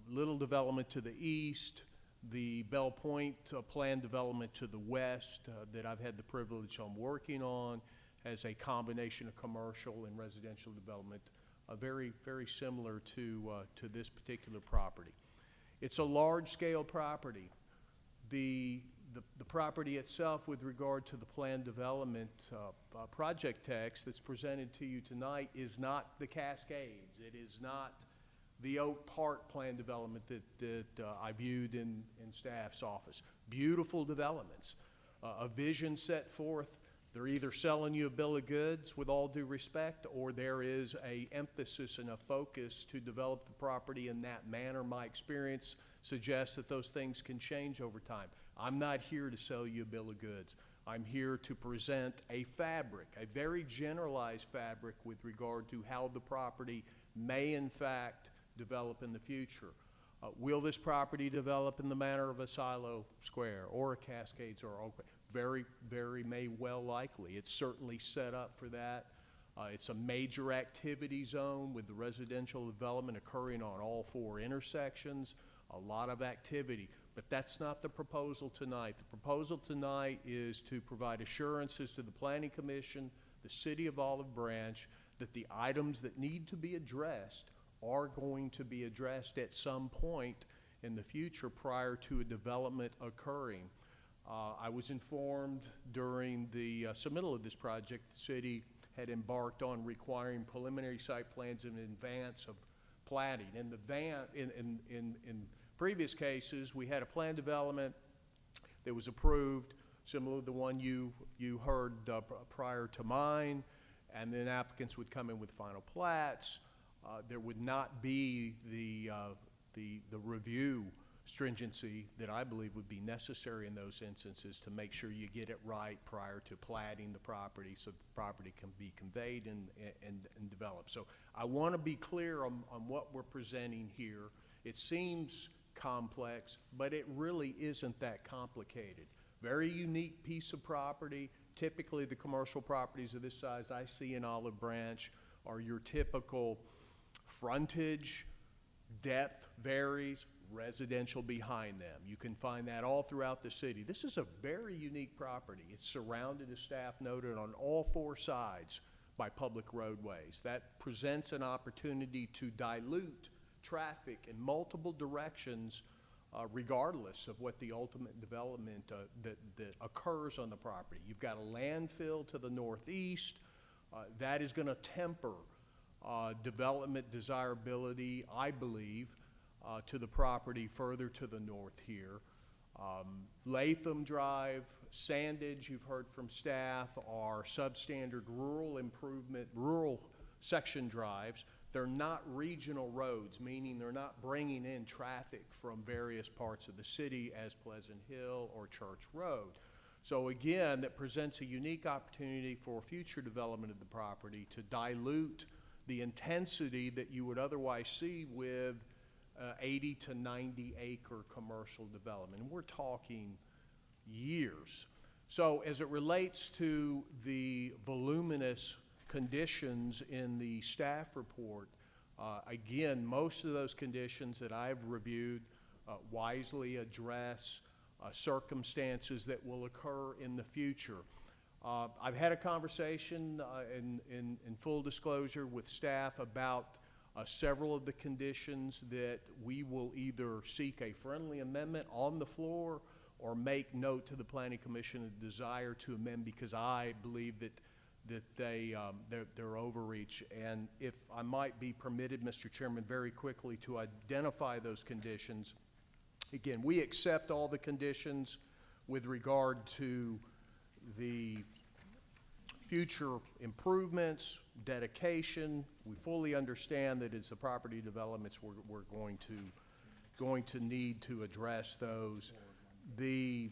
[SPEAKER 20] little development to the east. The Bell Point planned development to the west that I've had the privilege of working on as a combination of commercial and residential development, very, very similar to this particular property. It's a large-scale property. The property itself, with regard to the planned development project text that's presented to you tonight, is not the Cascades. It is not the Oak Park plan development that I viewed in staff's office. Beautiful developments, a vision set forth. They're either selling you a bill of goods with all due respect, or there is a emphasis and a focus to develop the property in that manner. My experience suggests that those things can change over time. I'm not here to sell you a bill of goods. I'm here to present a fabric, a very generalized fabric with regard to how the property may in fact develop in the future. Will this property develop in the manner of a Silo Square or a Cascades or Oak? Very, very may well likely. It's certainly set up for that. It's a major activity zone with the residential development occurring on all four intersections, a lot of activity. But that's not the proposal tonight. The proposal tonight is to provide assurances to the Planning Commission, the City of Olive Branch, that the items that need to be addressed are going to be addressed at some point in the future prior to a development occurring. I was informed during the submittal of this project, the city had embarked on requiring preliminary site plans in advance of platting. In previous cases, we had a plan development that was approved, similar to the one you heard prior to mine, and then applicants would come in with final plats. There would not be the review stringency that I believe would be necessary in those instances to make sure you get it right prior to platting the property so the property can be conveyed and developed. So I want to be clear on what we're presenting here. It seems complex, but it really isn't that complicated. Very unique piece of property. Typically the commercial properties of this size I see in Olive Branch are your typical frontage, depth varies, residential behind them. You can find that all throughout the city. This is a very unique property. It's surrounded, as staff noted, on all four sides by public roadways. That presents an opportunity to dilute traffic in multiple directions, regardless of what the ultimate development that occurs on the property. You've got a landfill to the northeast. That is going to temper development desirability, I believe, to the property further to the north here. Latham Drive, Sandage, you've heard from staff, are substandard rural section drives. They're not regional roads, meaning they're not bringing in traffic from various parts of the city as Pleasant Hill or Church Road. So again, that presents a unique opportunity for future development of the property to dilute the intensity that you would otherwise see with 80 to 90 acre commercial development. And we're talking years. So as it relates to the voluminous conditions in the staff report, again, most of those conditions that I've reviewed wisely address circumstances that will occur in the future. I've had a conversation in full disclosure with staff about several of the conditions that we will either seek a friendly amendment on the floor or make note to the Planning Commission a desire to amend, because I believe that they're overreach. And if I might be permitted, Mr. Chairman, very quickly to identify those conditions. Again, we accept all the conditions with regard to the future improvements, dedication. We fully understand that as the property developments, we're going to need to address those. The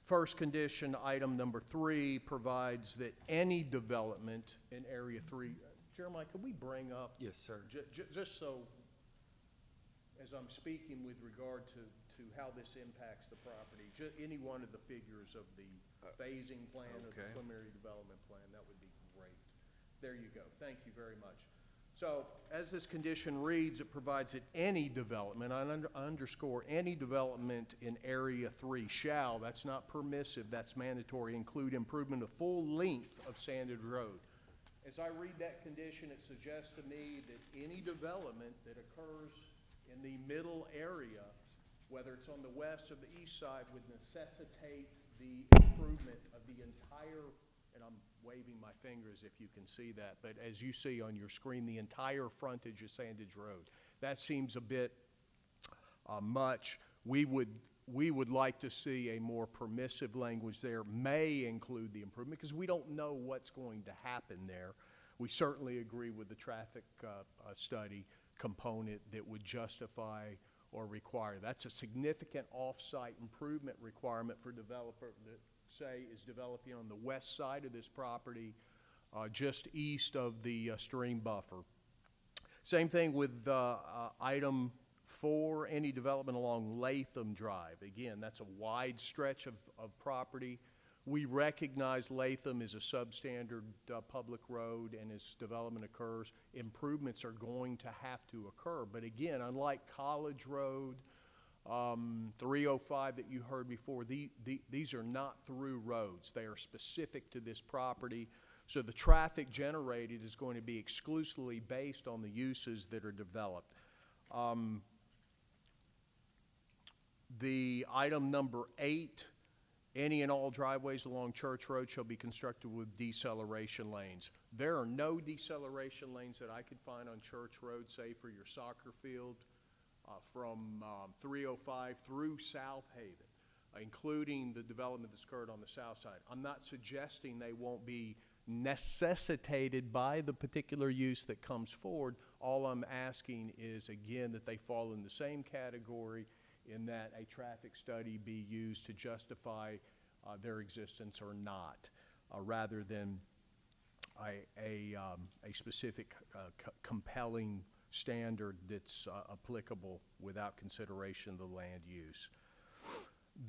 [SPEAKER 20] first condition, item number 3, provides that any development in Area 3, Jeremiah, could we bring up?
[SPEAKER 19] Yes, sir.
[SPEAKER 20] Just so, as I'm speaking with regard to how this impacts the property, any one of the figures of the phasing plan or the preliminary development plan, that would be great. There you go. Thank you very much. So as this condition reads, it provides that any development, I underscore any development in Area 3 shall, that's not permissive, that's mandatory, include improvement of full length of Sandage Road. As I read that condition, it suggests to me that any development that occurs in the middle area, whether it's on the west or the east side, would necessitate the improvement of the entire, and I'm waving my fingers if you can see that, but as you see on your screen, the entire frontage of Sandage Road. That seems a bit much. We would like to see a more permissive language there, may include the improvement, because we don't know what's going to happen there. We certainly agree with the traffic study component that would justify or require. That's a significant off-site improvement requirement for developer that, say, is developing on the west side of this property, just east of the stream buffer. Same thing with item 4, any development along Latham Drive. Again, that's a wide stretch of property. We recognize Latham is a substandard public road, and as development occurs, improvements are going to have to occur. But again, unlike College Road, 305 that you heard before, these are not through roads. They are specific to this property. So the traffic generated is going to be exclusively based on the uses that are developed. The item number 8, any and all driveways along Church Road shall be constructed with deceleration lanes. There are no deceleration lanes that I could find on Church Road, say for your soccer field, from 305 through South Haven, including the development that's occurred on the south side. I'm not suggesting they won't be necessitated by the particular use that comes forward. All I'm asking is, again, that they fall in the same category, in that a traffic study be used to justify their existence or not, rather than a specific compelling standard that's applicable without consideration of the land use.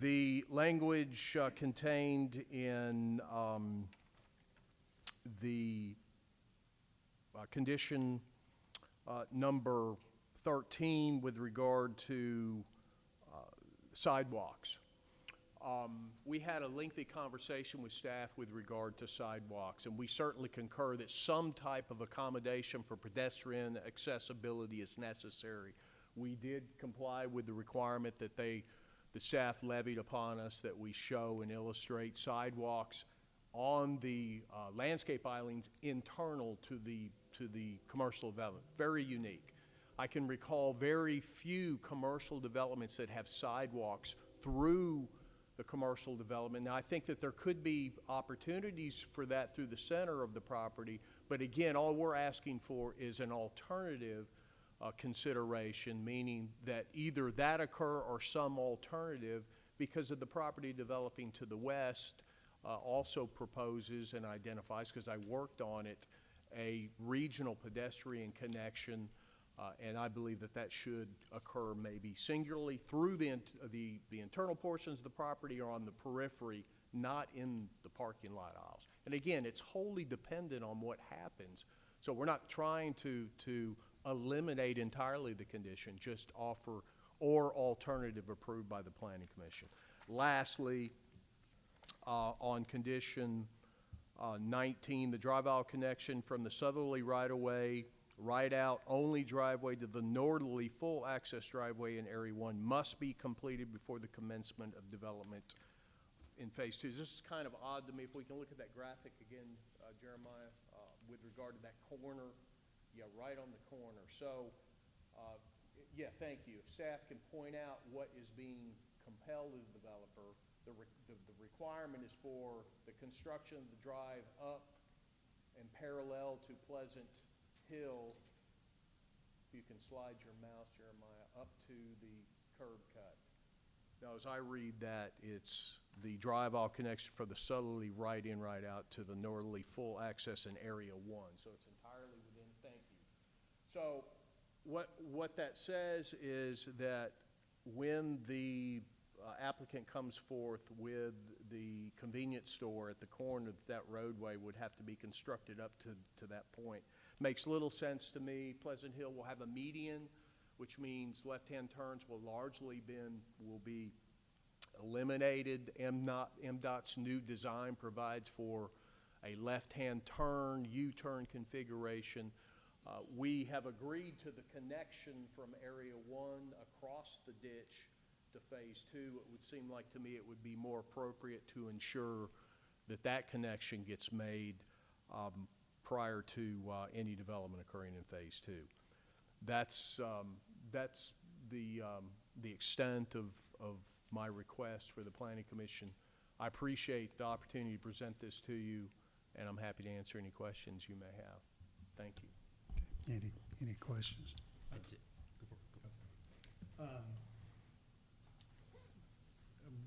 [SPEAKER 20] The language contained in the condition number 13 with regard to sidewalks. We had a lengthy conversation with staff with regard to sidewalks, and we certainly concur that some type of accommodation for pedestrian accessibility is necessary. We did comply with the requirement that the staff levied upon us that we show and illustrate sidewalks on the landscape islands internal to the commercial development. Very unique. I can recall very few commercial developments that have sidewalks through the commercial development. Now, I think that there could be opportunities for that through the center of the property, but again, all we're asking for is an alternative consideration, meaning that either that occur or some alternative, because of the property developing to the west also proposes and identifies, because I worked on it, a regional pedestrian connection, and I believe that that should occur maybe singularly through the internal portions of the property or on the periphery, not in the parking lot aisles. And again, it's wholly dependent on what happens. So we're not trying to eliminate entirely the condition, just offer or alternative approved by the Planning Commission. Lastly, on condition 19, the drive aisle connection from the southerly right-of-way right out only driveway to the northerly full access driveway in Area 1 must be completed before the commencement of development in Phase 2. This is kind of odd to me. If we can look at that graphic again, Jeremiah, with regard to that corner, yeah, right on the corner. So, yeah, thank you. If staff can point out what is being compelled of the developer, the requirement is for the construction of the drive up and parallel to Pleasant Hill, if you can slide your mouse, Jeremiah, up to the curb cut. Now, as I read that, it's the drive aisle connection for the southerly right in, right out to the northerly full access in Area 1. So it's entirely within, thank you. So what that says is that when the applicant comes forth with the convenience store at the corner, that roadway would have to be constructed up to that point. Makes little sense to me. Pleasant Hill will have a median, which means left-hand turns will be eliminated. MDOT's new design provides for a left-hand turn, U-turn configuration. We have agreed to the connection from Area 1 across the ditch to Phase 2. It would seem like to me it would be more appropriate to ensure that that connection gets made prior to any development occurring in Phase 2. That's the extent of my request for the Planning Commission. I appreciate the opportunity to present this to you, and I'm happy to answer any questions you may have. Thank you.
[SPEAKER 1] Okay. Any questions?
[SPEAKER 18] I'm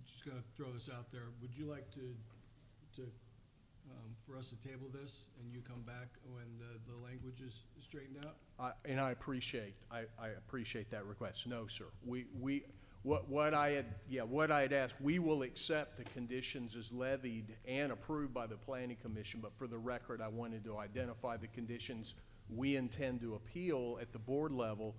[SPEAKER 18] just going to throw this out there. Would you like for us to table this and you come back when the language is straightened out?
[SPEAKER 20] And I appreciate that request. No, sir. What I had asked, we will accept the conditions as levied and approved by the Planning Commission, but for the record, I wanted to identify the conditions we intend to appeal at the board level.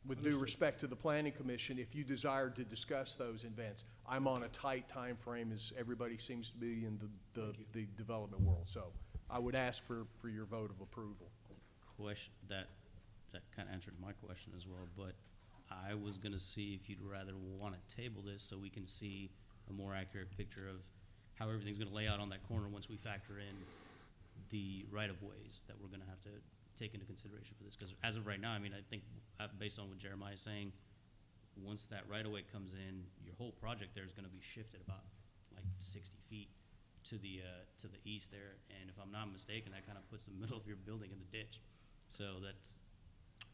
[SPEAKER 20] With due respect to the Planning Commission, if you desire to discuss those in advance, I'm on a tight time frame, as everybody seems to be in the development world. So I would ask for your vote of approval.
[SPEAKER 8] Question that kind of answered my question as well, but I was going to see if you'd rather want to table this so we can see a more accurate picture of how everything's going to lay out on that corner once we factor in the right-of-ways that we're going to have to take into consideration for this. Because as of right now, I mean, I think based on what Jeremiah is saying, once that right-of-way comes in, your whole project there is going to be shifted about like 60 feet to the east there. And if I'm not mistaken, that kind of puts the middle of your building in the ditch. So that's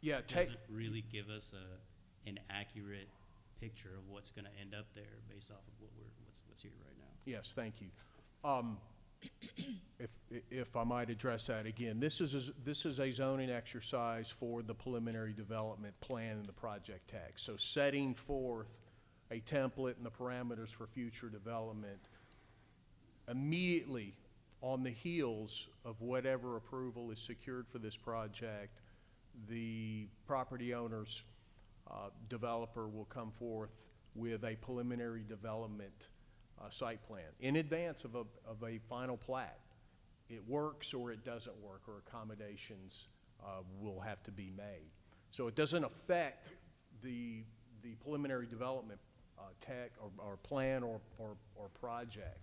[SPEAKER 8] doesn't really give us an accurate picture of what's going to end up there based off of what's here right now.
[SPEAKER 20] Yes, thank you. If I might address that again, this is a zoning exercise for the preliminary development plan and the project text. So setting forth a template and the parameters for future development immediately on the heels of whatever approval is secured for this project, the property owner's developer will come forth with a preliminary development site plan in advance of a final plat. It works or it doesn't work, or accommodations will have to be made. So it doesn't affect the preliminary development tech or plan or project.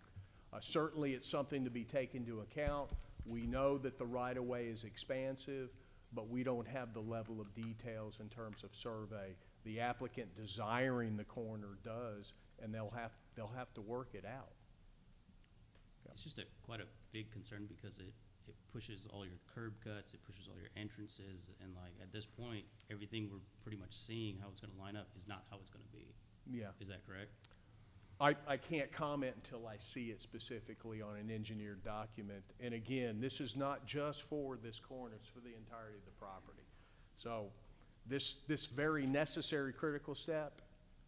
[SPEAKER 20] Certainly it's something to be taken into account. We know that the right-of-way is expansive, but we don't have the level of details in terms of survey. The applicant desiring the corner does, and they'll have to work it out.
[SPEAKER 8] It's just quite a big concern because it pushes all your curb cuts, it pushes all your entrances, and like at this point, everything we're pretty much seeing how it's gonna line up is not how it's gonna be.
[SPEAKER 20] Yeah.
[SPEAKER 8] Is that correct?
[SPEAKER 20] I can't comment until I see it specifically on an engineered document. And again, this is not just for this corner, it's for the entirety of the property. So this very necessary critical step,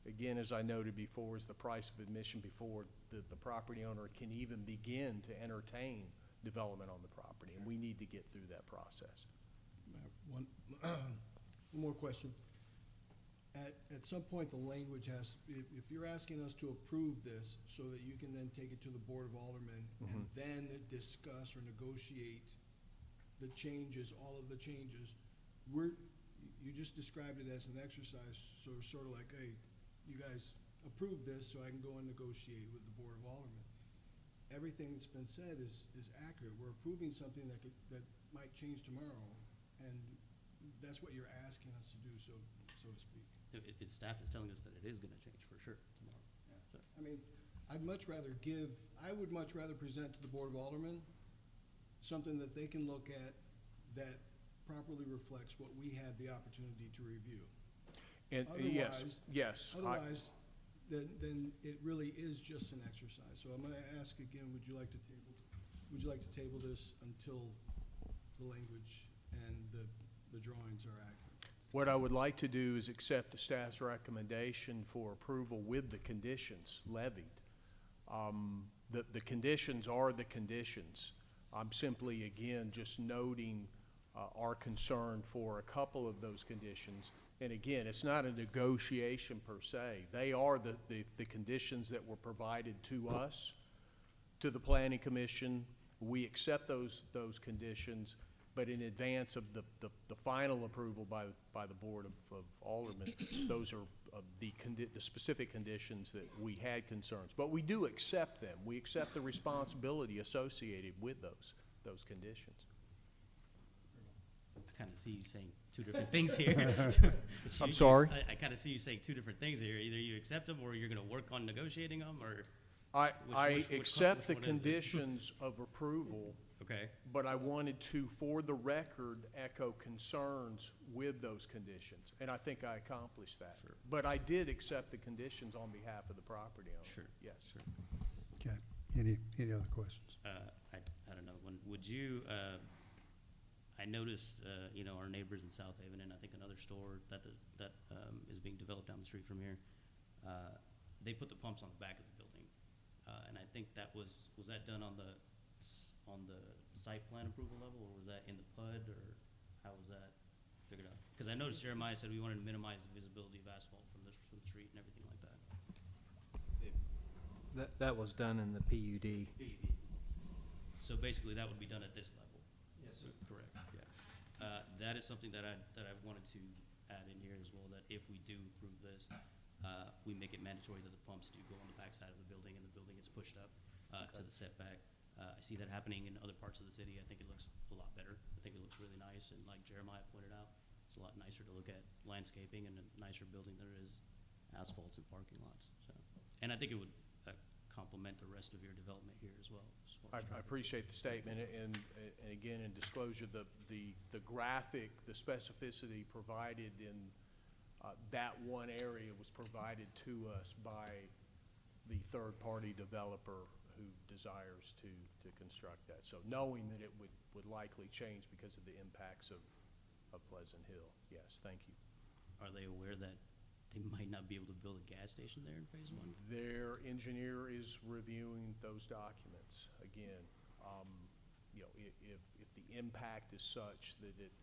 [SPEAKER 20] again, as I noted before, is the price of admission before the property owner can even begin to entertain development on the property. And we need to get through that process.
[SPEAKER 18] One more question. At some point, the language has, if you're asking us to approve this so that you can then take it to the Board of Aldermen and then discuss or negotiate the changes, all of the changes, you just described it as an exercise, so it's sort of like, hey, you guys approve this so I can go and negotiate with the Board of Aldermen. Everything that's been said is accurate. We're approving something that might change tomorrow, and that's what you're asking us to do, so to speak.
[SPEAKER 8] Staff is telling us that it is gonna change for sure tomorrow. So,
[SPEAKER 18] I mean, I would much rather present to the Board of Aldermen something that they can look at that properly reflects what we had the opportunity to review.
[SPEAKER 20] And yes.
[SPEAKER 18] Otherwise, then it really is just an exercise. So I'm gonna ask again, would you like to table this until the language and the drawings are accurate?
[SPEAKER 20] What I would like to do is accept the staff's recommendation for approval with the conditions levied. The conditions are the conditions. I'm simply, again, just noting our concern for a couple of those conditions. And again, it's not a negotiation per se. They are the conditions that were provided to us, to the Planning Commission. We accept those conditions, but in advance of the final approval by the Board of Aldermen, those are the specific conditions that we had concerns. But we do accept them. We accept the responsibility associated with those conditions.
[SPEAKER 8] I kind of see you saying two different things here.
[SPEAKER 20] I'm sorry?
[SPEAKER 8] I kind of see you saying two different things here. Either you accept them or you're gonna work on negotiating them, or?
[SPEAKER 20] I accept the conditions of approval.
[SPEAKER 8] Okay.
[SPEAKER 20] But I wanted to, for the record, echo concerns with those conditions, and I think I accomplished that.
[SPEAKER 8] Sure.
[SPEAKER 20] But I did accept the conditions on behalf of the property owner.
[SPEAKER 8] Sure.
[SPEAKER 20] Yes.
[SPEAKER 8] Sure.
[SPEAKER 1] Okay, any other questions?
[SPEAKER 8] I don't know, would you, I noticed, our neighbors in South Haven, and I think another store that is being developed down the street from here, they put the pumps on the back of the building. And I think was that done on the site plan approval level, or was that in the PUD, or how was that figured out? Because I noticed Jeremiah said we wanted to minimize the visibility of asphalt from the street and everything like that.
[SPEAKER 17] That was done in the PUD.
[SPEAKER 8] So basically, that would be done at this level? Yes, sir. Correct, yeah. That is something that I wanted to add in here as well, that if we do approve this, we make it mandatory that the pumps do go on the back side of the building, and the building gets pushed up to the setback. I see that happening in other parts of the city. I think it looks a lot better. I think it looks really nice, and like Jeremiah pointed out, it's a lot nicer to look at landscaping and a nicer building than it is asphalts and parking lots. So, and I think it would complement the rest of your development here as well.
[SPEAKER 20] I appreciate the statement, and again, in disclosure, the graphic, the specificity provided in that one area was provided to us by the third-party developer who desires to construct that. So knowing that it would likely change because of the impacts of Pleasant Hill. Yes, thank you.
[SPEAKER 8] Are they aware that they might not be able to build a gas station there in phase one?
[SPEAKER 20] Their engineer is reviewing those documents. Again, if the impact is such that it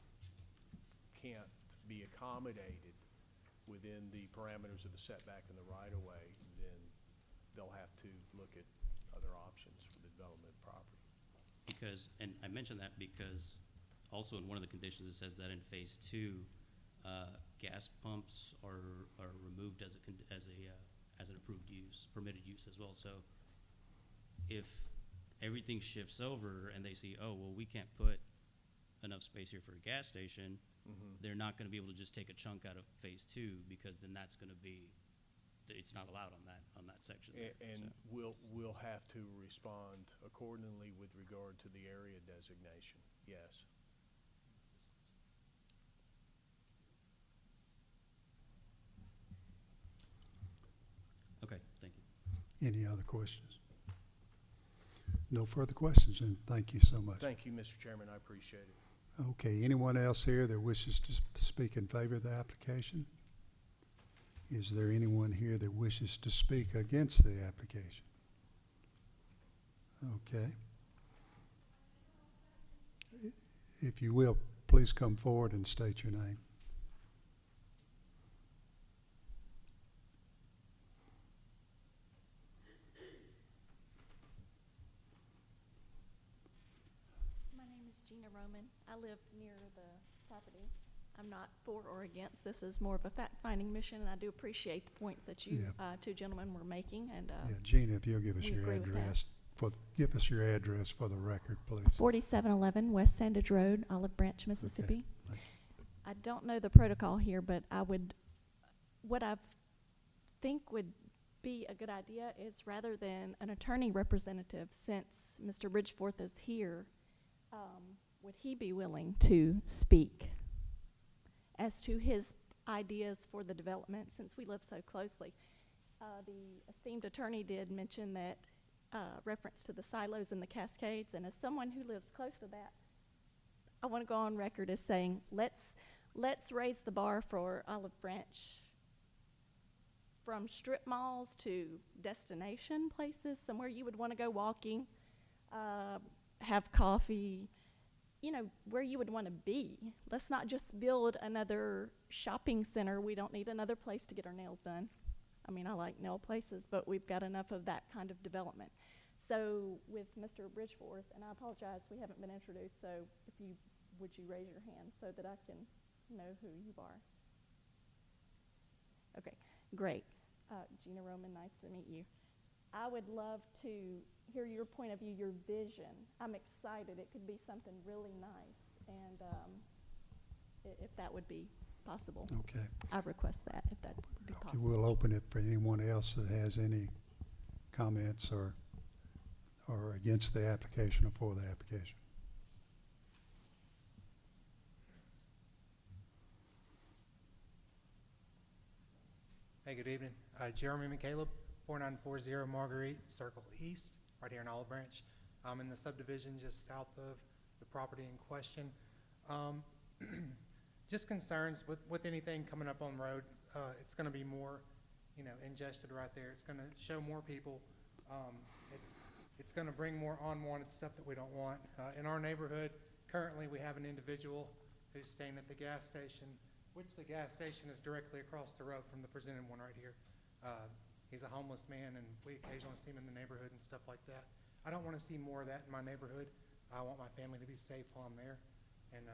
[SPEAKER 20] can't be accommodated within the parameters of the setback and the right-of-way, then they'll have to look at other options for the development of property.
[SPEAKER 8] Because, and I mention that because also in one of the conditions, it says that in phase 2, gas pumps are removed as an approved use, permitted use as well. So if everything shifts over and they see, oh, well, we can't put enough space here for a gas station, they're not gonna be able to just take a chunk out of phase 2, because then that's gonna be, it's not allowed on that section there,
[SPEAKER 20] And
[SPEAKER 8] so.
[SPEAKER 20] we'll have to respond accordingly with regard to the area designation, yes.
[SPEAKER 8] Okay, thank you.
[SPEAKER 1] Any other questions? No further questions, and thank you so much.
[SPEAKER 20] Thank you, Mr. Chairman, I appreciate it.
[SPEAKER 1] Okay, anyone else here that wishes to speak in favor of the application? Is there anyone here that wishes to speak against the application? Okay. If you will, please come forward and state your name.
[SPEAKER 21] My name is Gina Roman. I live near the property. I'm not for or against. This is more of a fact-finding mission, and I do appreciate the points that you two gentlemen were making. And
[SPEAKER 1] Yeah, Gina, if you'll give us
[SPEAKER 21] we
[SPEAKER 1] your
[SPEAKER 21] agree with that.
[SPEAKER 1] address give us your address for the record, please.
[SPEAKER 21] 4711 West Sandage Road, Olive Branch, Mississippi.
[SPEAKER 1] Thank
[SPEAKER 21] I don't know the protocol here, but what I think would be a good idea is, rather than an attorney representative, since Mr. Bridgeforth is here, would he be willing to speak as to his ideas for the development, since we live so closely? The esteemed attorney did mention that reference to the silos and the cascades, and as someone who lives close to that, I want to go on record as saying, let's raise the bar for Olive Branch, from strip malls to destination places, somewhere you would want to go walking, have coffee, you know, where you would want to be. Let's not just build another shopping center. We don't need another place to get our nails done. I mean, I like nail places, but we've got enough of that kind of development. So with Mr. Bridgeforth, and I apologize, we haven't been introduced, so would you raise your hand so that I can know who you are? Okay, great. Gina Roman, nice to meet you. I would love to hear your point of view, your vision. I'm excited. It could be something really nice, and if that would be possible.
[SPEAKER 1] Okay.
[SPEAKER 21] I request that, if that would be
[SPEAKER 1] Okay,
[SPEAKER 21] possible.
[SPEAKER 1] we'll open it for anyone else that has any comments or against the application or for the application.
[SPEAKER 22] Hey, good evening. Jeremy McCaleb, 4940 Marguerite Circle East, right here in Olive Branch. I'm in the subdivision just south of the property in question. Just concerns with anything coming up on the road. It's going to be more, ingested right there. It's going to show more people. It's going to bring more unwanted stuff that we don't want. In our neighborhood, currently we have an individual who's staying at the gas station, which the gas station is directly across the road from the presented one right here. He's a homeless man, and we occasionally see him in the neighborhood and stuff like that. I don't want to see more of that in my neighborhood. I want my family to be safe while I'm there. And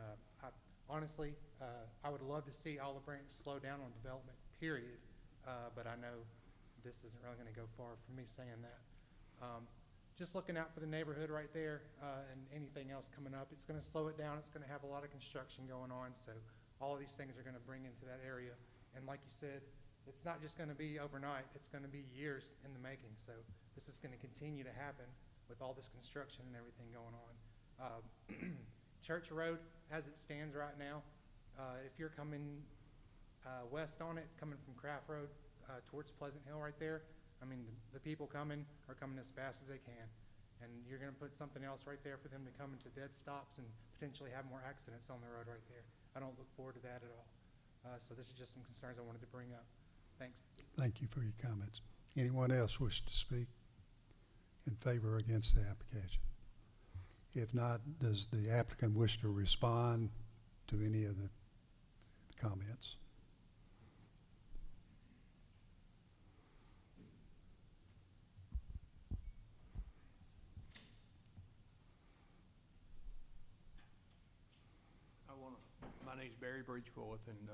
[SPEAKER 22] honestly, I would love to see Olive Branch slow down on development, period. But I know this isn't really going to go far for me saying that. Just looking out for the neighborhood right there and anything else coming up, it's going to slow it down. It's going to have a lot of construction going on. So all of these things are going to bring into that area. And like you said, it's not just going to be overnight. It's going to be years in the making. So this is going to continue to happen with all this construction and everything going on. Church Road, as it stands right now, if you're coming west on it, coming from Craft Road towards Pleasant Hill right there, I mean, the people coming are coming as fast as they can. And you're going to put something else right there for them to come into dead stops and potentially have more accidents on the road right there. I don't look forward to that at all. So this is just some concerns I wanted to bring up. Thanks.
[SPEAKER 1] Thank you for your comments. Anyone else wish to speak in favor or against the application? If not, does the applicant wish to respond to any of the comments?
[SPEAKER 2] My name's Barry Bridgeforth, and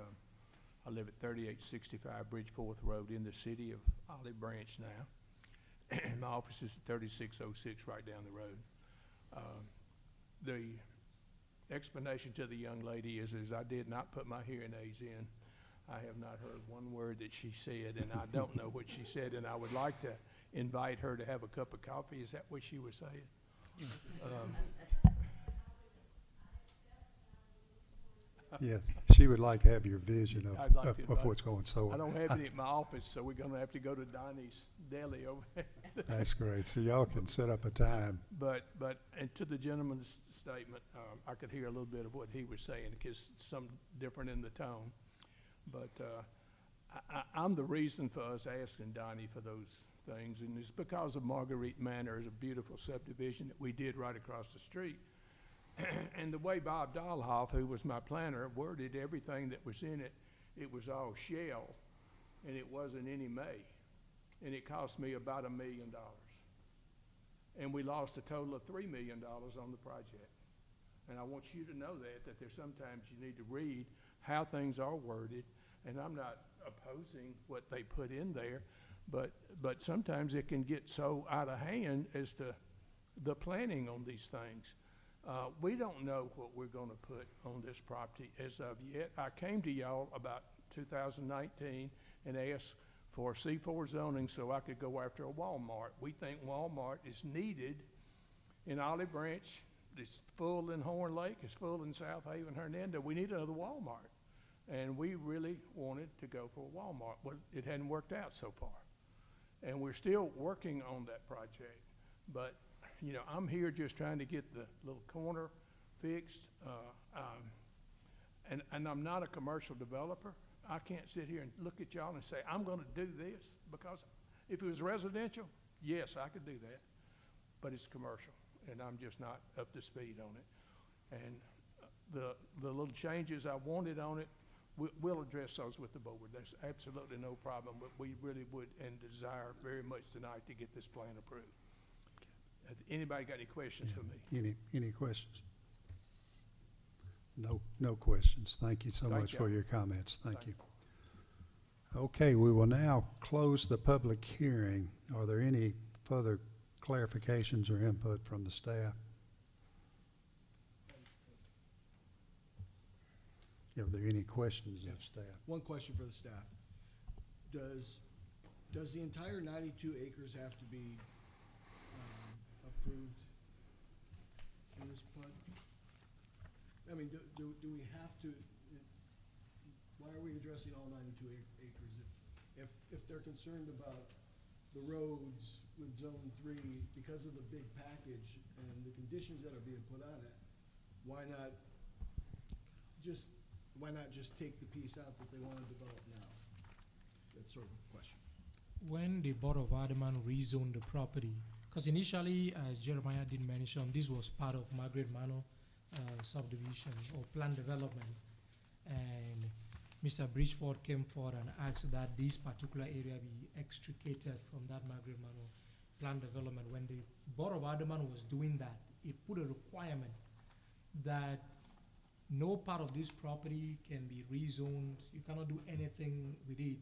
[SPEAKER 2] I live at 3865 Bridgeforth Road in the city of Olive Branch now. My office is 3606 right down the road. The explanation to the young lady is I did not put my hearing aids in. I have not heard one word that she said, and I don't know what she said, and I would like to invite her to have a cup of coffee. Is that what she was saying?
[SPEAKER 1] Yes, she would like to have your vision
[SPEAKER 2] I'd like to
[SPEAKER 1] of
[SPEAKER 2] invite-
[SPEAKER 1] what's going, so.
[SPEAKER 2] I don't have it at my office, so we're gonna have to go to Donnie's Deli over there.
[SPEAKER 1] That's great, so y'all can set up a time.
[SPEAKER 2] But, and to the gentleman's statement, I could hear a little bit of what he was saying, because some different in the tone. But, I'm the reason for us asking Donnie for those things, and it's because of Marguerite Manor is a beautiful subdivision that we did right across the street. And the way Bob Dahlhoff, who was my planner, worded everything that was in it, it was all shell, and it wasn't any May. And it cost me about $1 million. And we lost a total of $3 million on the project. And I want you to know that there's sometimes you need to read how things are worded, and I'm not opposing what they put in there, but sometimes it can get so out of hand as to the planning on these things. We don't know what we're gonna put on this property as of yet. I came to y'all about 2019 and asked for C4 zoning so I could go after a Walmart. We think Walmart is needed in Olive Branch. It's full in Horn Lake, it's full in South Haven, Hernando. We need another Walmart. And we really wanted to go for a Walmart. Well, it hadn't worked out so far. And we're still working on that project. But you know, I'm here just trying to get the little corner fixed, and I'm not a commercial developer. I can't sit here and look at y'all and say, I'm gonna do this, because if it was residential, yes, I could do that, but it's commercial, and I'm just not up to speed on it. And the little changes I wanted on it, we'll address those with the board. There's absolutely no problem, but we really would and desire very much tonight to get this plan approved. Anybody got any questions for me?
[SPEAKER 1] Any questions? No questions. Thank you so
[SPEAKER 2] Thank
[SPEAKER 1] much for
[SPEAKER 2] y'all.
[SPEAKER 1] your comments. Thank you. Okay, we will now close the public hearing. Are there any further clarifications or input from the staff? Are there any questions of staff?
[SPEAKER 18] One question for the staff. Does the entire 92 acres have to be approved in this PUD? I mean, do we have to, why are we addressing all 92 acres if they're concerned about the roads with Zone 3 because of the big package and the conditions that are being put on it? Why not just take the piece out that they want to develop now? That's sort of a question.
[SPEAKER 5] When the Board of Aldermen rezoned the property, because initially, as Jeremiah did mention, this was part of Margaret Manor subdivision or plan development. And Mr. Bridgeforth came forward and asked that this particular area be extricated from that Margaret Manor plan development. When the Board of Aldermen was doing that, it put a requirement that no part of this property can be rezoned. You cannot do anything with it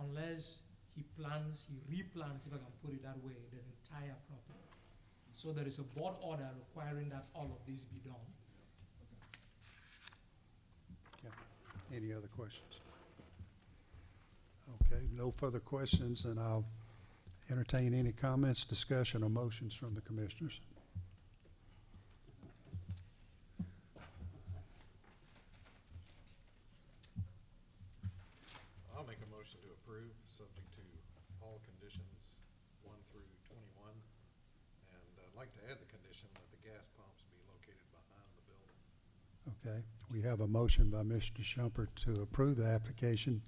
[SPEAKER 5] unless he replants, if I can put it that way, the entire property. So there is a board order requiring that all of this be done.
[SPEAKER 1] Okay. Any other questions? Okay, no further questions, and I'll entertain any comments, discussion, or motions from the commissioners.
[SPEAKER 7] I'll make a motion to approve, subject to all conditions 1 through 21. And I'd like to add the condition that the gas pumps be located behind the building.
[SPEAKER 1] Okay, we have a motion by Mr. Shumpert to approve the application,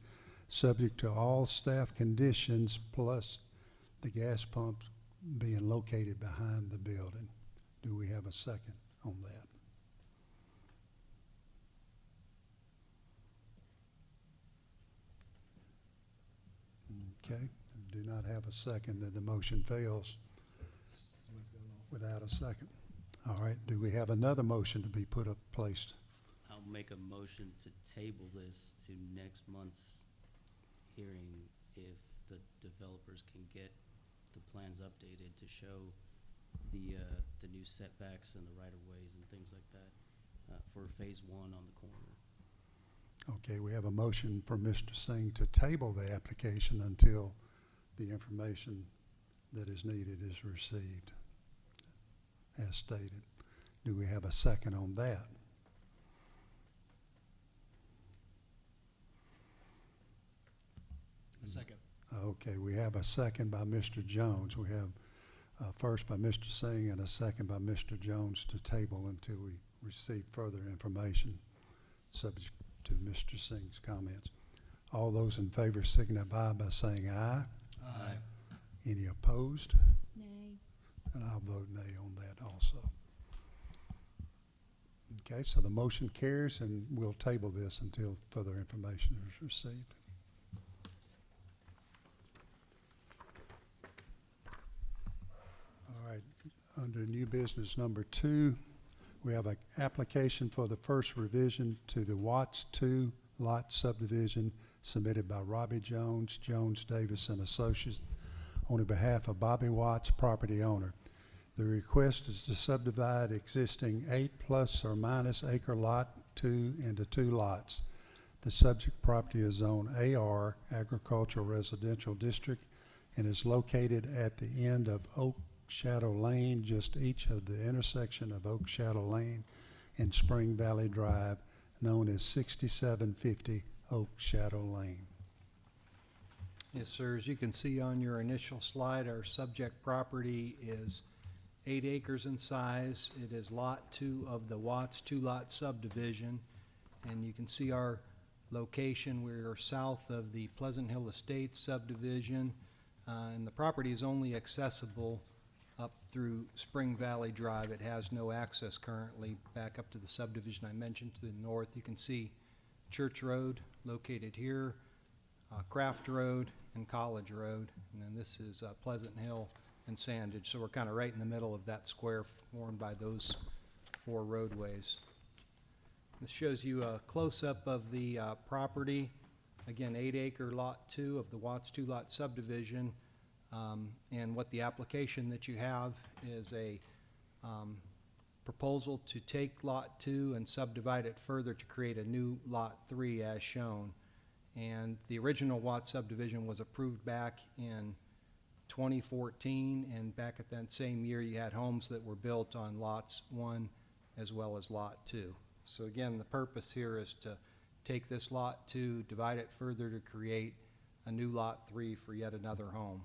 [SPEAKER 1] subject to all staff conditions plus the gas pumps being located behind the building. Do we have a second on that? Okay, do not have a second, then the motion fails without a second. All right, do we have another motion to be placed?
[SPEAKER 8] I'll make a motion to table this to next month's hearing if the developers can get the plans updated to show the new setbacks and the right-of-ways and things like that for phase one on the corner.
[SPEAKER 1] Okay, we have a motion for Mr. Singh to table the application until the information that is needed is received, as stated. Do we have a second on that?
[SPEAKER 18] A second.
[SPEAKER 1] Okay, we have a second by Mr. Jones. We have first by Mr. Singh and a second by Mr. Jones to table until we receive further information, subject to Mr. Singh's comments. All those in favor signify by saying aye.
[SPEAKER 18] Aye.
[SPEAKER 1] Any opposed?
[SPEAKER 21] Nay.
[SPEAKER 1] And I'll vote nay on that also. Okay, so the motion carries, and we'll table this until further information is received. All right, under new business number 2, we have an application for the first revision to the Watts 2 lot subdivision submitted by Robbie Jones, Jones Davis and Associates on behalf of Bobby Watts, property owner. The request is to subdivide existing 8± acre lot 2 into 2 lots. The subject property is zone AR, Agricultural Residential District, and is located at the end of Oak Shadow Lane, just each of the intersection of Oak Shadow Lane and Spring Valley Drive, known as 6750 Oak Shadow Lane.
[SPEAKER 3] Yes, sir. As you can see on your initial slide, our subject property is 8 acres in size. It is Lot 2 of the Watts 2-lot subdivision, and you can see our location. We're south of the Pleasant Hill Estates subdivision, and the property is only accessible up through Spring Valley Drive. It has no access currently back up to the subdivision I mentioned to the north. You can see Church Road located here, Craft Road and College Road, and then this is Pleasant Hill and Sandage. So we're kind of right in the middle of that square formed by those 4 roadways. This shows you a close-up of the property. Again, 8-acre Lot 2 of the Watts 2-lot subdivision. And what the application that you have is a proposal to take Lot 2 and subdivide it further to create a new Lot 3 as shown. And the original Watts subdivision was approved back in 2014, and back at that same year you had homes that were built on Lots 1 as well as Lot 2. So again, the purpose here is to take this Lot 2, divide it further to create a new Lot 3 for yet another home.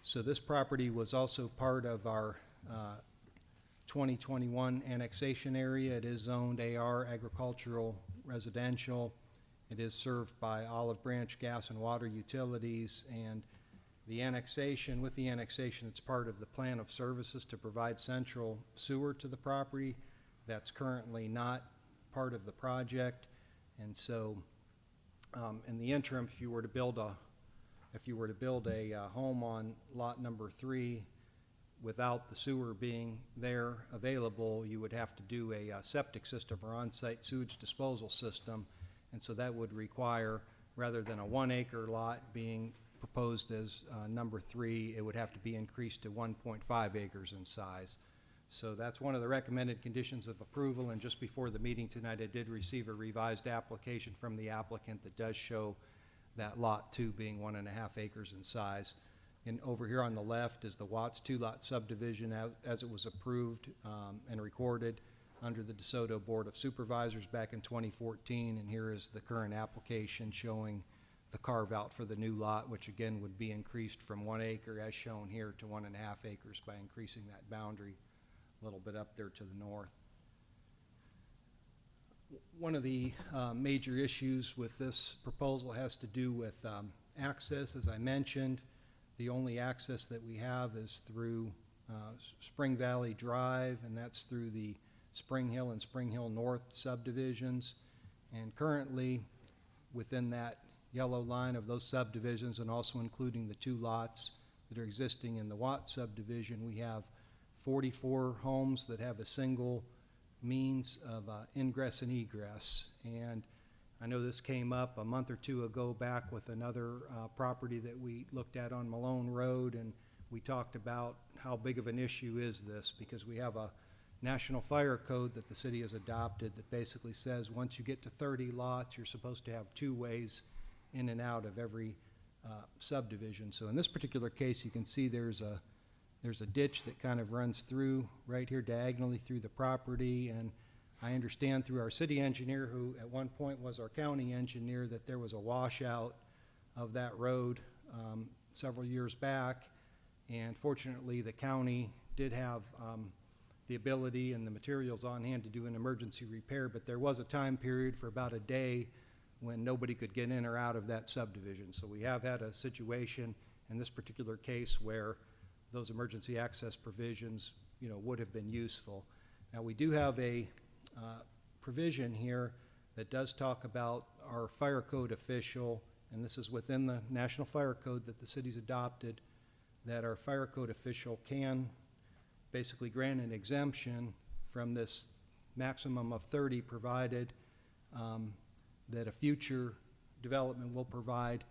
[SPEAKER 3] So this property was also part of our 2021 annexation area. It is zoned AR, agricultural residential. It is served by Olive Branch Gas and Water Utilities, and with the annexation, it's part of the plan of services to provide central sewer to the property. That's currently not part of the project, and so in the interim, if you were to build a home on lot number 3 without the sewer being there available, you would have to do a septic system or on-site sewage disposal system. And so that would require, rather than a 1-acre lot being proposed as number 3, it would have to be increased to 1.5 acres in size. So that's one of the recommended conditions of approval. And just before the meeting tonight, I did receive a revised application from the applicant that does show that Lot 2 being 1.5 acres in size. And over here on the left is the Watts 2-lot subdivision as it was approved and recorded under the DeSoto Board of Supervisors back in 2014. And here is the current application showing the carve-out for the new lot, which again would be increased from 1 acre as shown here to 1.5 acres by increasing that boundary a little bit up there to the north. One of the major issues with this proposal has to do with access. As I mentioned, the only access that we have is through Spring Valley Drive, and that's through the Spring Hill and Spring Hill North subdivisions. And currently, within that yellow line of those subdivisions, and also including the 2 lots that are existing in the Watts subdivision, we have 44 homes that have a single means of ingress and egress. And I know this came up a month or 2 ago back with another property that we looked at on Malone Road, and we talked about how big of an issue is this, because we have a national fire code that the city has adopted that basically says once you get to 30 lots, you're supposed to have 2 ways in and out of every subdivision. So in this particular case, you can see there's a ditch that kind of runs through right here diagonally through the property, and I understand through our city engineer, who at one point was our county engineer, that there was a washout of that road several years back, and fortunately the county did have the ability and the materials on hand to do an emergency repair, but there was a time period for about a day when nobody could get in or out of that subdivision. So we have had a situation in this particular case where those emergency access provisions, would have been useful. Now, we do have a provision here that does talk about our fire code official, and this is within the National Fire Code that the city's adopted, that our fire code official can basically grant an exemption from this maximum of 30, provided that a future development will provide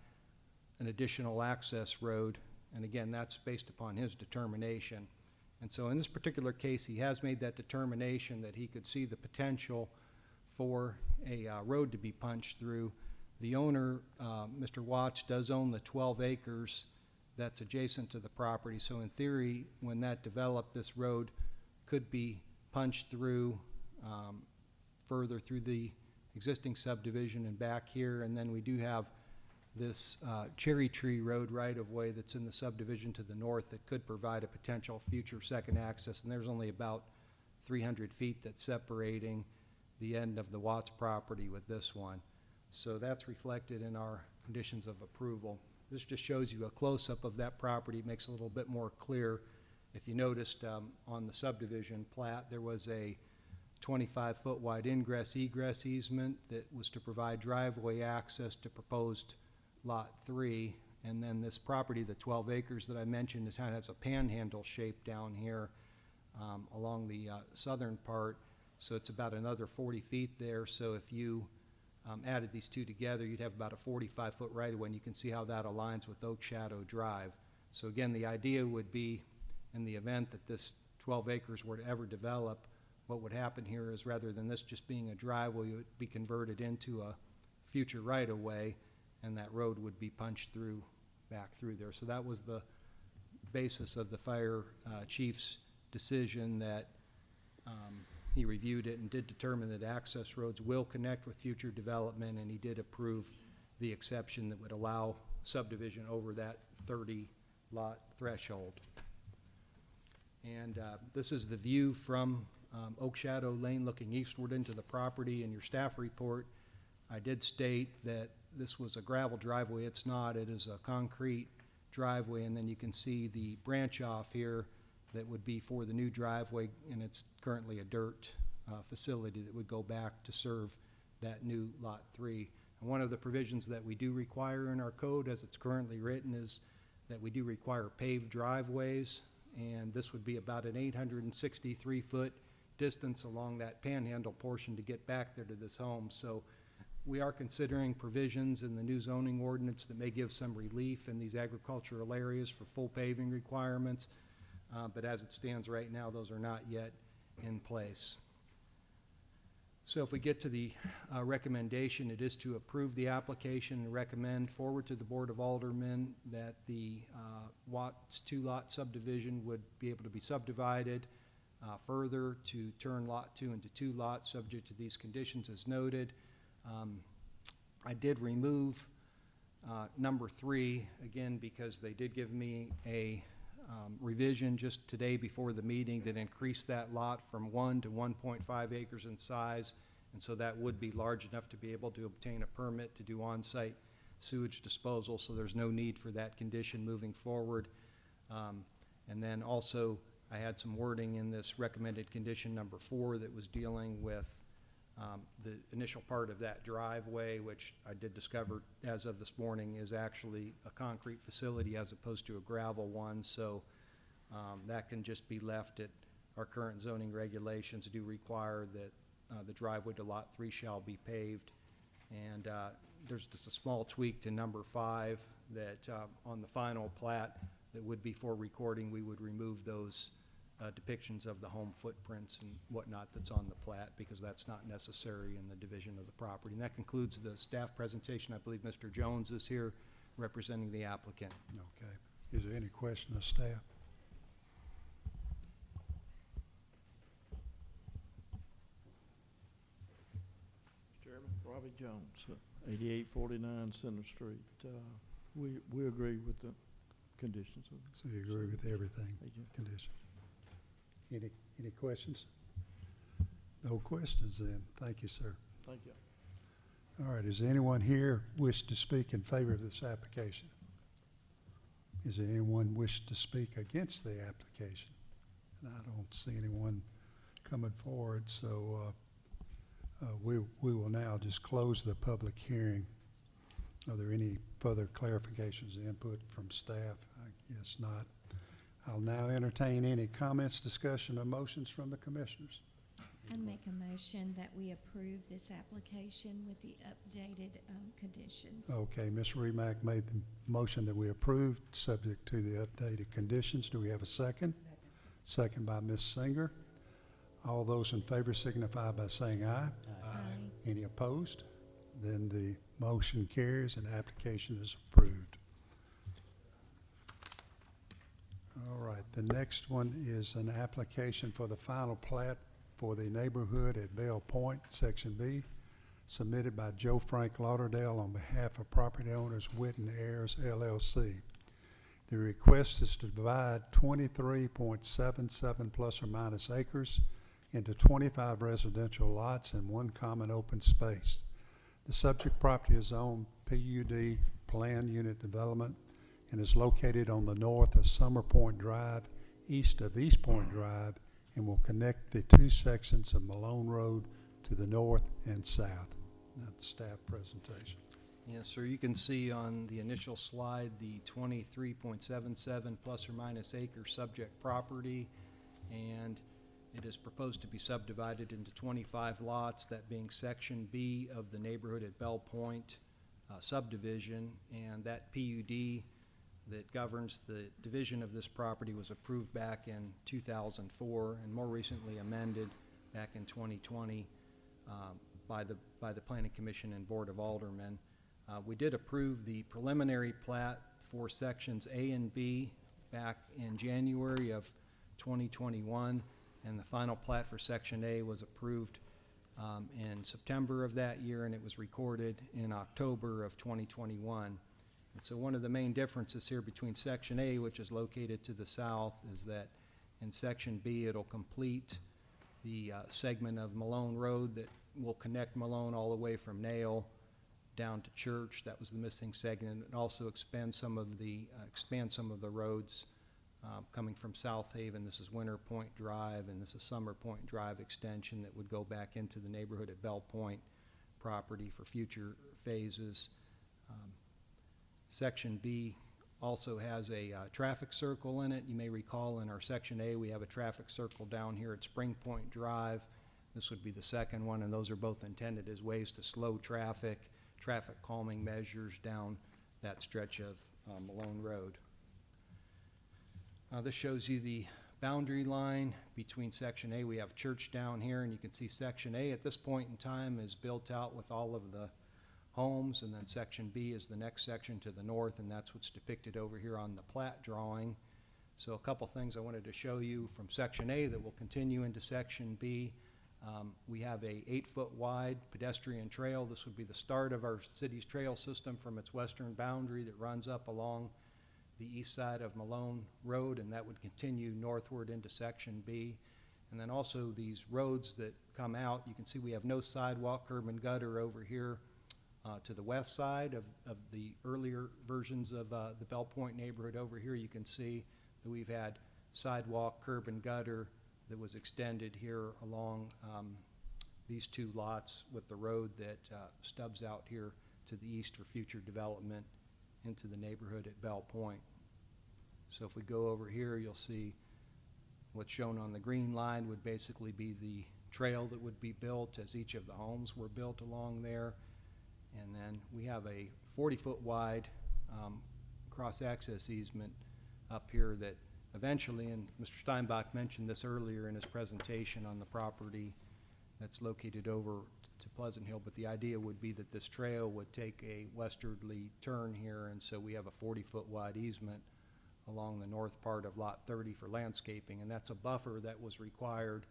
[SPEAKER 3] an additional access road. And again, that's based upon his determination. And so in this particular case, he has made that determination that he could see the potential for a road to be punched through. The owner, Mr. Watts, does own the 12 acres that's adjacent to the property. So in theory, when that developed, this road could be punched through further through the existing subdivision and back here. And then we do have this Cherry Tree Road right-of-way that's in the subdivision to the north that could provide a potential future second access. And there's only about 300 feet that's separating the end of the Watts property with this one. So that's reflected in our conditions of approval. This just shows you a close-up of that property. It makes it a little bit more clear. If you noticed on the subdivision plat, there was a 25-foot wide ingress-egress easement that was to provide driveway access to proposed Lot 3. And then this property, the 12 acres that I mentioned, it kind of has a panhandle shape down here along the southern part. So it's about another 40 feet there. So if you added these two together, you'd have about a 45-foot right-of-way, and you can see how that aligns with Oak Shadow Drive. So again, the idea would be, in the event that this 12 acres were to ever develop, what would happen here is, rather than this just being a driveway, it would be converted into a future right-of-way, and that road would be punched through, back through there. So that was the basis of the fire chief's decision, that he reviewed it and did determine that access roads will connect with future development, and he did approve the exception that would allow subdivision over that 30-lot threshold. And this is the view from Oak Shadow Lane looking eastward into the property. In your staff report, I did state that this was a gravel driveway. It's not. It is a concrete driveway, and then you can see the branch off here that would be for the new driveway, and it's currently a dirt facility that would go back to serve that new Lot 3. And one of the provisions that we do require in our code, as it's currently written, is that we do require paved driveways, and this would be about an 863-foot distance along that panhandle portion to get back there to this home. So we are considering provisions in the new zoning ordinance that may give some relief in these agricultural areas for full paving requirements. But as it stands right now, those are not yet in place. So if we get to the recommendation, it is to approve the application and recommend forward to the Board of Aldermen that the Watts 2-lot subdivision would be able to be subdivided further to turn Lot 2 into 2 lots, subject to these conditions as noted. I did remove number 3, again, because they did give me a revision just today before the meeting that increased that lot from 1 to 1.5 acres in size, and so that would be large enough to be able to obtain a permit to do on-site sewage disposal, so there's no need for that condition moving forward. And then also I had some wording in this recommended condition number 4 that was dealing with The initial part of that driveway, which I did discover as of this morning, is actually a concrete facility as opposed to a gravel one, so that can just be left at our current zoning regulations do require that the driveway to Lot 3 shall be paved. And there's just a small tweak to number 5 that on the final plat that would be for recording, we would remove those depictions of the home footprints and whatnot that's on the plat, because that's not necessary in the division of the property. And that concludes the staff presentation. I believe Mr. Jones is here representing the applicant.
[SPEAKER 1] Okay. Is there any question of staff?
[SPEAKER 9] Chairman, Robbie Jones, 8849 Center Street. We agree with the conditions of
[SPEAKER 1] So you agree with everything,
[SPEAKER 9] Thank you.
[SPEAKER 1] conditions? Any questions? No questions then. Thank you, sir.
[SPEAKER 9] Thank you.
[SPEAKER 1] All right, is there anyone here wish to speak in favor of this application? Is there anyone wish to speak against the application? And I don't see anyone coming forward, so we will now just close the public hearing. Are there any further clarifications, input from staff? I guess not. I'll now entertain any comments, discussion, or motions from the commissioners.
[SPEAKER 10] I'd make a motion that we approve this application with the updated conditions.
[SPEAKER 1] Okay, Ms. Remack made the motion that we approved, subject to the updated conditions. Do we have a second? Second by Ms. Singer. All those in favor signify by saying aye.
[SPEAKER 10] Aye.
[SPEAKER 1] Any opposed? Then the motion carries and application is approved. All right, the next one is an application for the final plat for the neighborhood at Bell Point, Section B, submitted by Joe Frank Lauderdale on behalf of property owners Witten Heirs LLC. The request is to divide 23.77 plus or minus acres into 25 residential lots and 1 common open space. The subject property is on PUD Planned Unit Development and is located on the north of Summer Point Drive, east of East Point Drive, and will connect the 2 sections of Malone Road to the north and south. That's the staff presentation.
[SPEAKER 3] Yes, sir. You can see on the initial slide the 23.77 plus or minus acre subject property, and it is proposed to be subdivided into 25 lots, that being Section B of the neighborhood at Bell Point subdivision, and that PUD that governs the division of this property was approved back in 2004 and more recently amended back in 2020 by the Planning Commission and Board of Aldermen. We did approve the preliminary plat for sections A and B back in January of 2021, and the final plat for Section A was approved in September of that year, and it was recorded in October of 2021. And so one of the main differences here between Section A, which is located to the south, is that in Section B, it'll complete the segment of Malone Road that will connect Malone all the way from Nail down to Church. That was the missing segment. It also expand some of the roads coming from South Haven. This is Winter Point Drive, and this is Summer Point Drive extension that would go back into the neighborhood at Bell Point property for future phases. Section B also has a traffic circle in it. You may recall in our Section A, we have a traffic circle down here at Spring Point Drive. This would be the second one, and those are both intended as ways to slow traffic calming measures down that stretch of Malone Road. This shows you the boundary line between Section A. We have Church down here, and you can see Section A at this point in time is built out with all of the homes, and then Section B is the next section to the north, and that's what's depicted over here on the plat drawing. So a couple things I wanted to show you from Section A that will continue into Section B. We have a 8-foot wide pedestrian trail. This would be the start of our city's trail system from its western boundary that runs up along the east side of Malone Road, and that would continue northward into Section B. And then also these roads that come out, you can see we have no sidewalk, curb and gutter over here to the west side of the earlier versions of the Bell Point neighborhood. Over here you can see that we've had sidewalk, curb and gutter that was extended here along these two lots with the road that stubs out here to the east for future development into the neighborhood at Bell Point. So if we go over here, you'll see what's shown on the green line would basically be the trail that would be built as each of the homes were built along there. And then we have a 40-foot wide cross-access easement up here that eventually, and Mr. Steinbach mentioned this earlier in his presentation on the property that's located over to Pleasant Hill, but the idea would be that this trail would take a westerly turn here, and so we have a 40-foot wide easement along the north part of Lot 30 for landscaping, and that's a buffer that was required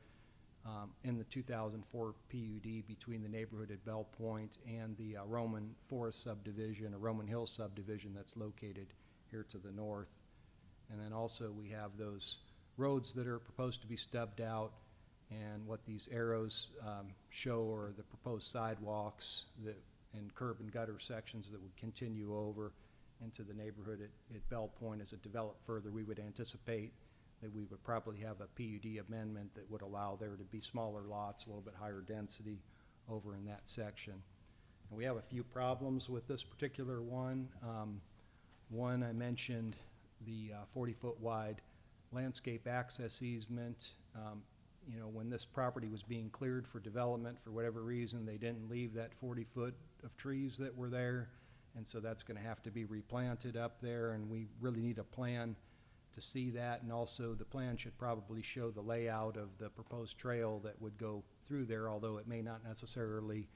[SPEAKER 3] in the 2004 PUD between the neighborhood at Bell Point and the Roman Forest subdivision, or Roman Hill subdivision that's located here to the north. And then also we have those roads that are proposed to be stubbed out, and what these arrows show are the proposed sidewalks that, and curb and gutter sections that would continue over into the neighborhood at Bell Point. As it developed further, we would anticipate that we would probably have a PUD amendment that would allow there to be smaller lots, a little bit higher density over in that section. And we have a few problems with this particular one. One, I mentioned the 40-foot wide landscape access easement. You know, when this property was being cleared for development, for whatever reason, they didn't leave that 40-foot of trees that were there, and so that's going to have to be replanted up there, and we really need a plan to see that. And also the plan should probably show the layout of the proposed trail that would go through there, although it may not necessarily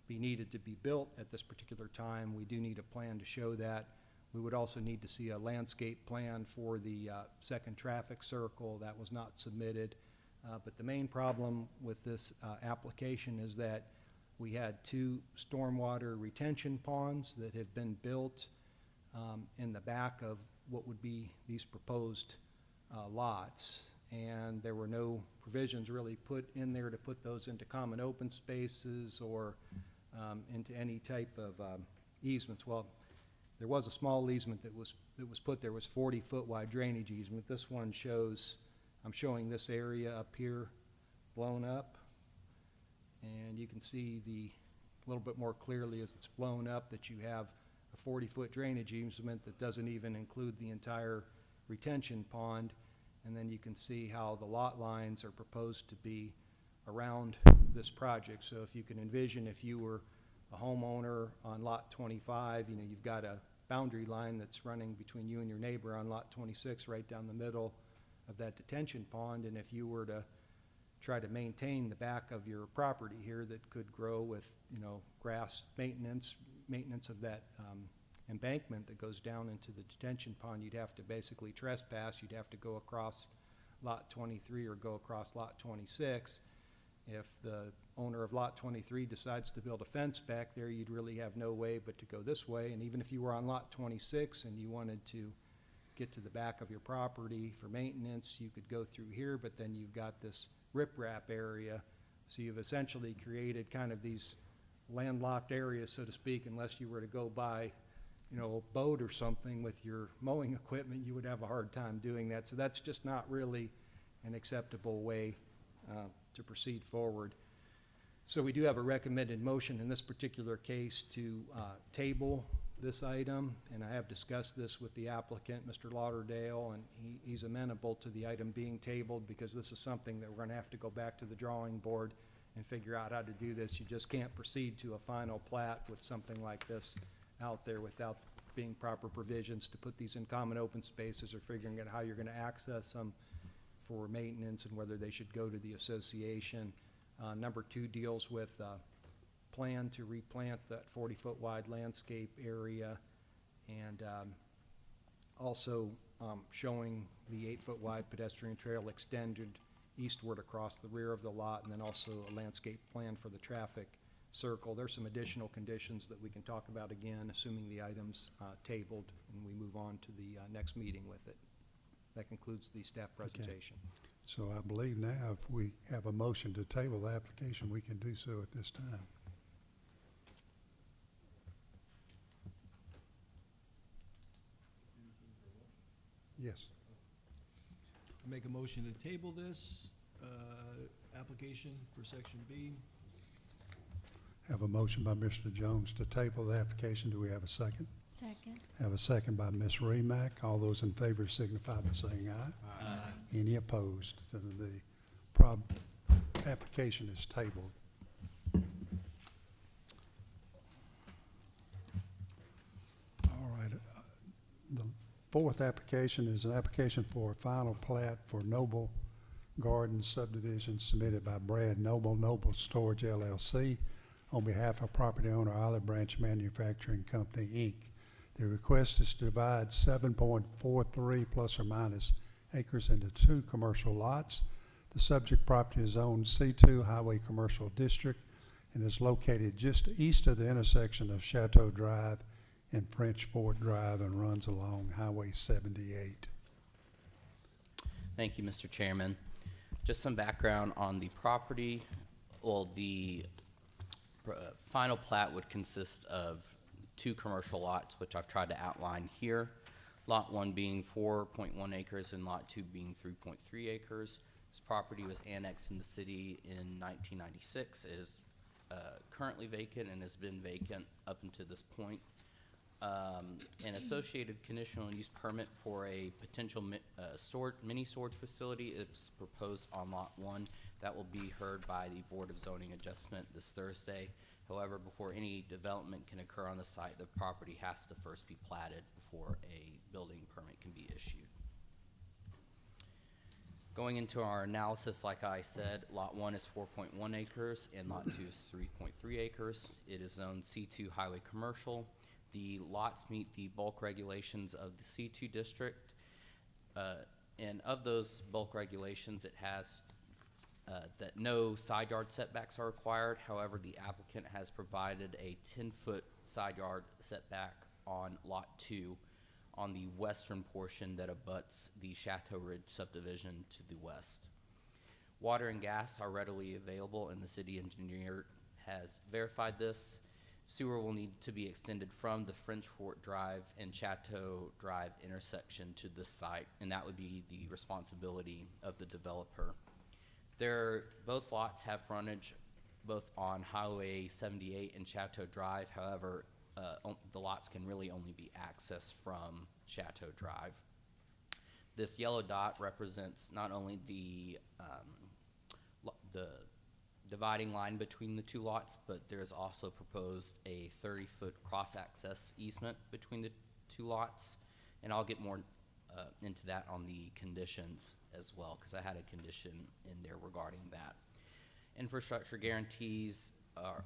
[SPEAKER 3] be needed to be built at this particular time. We do need a plan to show that. We would also need to see a landscape plan for the second traffic circle. That was not submitted. But the main problem with this application is that we had two stormwater retention ponds that have been built in the back of what would be these proposed lots. And there were no provisions really put in there to put those into common open spaces or into any type of easements. Well, there was a small easement that was put there, was 40-foot wide drainage easement. This one shows, I'm showing this area up here blown up, and you can see a little bit more clearly as it's blown up that you have a 40-foot drainage easement that doesn't even include the entire retention pond. And then you can see how the lot lines are proposed to be around this project. So if you can envision, if you were a homeowner on lot 25, you know, you've got a boundary line that's running between you and your neighbor on lot 26 right down the middle of that detention pond. And if you were to try to maintain the back of your property here that could grow with, you know, grass maintenance of that embankment that goes down into the detention pond, you'd have to basically trespass. You'd have to go across lot 23 or go across lot 26. If the owner of lot 23 decides to build a fence back there, you'd really have no way but to go this way. And even if you were on lot 26 and you wanted to get to the back of your property for maintenance, you could go through here, but then you've got this riprap area. So you've essentially created kind of these landlocked areas, so to speak. Unless you were to go by, you know, a boat or something with your mowing equipment, you would have a hard time doing that. So that's just not really an acceptable way to proceed forward. So we do have a recommended motion in this particular case to table this item, and I have discussed this with the applicant, Mr. Lauderdale, and he's amenable to the item being tabled because this is something that we're going to have to go back to the drawing board and figure out how to do this. You just can't proceed to a final plat with something like this out there without being proper provisions to put these in common open spaces or figuring out how you're going to access them for maintenance and whether they should go to the association. Number 2 deals with plan to replant that 40-foot wide landscape area, and also showing the 8-foot wide pedestrian trail extended eastward across the rear of the lot, and then also a landscape plan for the traffic circle. There's some additional conditions that we can talk about again, assuming the item's tabled and we move on to the next meeting with it. That concludes the staff presentation.
[SPEAKER 1] Okay. So I believe now if we have a motion to table the application, we can do so at this time. Yes.
[SPEAKER 18] Make a motion to table this application for section B
[SPEAKER 1] Have a motion by Mr. Jones to table the application. Do we have a second?
[SPEAKER 10] Second.
[SPEAKER 1] Have a second by Ms. Remack. All those in favor signify by saying aye.
[SPEAKER 10] Aye.
[SPEAKER 1] Any opposed? So the application is tabled. All right. The fourth application is an application for a final plat for Noble Gardens subdivision submitted by Brad Noble, Noble Storage LLC, on behalf of property owner Olive Branch Manufacturing Company, Inc. The request is to divide 7.43 plus or minus acres into 2 commercial lots. The subject property is owned C2 Highway Commercial District and is located just east of the intersection of Chateau Drive and French Fort Drive and runs along Highway 78.
[SPEAKER 11] Thank you, Mr. Chairman. Just some background on the property. Well, the final plat would consist of 2 commercial lots, which I've tried to outline here. Lot 1 being 4.1 acres and Lot 2 being 3.3 acres. This property was annexed in the city in 1996. It is currently vacant and has been vacant up until this point. An associated conditional use permit for a potential mini storage facility is proposed on Lot 1. That will be heard by the Board of Zoning Adjustment this Thursday. However, before any development can occur on the site, the property has to first be platted before a building permit can be issued. Going into our analysis, like I said, Lot 1 is 4.1 acres and Lot 2 is 3.3 acres. It is zoned C2 Highway Commercial. The lots meet the bulk regulations of the C2 district. And of those bulk regulations, it has that no side yard setbacks are required. However, the applicant has provided a 10-foot side yard setback on Lot 2 on the western portion that abuts the Chateau Ridge subdivision to the west. Water and gas are readily available, and the city engineer has verified this. Sewer will need to be extended from the French Fort Drive and Chateau Drive intersection to this site, and that would be the responsibility of the developer. Both lots have frontage both on Highway 78 and Chateau Drive. However, the lots can really only be accessed from Chateau Drive. This yellow dot represents not only the dividing line between the 2 lots, but there's also proposed a 30-foot cross-access easement between the 2 lots, and I'll get more into that on the conditions as well, because I had a condition in there regarding that. Infrastructure guarantees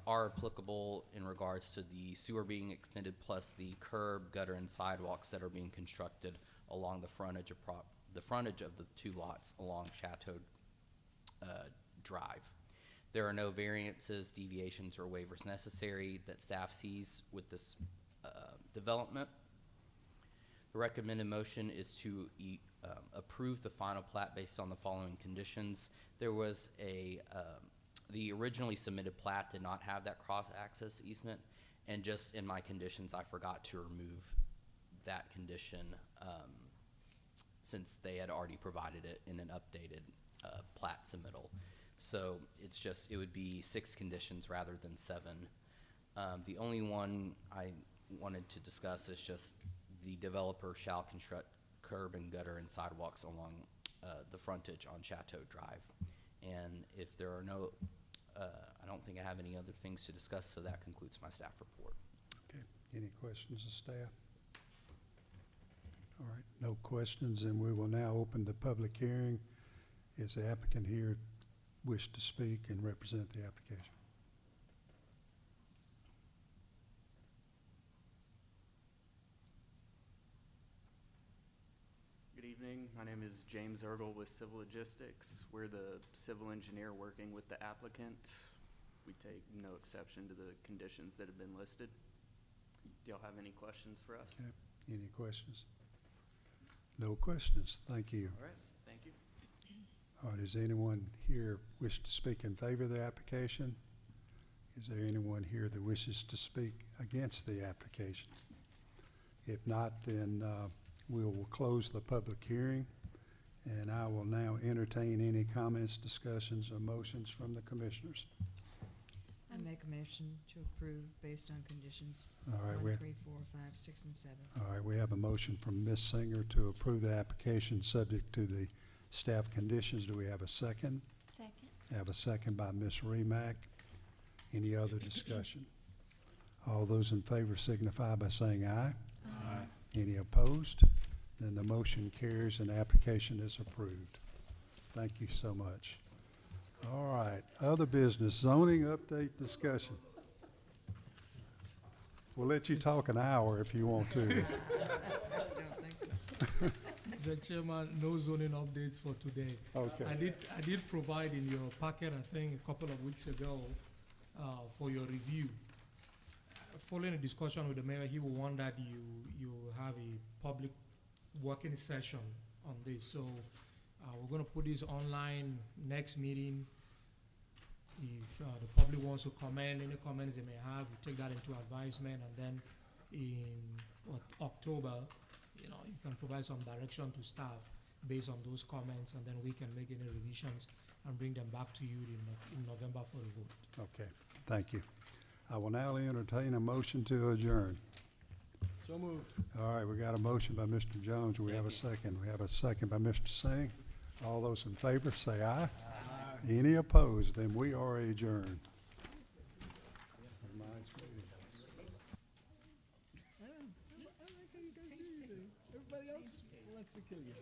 [SPEAKER 11] are applicable in regards to the sewer being extended, plus the curb, gutter, and sidewalks that are being constructed along the frontage of the 2 lots along Chateau Drive. There are no variances, deviations, or waivers necessary that staff sees with this development. The recommended motion is to approve the final plat based on the following conditions. There was the originally submitted plat did not have that cross-access easement, and just in my conditions, I forgot to remove that condition since they had already provided it in an updated plat submittal. So it would be 6 conditions rather than 7. The only one I wanted to discuss is just the developer shall construct curb and gutter and sidewalks along the frontage on Chateau Drive. And if there are no, I don't think I have any other things to discuss, so that concludes my staff report.
[SPEAKER 1] Okay, any questions of staff? All right, no questions, and we will now open the public hearing. Is the applicant here wish to speak and represent the application?
[SPEAKER 12] Good evening. My name is James Ergel with Civil Logistics. We're the civil engineer working with the applicant. We take no exception to the conditions that have been listed. Do y'all have any questions for us?
[SPEAKER 1] Okay. Any questions? No questions. Thank you.
[SPEAKER 12] All right. Thank you.
[SPEAKER 1] All right, does anyone here wish to speak in favor of the application? Is there anyone here that wishes to speak against the application? If not, then we will close the public hearing, and I will now entertain any comments, discussions, or motions from the commissioners.
[SPEAKER 13] I make a motion to approve based on conditions
[SPEAKER 1] All right,
[SPEAKER 13] 1,
[SPEAKER 1] we-
[SPEAKER 13] 3, 4, 5, 6, and 7.
[SPEAKER 1] All right, we have a motion from Ms. Singer to approve the application subject to the staff conditions. Do we have a second?
[SPEAKER 10] Second.
[SPEAKER 1] I have a second by Ms. Remack. Any other discussion? All those in favor signify by saying aye.
[SPEAKER 10] Aye.
[SPEAKER 1] Any opposed? Then the motion carries and the application is approved. Thank you so much. All right, other business, zoning update discussion. We'll let you talk an hour if you want to.
[SPEAKER 5] Mr. Chairman, no zoning updates for today.
[SPEAKER 1] Okay.
[SPEAKER 5] I did provide in your packet, I think, a couple of weeks ago, for your review. Following a discussion with the mayor, he will want that you have a public working session on this. So, we're gonna put this online next meeting. If, the public wants to comment, any comments they may have, we take that into advisement, and then in October, you know, you can provide some direction to staff based on those comments, and then we can make any revisions and bring them back to you in November for the vote.
[SPEAKER 1] Okay, thank you. I will now entertain a motion to adjourn.
[SPEAKER 2] So moved.
[SPEAKER 1] All right, we got a motion by Mr. Jones. We have a second. We have a second by Mr. Singh. All those in favor, say aye. Aye. Any opposed? Then we are adjourned.
[SPEAKER 18] Everybody else wants to kill you.